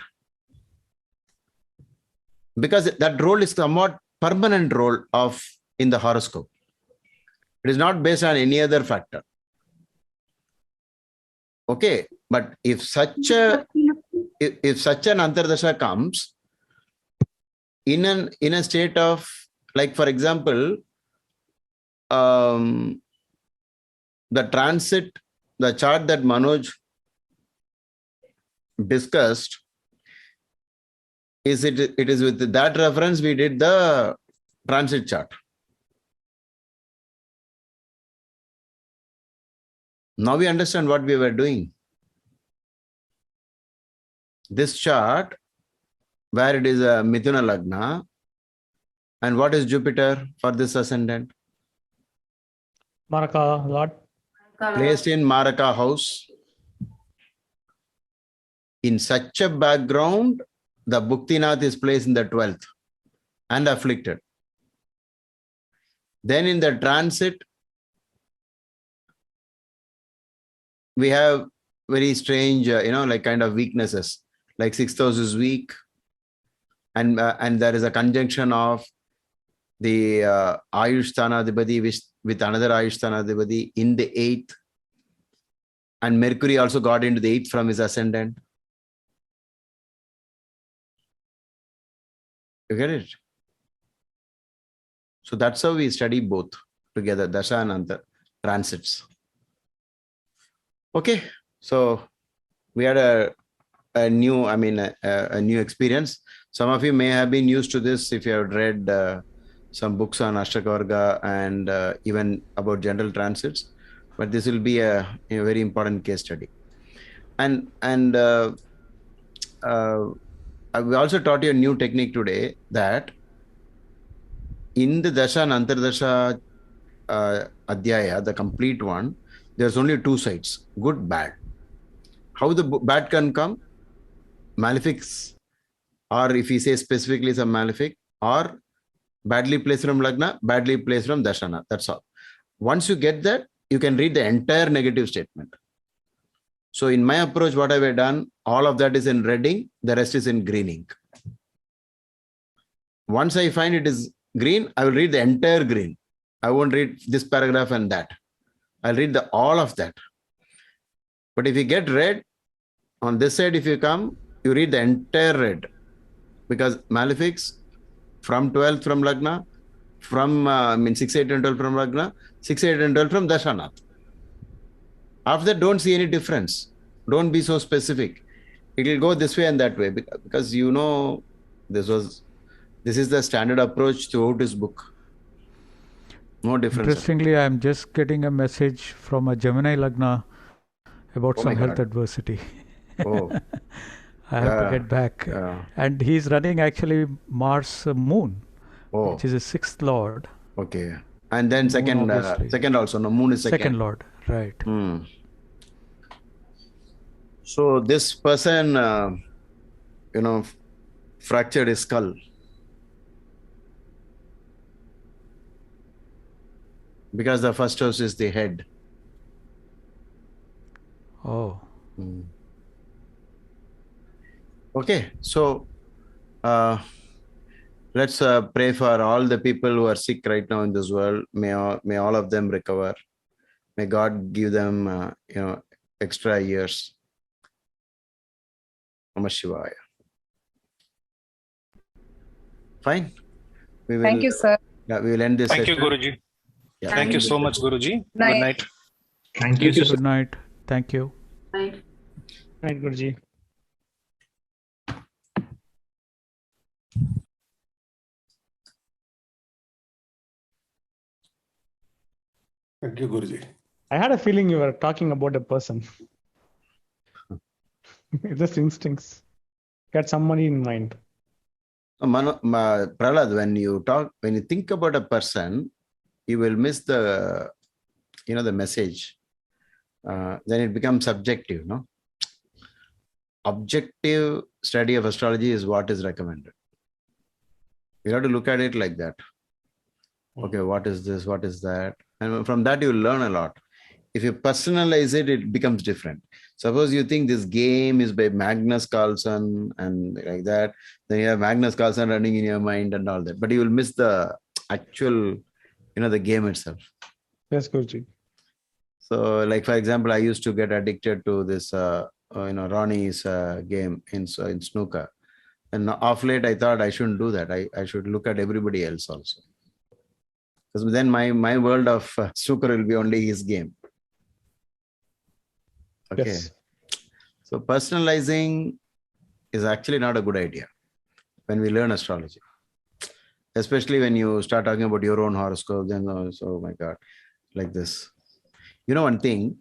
Because that role is somewhat permanent role in the horoscope. It is not based on any other factor. Okay, but if such an Antardasha comes in a state of, like for example, the transit, the chart that Manoj discussed, it is with that reference we did the transit chart. Now we understand what we were doing. This chart, where it is a Mithuna Lagna, and what is Jupiter for this ascendant? Maraka Lord. Placed in Maraka house. In such a background, the Bhuktinath is placed in the 12th and afflicted. Then in the transit, we have very strange, kind of weaknesses, like 6th house is weak, and there is a conjunction of the Ayush Sthanadhipati with another Ayush Sthanadhipati in the 8th, and Mercury also got into the 8th from his ascendant. You get it? So that's how we study both together, Dasha and Anta transits. Okay, so we had a new experience. Some of you may have been used to this if you have read some books on Ashtaka Varga and even about general transits. but this will be a very important case study. And we also taught you a new technique today, that in the Dasha and Antardasha Adhyaya, the complete one, there's only two sides, good, bad. How the bad can come? Malefics, or if we say specifically some malefic, or badly placed from Lagna, badly placed from Dashana. That's all. Once you get that, you can read the entire negative statement. So in my approach, what have I done? All of that is in red ink, the rest is in green ink. Once I find it is green, I will read the entire green. I won't read this paragraph and that. I'll read all of that. But if you get red, on this side, if you come, you read the entire red. Because malefics from 12th from Lagna, from 6, 8 and 12 from Lagna, 6, 8 and 12 from Dashanath. After that, don't see any difference. Don't be so specific. It will go this way and that way, because this is the standard approach throughout his book. No difference. Interestingly, I'm just getting a message from a Gemini Lagna about some health adversity. Oh. I have to get back. And he's running actually Mars Moon, which is his 6th lord. Okay. And then second also. No, Moon is second. Second lord, right. So this person, fractured his skull. Because the first house is the head. Oh. Okay, so let's pray for all the people who are sick right now in this world. May all of them recover. May God give them, extra years. Namah Shivaya. Fine. Thank you, sir. Yeah, we will end this. Thank you, session. Guruji. Yeah. Thank you so much, Guruji. Night. Good night. Thank you. Good night. Thank you. Right. Right, Guruji. Thank you, Guruji. I had a feeling you were talking about a person. Just instincts. Got somebody in mind. Prahlad, when you think about a person, you will miss the message. Then it becomes subjective, no? Objective study of astrology is what is recommended. You have to look at it like that. Okay, what is this? What is that? And from that, you will learn a lot. If you personalize it, it becomes different. Suppose you think this game is by Magnus Carlsen and like that, then you have Magnus Carlsen running in your mind and all that. But you will miss the actual, the game itself. Yes, Guruji. So, like for example, I used to get addicted to this, Ronnie's game in snooker. And off late, I thought I shouldn't do that. I should look at everybody else also. Because then my world of snooker will be only his game. Okay. Yes. So personalizing is actually not a good idea when we learn astrology. Especially when you start talking about your own horoscope, then oh my God, like this. One thing,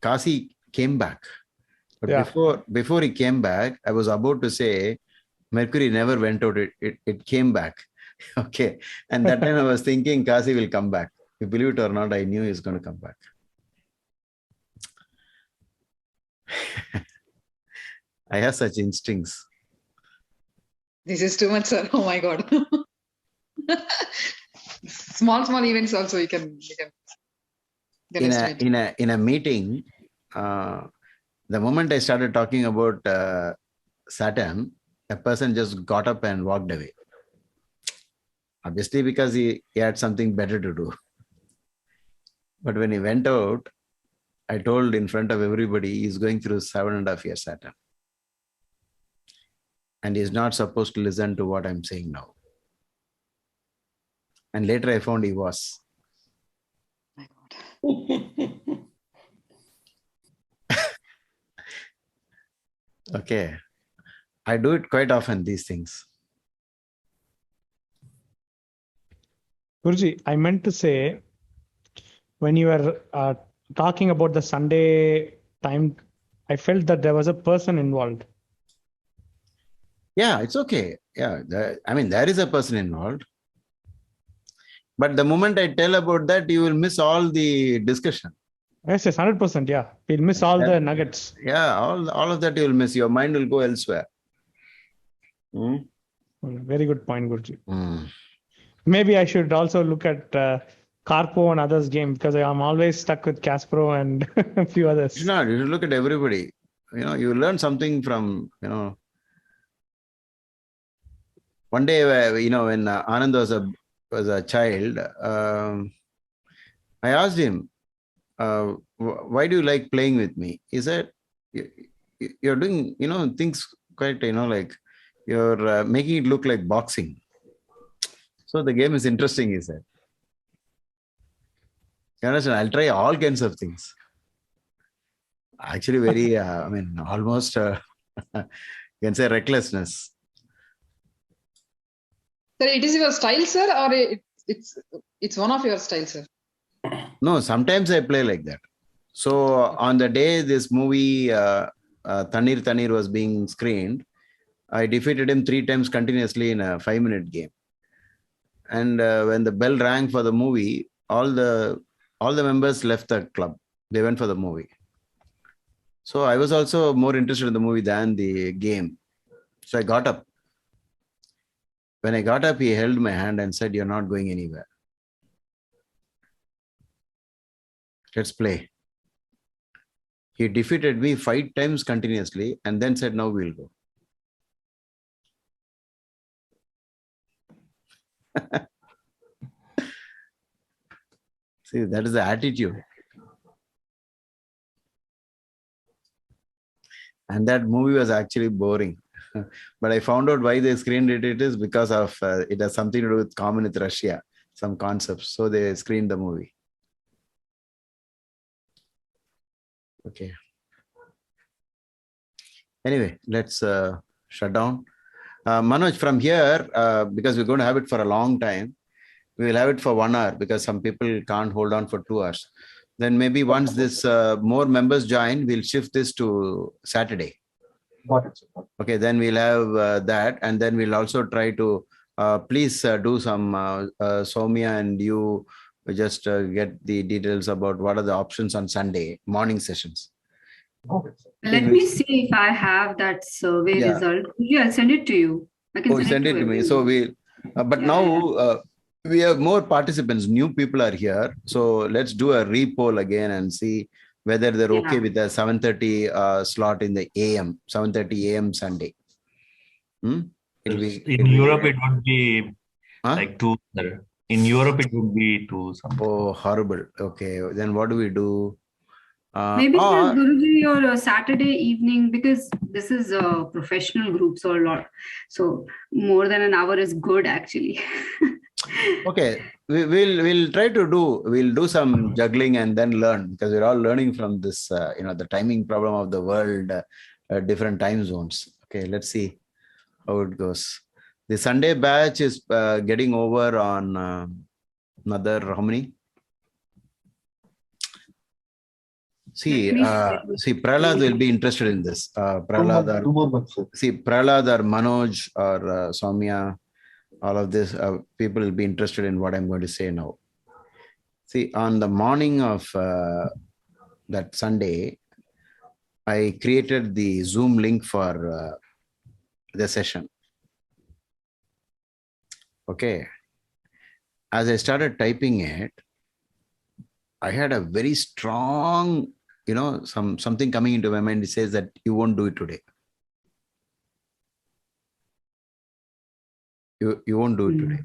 Kasi came back. But before he came back, I was about to say, Mercury never went out, it came back. Okay. And that time I was thinking Kasi will come back. You believe it or not, I knew he's going to come back. I have such instincts. This is too much, sir. Oh my God. small events also you can in a meeting, the moment I started talking about Saturn, a person just got up and walked away. Obviously, because he had something better to do. But when he went out, I told in front of everybody, he's going through 7.5 years Saturn. And he's not supposed to listen to what I'm saying now. And later I found he was. My God. Okay. I do it quite often, these things. Guruji, I meant to say, when you were talking about the Sunday time, I felt that there was a person involved. Yeah, it's okay. Yeah, I mean, there is a person involved. But the moment I tell about that, you will miss all the discussion. Yes, 100%. Yeah, we'll miss all the nuggets. Yeah, all of that you will miss. Your mind will go elsewhere. Very good point, Guruji. Mm. Maybe I should also look at Carpo and others' game, because I'm always stuck with Caspro and a few others. You should look at everybody. You learn something from, one day, when Anand was a child, I asked him, why do you like playing with me? He said, you're doing, things quite, like you're making it look like boxing. So the game is interesting, he said. You understand? I'll try all kinds of things. Actually, very, almost, you can say recklessness. Sir, it is your style, sir, or it's one of your styles, sir? No, sometimes I play like that. So on the day this movie, Tanir Tanir was being screened, I defeated him 3 times continuously in a 5-minute game. And when the bell rang for the movie, all the members left the club. They went for the movie. So I was also more interested in the movie than the game. So I got up. When I got up, he held my hand and said, "You're not going anywhere. Let's play." He defeated me 5 times continuously and then said, "Now we'll go." See, that is the attitude. And that movie was actually boring. But I found out why they screened it. It is because of it has something to do with common with Russia, some concepts. So they screened the movie. Okay. Anyway, let's shut down. Manoj, from here, because we're going to have it for a long time, we will have it for 1 hour because some people can't hold on for 2 hours. Then maybe once this more members join, we'll shift this to Saturday. Got it. Okay, then we'll have that, and then we'll also try to please do some Soumya and you just get the details about what are the options on Sunday morning sessions. Let me see if I have that survey result. Yeah, I'll send it to you. I can send it to me. So now we have more participants. New people are here. So let's do a repoll again and see whether they're okay with the 7:30 slot in the AM, 7:30 AM Sunday. In Europe, it would be like 2. In Europe, it would be 2 something. Oh, horrible. Okay, then what do we do? Maybe Guruji or Saturday evening, because this is a professional group, so more than an hour is good actually. Okay, we'll try to we'll do some juggling and then learn, because we're all learning from this, the timing problem of the world, different time zones. Okay, let's see how it goes. The Sunday batch is getting over on another, how many? See, Prahlad will be interested in this. Prahlad or Manoj or Soumya, all of this, people will be interested in what I'm going to say now. See, on the morning of that Sunday, I created the Zoom link for the session. Okay. As I started typing it, I had a very strong, something coming into my mind. It says that you won't do it today. You won't do it today.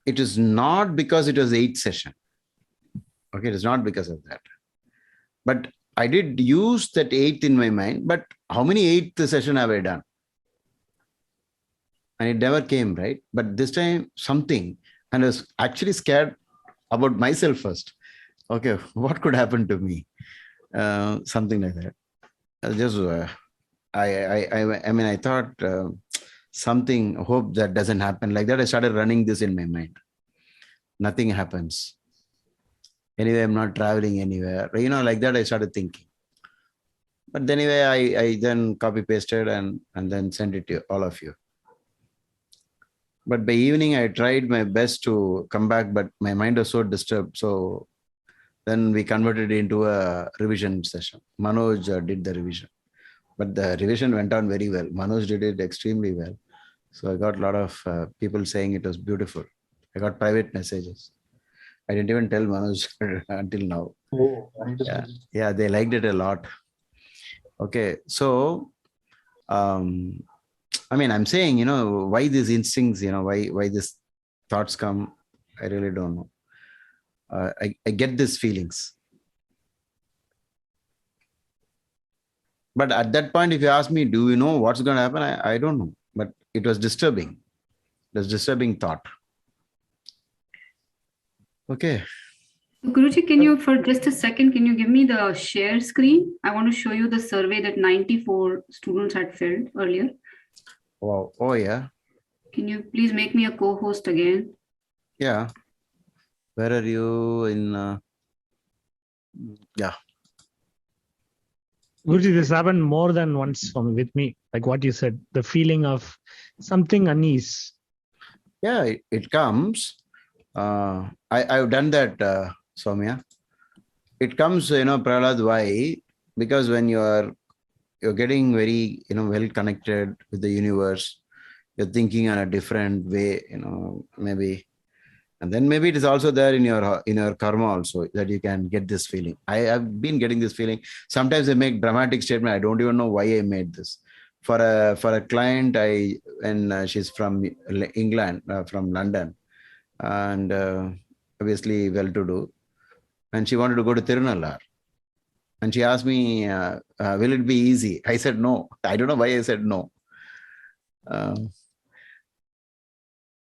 It is not because it was 8th session. Okay, it is not because of that. But I did use that 8th in my mind. But how many 8th session have I done? And it never came, right? But this time something, and I was actually scared about myself first. Okay, what could happen to me? Something like that. I thought something, hope that doesn't happen. Like that, I started running this in my mind. Nothing happens. Anyway, I'm not traveling anywhere. Like that, I started thinking. But anyway, I then copy pasted and then sent it to all of you. But by evening, I tried my best to come back, but my mind was so disturbed. So then we converted it into a revision session. Manoj did the revision. But the revision went on very well. Manoj did it extremely well. So I got a lot of people saying it was beautiful. I got private messages. I didn't even tell Manoj until now. Oh, yeah, they liked it a lot. Okay, so I'm saying, why these instincts, why these thoughts come, I really don't know. I get these feelings. But at that point, if you ask me, do you know what's going to happen? I don't know. But it was disturbing. It was disturbing thought. Okay. Guruji, can you, for just a second, can you give me the share screen? I want to show you the survey that 94 students had filled earlier. Wow. Oh, yeah. Can you please make me a co-host again? Yeah. Where are you in? Yeah. Guruji, this happened more than once with me. Like what you said, the feeling of something unease. Yeah, it comes. I've done that, Soumya. It comes, Prahlad, why? Because when you're getting very, well connected with the universe, you're thinking in a different way, maybe. And then maybe it is also there in your karma also, that you can get this feeling. I have been getting this feeling. Sometimes I make dramatic statement. I don't even know why I made this. For a client, when she's from England, from London, and obviously well-to-do, and she wanted to go to Tirunallar. And she asked me, will it be easy? I said no. I don't know why I said no.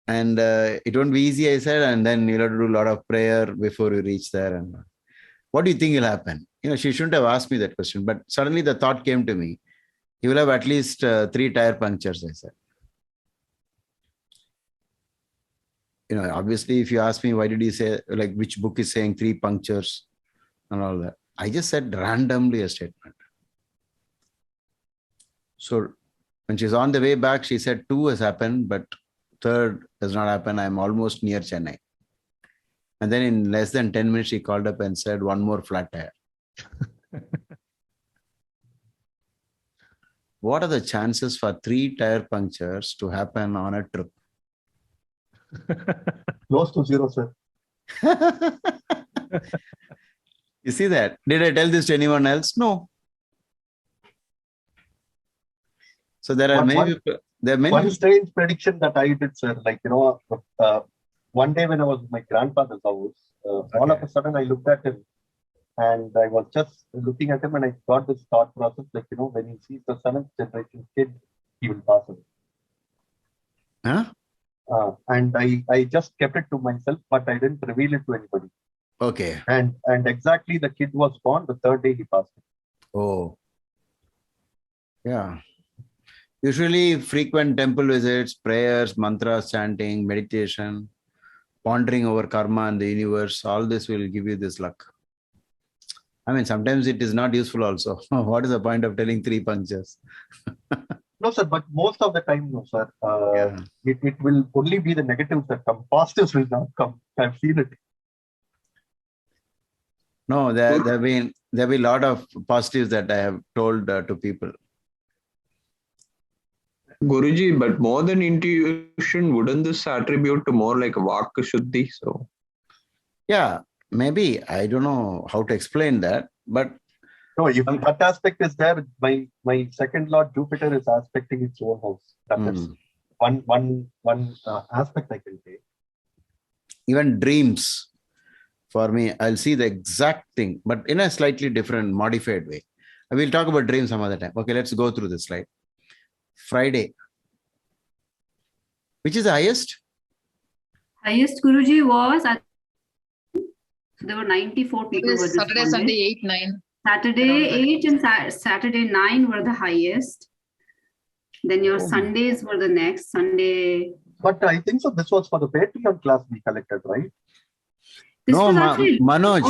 And it won't be easy, I said, and then you'll have to do a lot of prayer before you reach there. And what do you think will happen? She shouldn't have asked me that question, but suddenly the thought came to me. You will have at least 3 tire punctures, I said. Obviously, if you ask me, why did you say, like, which book is saying 3 punctures and all that? I just said randomly a statement. So when she's on the way back, she said 2 has happened, but 3rd does not happen. I'm almost near Chennai. And then in less than 10 minutes, she called up and said, 1 more flat tire. What are the chances for 3 tire punctures to happen on a trip? Close to 0, sir. You see that? Did I tell this to anyone else? No. So there are many people. There are many. One strange prediction that I did, sir. Like, one day when I was in my grandfather's house, all of a sudden I looked at him and I was just looking at him and I got this thought process, like, when he sees the 7th generation kid, he will pass away. Huh? And I just kept it to myself, but I didn't reveal it to anybody. Okay. And exactly the kid was born the 3rd day he passed away. Oh. Yeah. Usually frequent temple visits, prayers, mantras, chanting, meditation, pondering over karma and the universe, all this will give you this luck. Sometimes it is not useful also. What is the point of telling 3 punctures? No, sir, but most of the time, no, sir. It will only be the negatives that come. Positives will not come. I've seen it. No, there have been a lot of positives that I have told to people. Guruji, but more than intuition, wouldn't this attribute to more like Vak Shuddhi? So, yeah, maybe. I don't know how to explain that, but no, if that aspect is there, my 2nd Lord Jupiter is aspecting its own house. That is one aspect I can take. Even dreams, for me, I'll see the exact thing, but in a slightly different, modified way. I will talk about dreams some other time. Okay, let's go through this slide. Friday. Which is the highest? Highest, Guruji, was so there were 94 people. Saturday, Sunday 8, 9. Saturday 8 and Saturday 9 were the highest. Then your Sundays were the next Sunday. But I think so. This was for the Patreon class we collected, right? This No, was actually Manoj,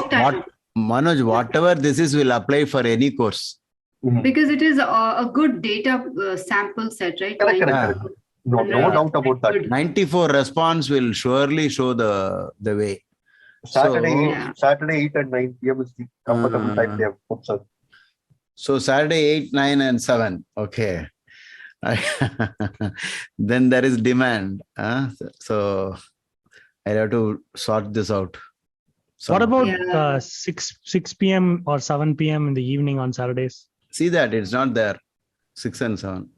Manoj, whatever this is will apply for any course. Because it is a good data sample set, right? Correct. No doubt about that. 94 response will surely show the way. Saturday 8 and 9 p.m. is the comfortable time they have put, sir. So Saturday 8, 9, and 7. Okay. Then there is demand. So I have to sort this out. What about 6 p.m. or 7 p.m. in the evening on Saturdays? See that it's not there. 6 and 7.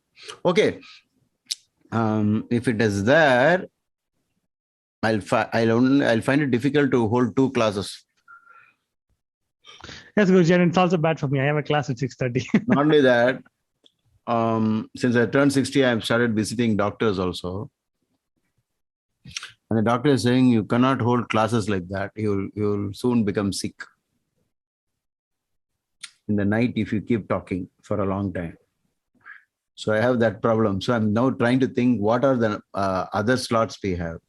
Okay. If it is there, I'll find it difficult to hold 2 classes. Yes, Guruji, and it's also bad for me. I have a class at 6:30. Not only that, since I turned 60, I've started visiting doctors also. And the doctor is saying you cannot hold classes like that. You'll soon become sick in the night if you keep talking for a long time. So I have that problem. So I'm now trying to think what are the other slots we have.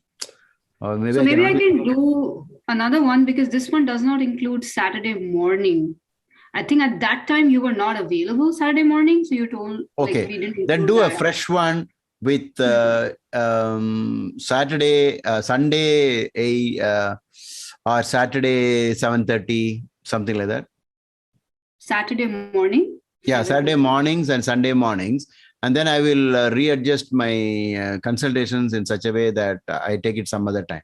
Or maybe I can do another one because this one does not include Saturday morning. I think at that time you were not available Saturday morning. So you told, okay, we didn't then do a fresh one with Saturday, Sunday, or Saturday 7:30, something like that. Saturday morning? Yeah, Saturday mornings and Sunday mornings. And then I will readjust my consultations in such a way that I take it some other time.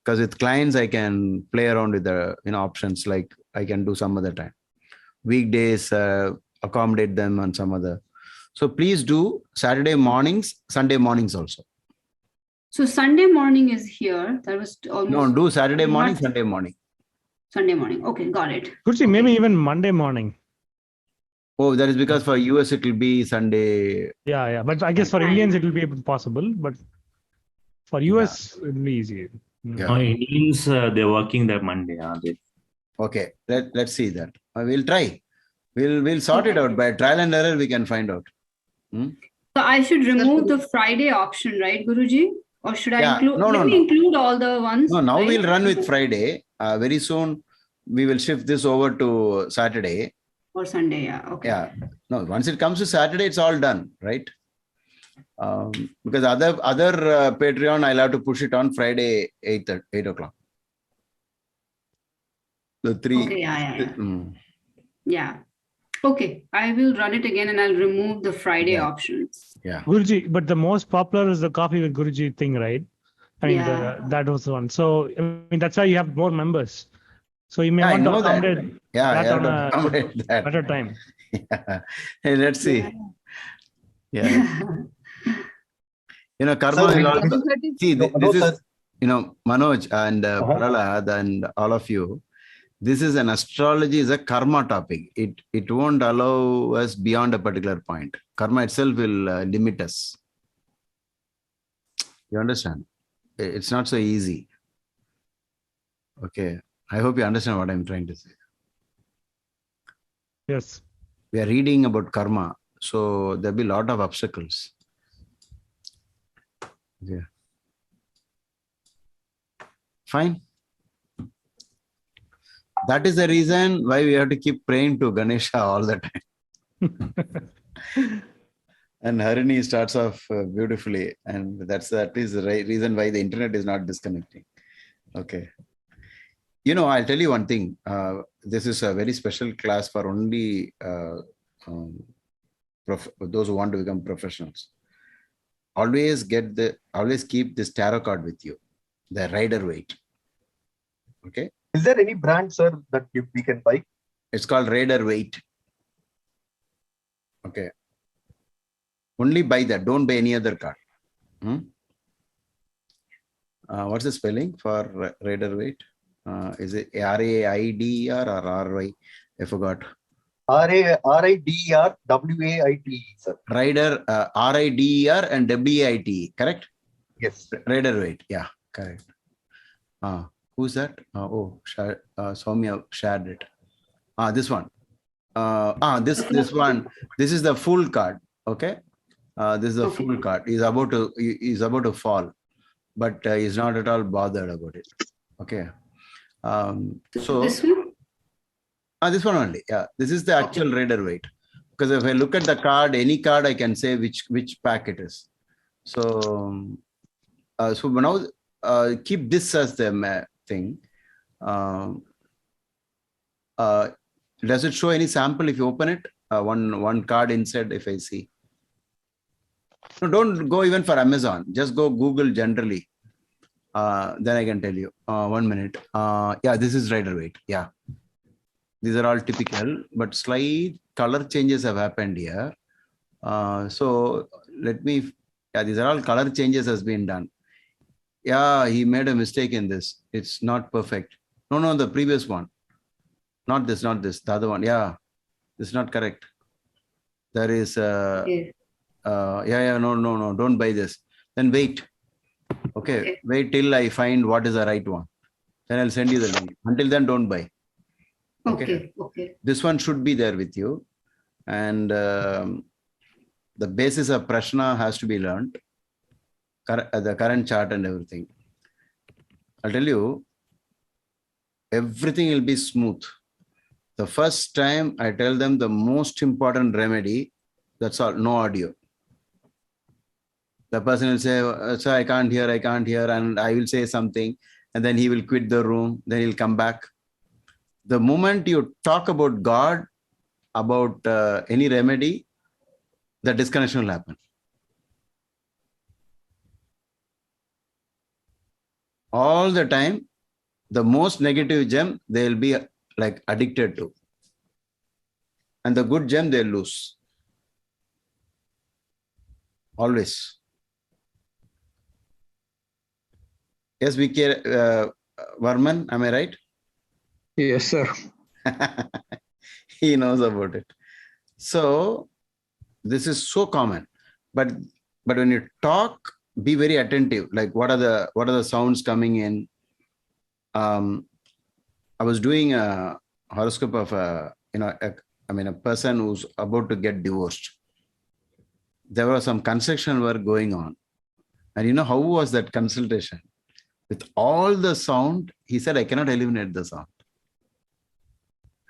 Because with clients, I can play around with the options, like I can do some other time. Weekdays, accommodate them on some other. So please do Saturday mornings, Sunday mornings also. So Sunday morning is here. That was almost. No, do Saturday morning, Sunday morning. Sunday morning. Okay, got it. Guruji, maybe even Monday morning. Oh, that is because for US it will be Sunday. Yeah. But I guess for Indians it will be possible. But for US it will be easy. Yeah. No, Indians, they're working that Monday, aren't they? Okay, let's see that. We'll try. We'll sort it out by trial and error. We can find out. So I should remove the Friday option, right, Guruji? Or should I include? No. Include all the ones. No, now we'll run with Friday. Very soon we will shift this over to Saturday. Or Sunday, yeah. Okay. Yeah. No, once it comes to Saturday, it's all done, right? Because other Patreon, I'll have to push it on Friday 8 o'clock. The 3. Okay, yeah. Okay, I will run it again and I'll remove the Friday options. Yeah. Guruji, but the most popular is the coffee with Guruji thing, right? I mean, that was the one. So I mean, that's why you have more members. So you may want to accommodate that on a better time. Yeah. Hey, let's see. Yeah. Karma is also, see, this is, Manoj and Prahlad and all of you, this is an astrology is a karma topic. It won't allow us beyond a particular point. Karma itself will limit us. You understand? It's not so easy. Okay. I hope you understand what I'm trying to say. Yes. We are reading about karma. So there'll be a lot of obstacles. Yeah. Fine. That is the reason why we have to keep praying to Ganesha all the time. And Harini starts off beautifully. And that is the reason why the internet is not disconnecting. Okay. I'll tell you one thing. This is a very special class for only those who want to become professionals. Always keep this tarot card with you, the Rider-Waite. Okay. Is there any brand, sir, that we can buy? It's called Rider-Waite. Okay. Only buy that. Don't buy any other card. What's the spelling for Rider-Waite? Is it R-A-I-D-E-R or R-Y? I forgot. R-I-D-E-R-W-A-I-T-E, sir. Rider, R-I-D-E-R and W-A-I-T-E, correct? Yes. Rider-Waite, yeah, correct. Who's that? Soumya shared it. This one. This one. This is the full card. Okay. This is a Okay. fool card. He's about to fall, but he's not at all bothered about it. Okay. So This one? this one only. Yeah, this is the actual Raider weight. Because if I look at the card, any card, I can say which pack it is. So so now keep this as the thing. Does it show any sample if you open it? One card inside, if I see. No, don't go even for Amazon. Just go Google generally. Then I can tell you. 1 minute. Yeah, this is Rider weight. Yeah. These are all typical, but slight color changes have happened here. So let me, yeah, these are all color changes has been done. Yeah, he made a mistake in this. It's not perfect. No, the previous one. Not this, the other one. Yeah, this is not correct. There is, no, don't buy this. Then wait. Okay, wait till I find what is the right one. Then I'll send you the link. Until then, don't buy. Okay. This one should be there with you. And the basis of Prashna has to be learned. The current chart and everything. I'll tell you, everything will be smooth. The first time I tell them the most important remedy, that's all, no audio. The person will say, sir, I can't hear, and I will say something, and then he will quit the room, then he'll come back. The moment you talk about God, about any remedy, the disconnection will happen. All the time, the most negative gem, they will be like addicted to. And the good gem, they'll lose. Always. Yes, VK Varman, am I right? Yes, sir. He knows about it. So this is so common. But when you talk, be very attentive. Like what are the sounds coming in? I was doing a horoscope of a person who's about to get divorced. There was some construction work going on. And you know how was that consultation? With all the sound, he said, I cannot eliminate the sound.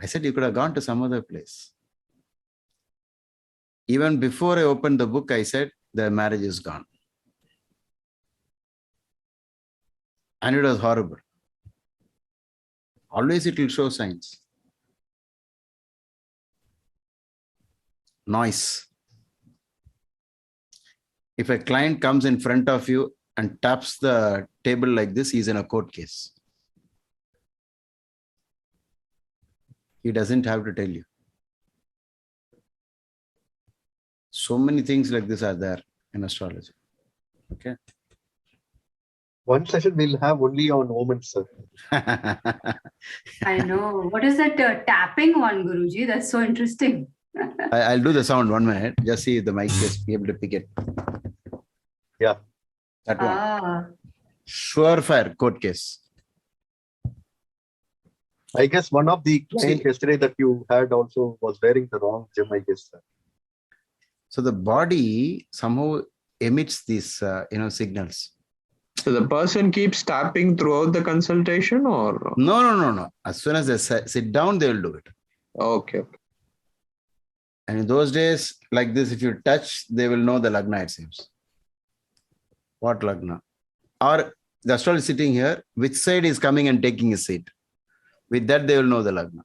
I said, you could have gone to some other place. Even before I opened the book, I said, the marriage is gone. And it was horrible. Always it will show signs. Noise. If a client comes in front of you and taps the table like this, he's in a court case. He doesn't have to tell you. So many things like this are there in astrology. Okay. One session we'll have only on omens, sir. I know. What is that tapping one, Guruji? That's so interesting. I'll do the sound 1 minute. Just see if the mic is able to pick it. Yeah. That one. Surefire court case. I guess one of the clients yesterday that you had also was wearing the wrong gem, I guess, sir. So the body somehow emits these, signals. So the person keeps tapping throughout the consultation, or? No. As soon as they sit down, they will do it. Okay. And in those days, like this, if you touch, they will know the lagna, it seems. What lagna? Or the astrologer sitting here, which side is coming and taking his seat. With that, they will know the lagna.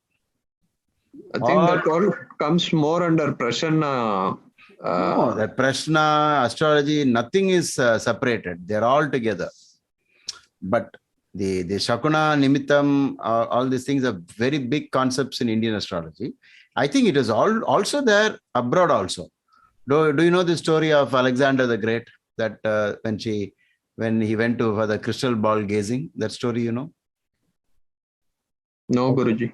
I think that all comes more under Prashna. No, that Prashna, astrology, nothing is separated. They're all together. But the Shakuna, Nimittam, all these things are very big concepts in Indian astrology. I think it is also there abroad also. Do you know the story of Alexander the Great? That when he went for the crystal ball gazing, that story, you know? No, Guruji.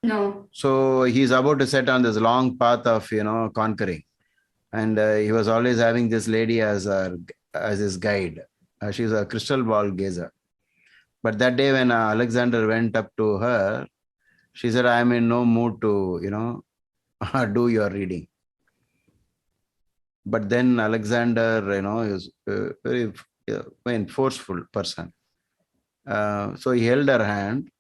No. So he's about to set on this long path of, conquering. And he was always having this lady as his guide. She's a crystal ball gazer. But that day when Alexander went up to her, she said, I'm in no mood to, do your reading. But then Alexander, is a very forceful person. So he held her hand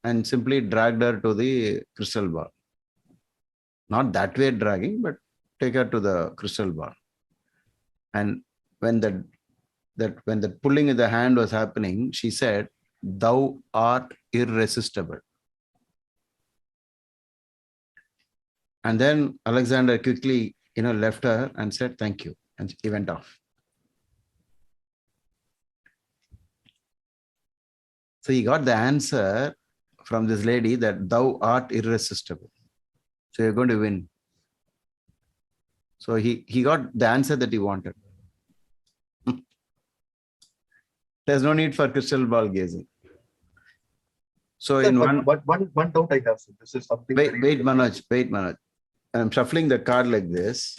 and simply dragged her to the crystal ball. Not that way dragging, but take her to the crystal ball. And when the pulling of the hand was happening, she said, "Thou art irresistible." And then Alexander quickly, left her and said, "Thank you." And he went off. So he got the answer from this lady that thou art irresistible. So you're going to win. So he got the answer that he wanted. There's no need for crystal ball gazing. So Sir, in one doubt I have, sir. This is something. Wait, Manoj. I'm shuffling the card like this.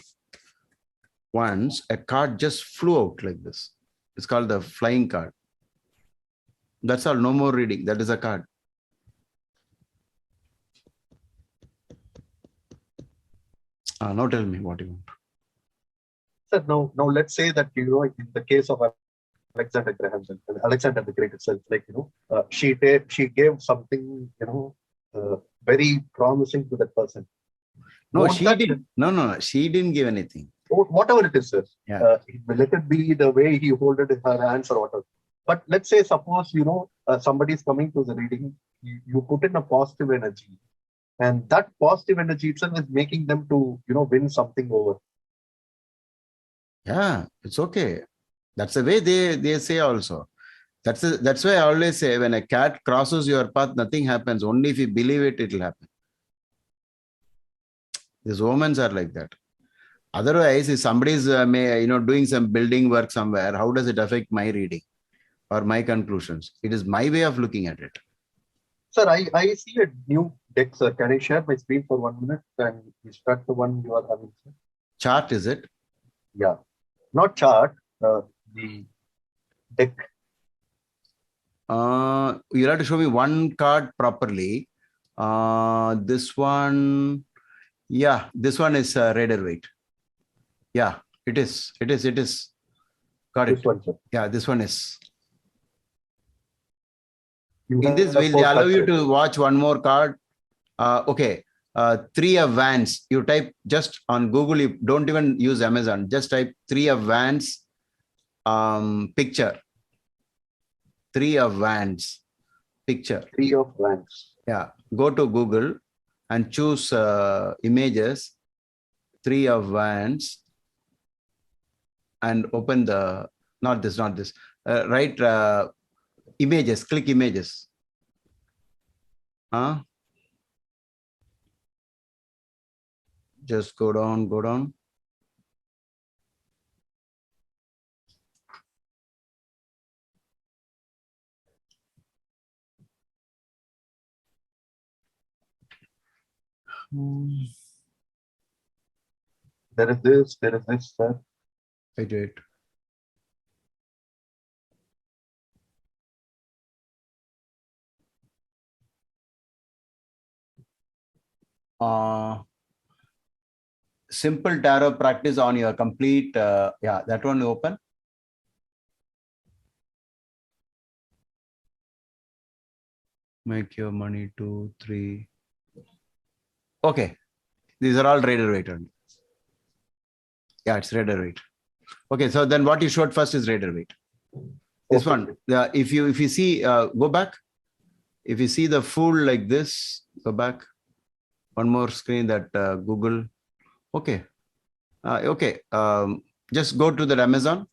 Once a card just flew out like this. It's called the flying card. That's all. No more reading. That is a card. Now tell me what you want. Sir, now let's say that in the case of Alexander the Great itself, she gave something very promising to that person. No, she didn't. No, she didn't give anything. Whatever it is, sir. Yeah. Let it be the way he holded her hands or whatever. But let's say, suppose somebody is coming to the reading, you put in a positive energy, and that positive energy itself is making them to win something over. Yeah, it's okay. That's the way they say also. That's why I always say when a cat crosses your path, nothing happens. Only if you believe it, it'll happen. These omens are like that. Otherwise, if somebody is doing some building work somewhere, how does it affect my reading or my conclusions? It is my way of looking at it. Sir, I see a new deck, sir. Can I share my screen for 1 minute and start the one you are having, sir? Chart, is it? Yeah. Not chart, the deck. You have to show me one card properly. This one, yeah, this one is Rider-Waite. Yeah, it is. Got it. This one, sir. Yeah, this one is. In this, will they allow you to watch one more card? Okay. 3 of Wands. You type just on Google. You don't even use Amazon. Just type 3 of Wands picture. 3 of Wands picture. 3 of Wands. Yeah. Go to Google and choose images. 3 of Wands. And open the, not this. Right. Images. Click images. Just go down. There is this, sir. Wait. Simple tarot practice on your complete, yeah, that one open. Make your money 2, 3. Okay. These are all Rider-Waite. Yeah, it's Rider-Waite. Okay, so then what you showed first is Rider-Waite. This one, if you see, go back. If you see the Fool like this, go back. One more screen that Google. Okay. Okay. Just go to the Amazon.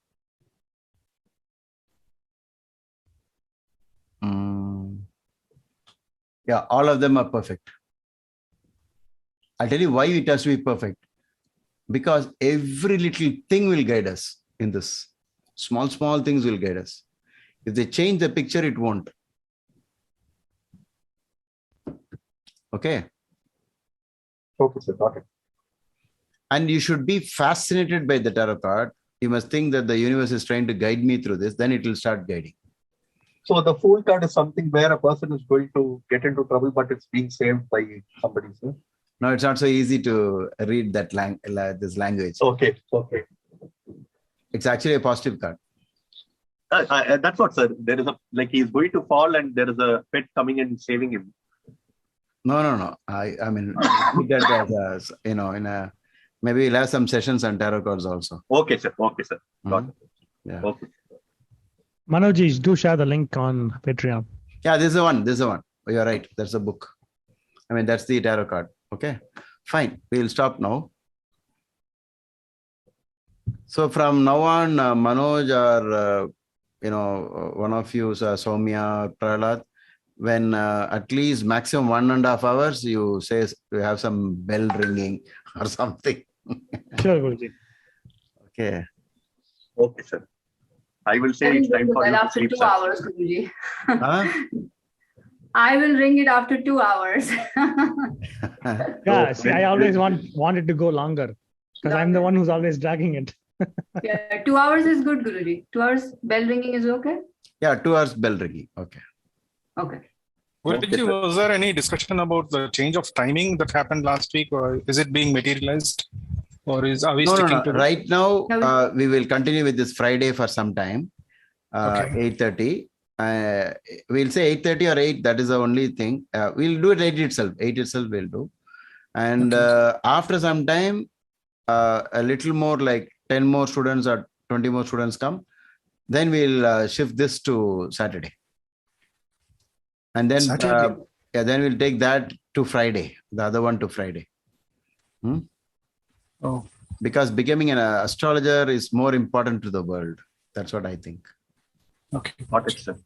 Yeah, all of them are perfect. I'll tell you why it has to be perfect. Because every little thing will guide us in this. Small things will guide us. If they change the picture, it won't. Okay. Okay, sir. Got it. And you should be fascinated by the tarot card. You must think that the universe is trying to guide me through this. Then it will start guiding. So the Fool card is something where a person is going to get into trouble, but it's being saved by somebody, sir. No, it's not so easy to read that this language. Okay. It's actually a positive card. That's what, sir. There is a, like, he's going to fall and there is a pet coming and saving him. No. I mean, look at that as, in a, maybe we'll have some sessions on tarot cards also. Okay, sir. Okay, sir. Got it. Yeah. Okay. Manoj, do share the link on Patreon. Yeah, this is the one. You're right. That's a book. I mean, that's the tarot card. Okay, fine. We'll stop now. So from now on, Manoj or, one of you, Soumya, Prahlad, when at least maximum 1.5 hours, you say you have some bell ringing or something. Sure, Guruji. Okay. Okay, sir. I will say it's time for you to after sleep, 2 sir. hours, Guruji. Huh? I will ring it after 2 hours. Yeah, see, I always want it to go longer because I'm the one who's always dragging it. Yeah, 2 hours is good, Guruji. 2 hours bell ringing is okay? Yeah, 2 hours bell ringing. Okay. Okay. Guruji, was there any discussion about the change of timing that happened last week, or is it being materialized? Or are we sticking to Right now, we will continue with this Friday for some time, 8:30. We'll say 8:30 or 8. That is the only thing. We'll do it 8 itself. 8 itself we'll do. And after some time, a little more like 10 more students or 20 more students come, then we'll shift this to Saturday. And then, then we'll take that to Friday, the other one to Friday. Oh. Because becoming an astrologer is more important to the world. That's what I think. Okay. Got it, sir.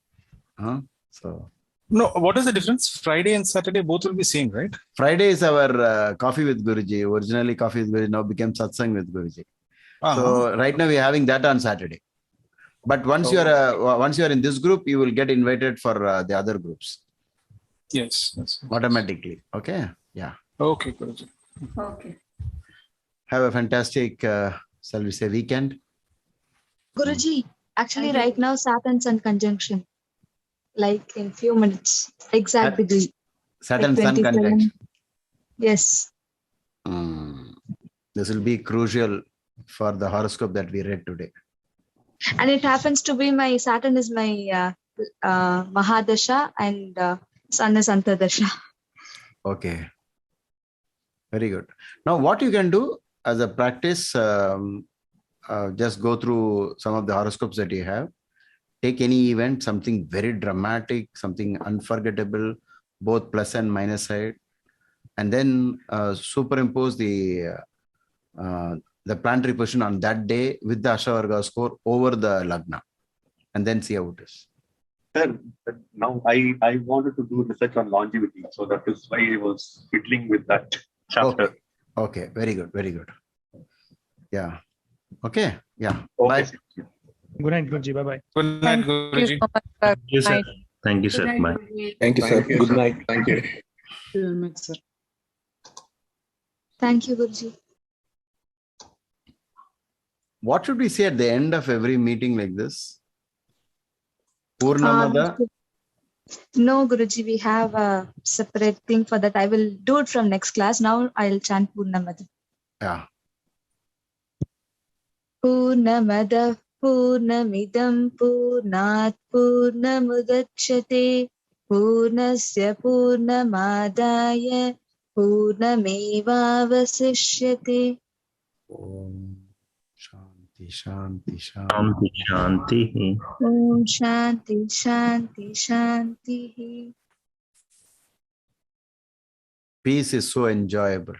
So. No, what is the difference? Friday and Saturday both will be same, right? Friday is our Coffee with Guruji. Originally Coffee with Guruji, now became Satsang with Guruji. So right now we're having that on Saturday. But once you are in this group, you will get invited for the other groups. Yes. Automatically. Okay. Yeah. Okay, Guruji. Okay. Have a fantastic, shall we say, weekend. Guruji, actually right now Saturn's in conjunction. Like in few minutes. Exact degree. Saturn like Sun conjunction. Yes. This will be crucial for the horoscope that we read today. And it happens to be my Saturn is my Mahadasha and Sun is Antardasha. Okay. Very good. Now, what you can do as a practice, just go through some of the horoscopes that you have. Take any event, something very dramatic, something unforgettable, both plus and minus side, and then superimpose the planetary position on that day with the Ashavarga score over the Lagna, and then see how it is. Sir, now I wanted to do research on longevity, so that is why I was fiddling with that chapter. Okay. Very good. Very good. Yeah. Okay. Yeah. Okay. Bye. Good night, Guruji. Bye-bye. Good night, Guruji. Thank you, sir. Thank you, sir. Bye. Thank you, sir. Good night. Thank you. Sir. Thank you, Guruji. What should we say at the end of every meeting like this? Purnamada? No, Guruji, we have a separate thing for that. I will do it from next class. Now I'll chant Purnamada. Yeah. Purnamada Purnamidam Purnat Purnamudachyate Purnasya Purnamadaya Purnamevavasishyate. Om Shanti Shanti Shanti Shanti. Om Shanti Shanti Shanti. Peace is so enjoyable.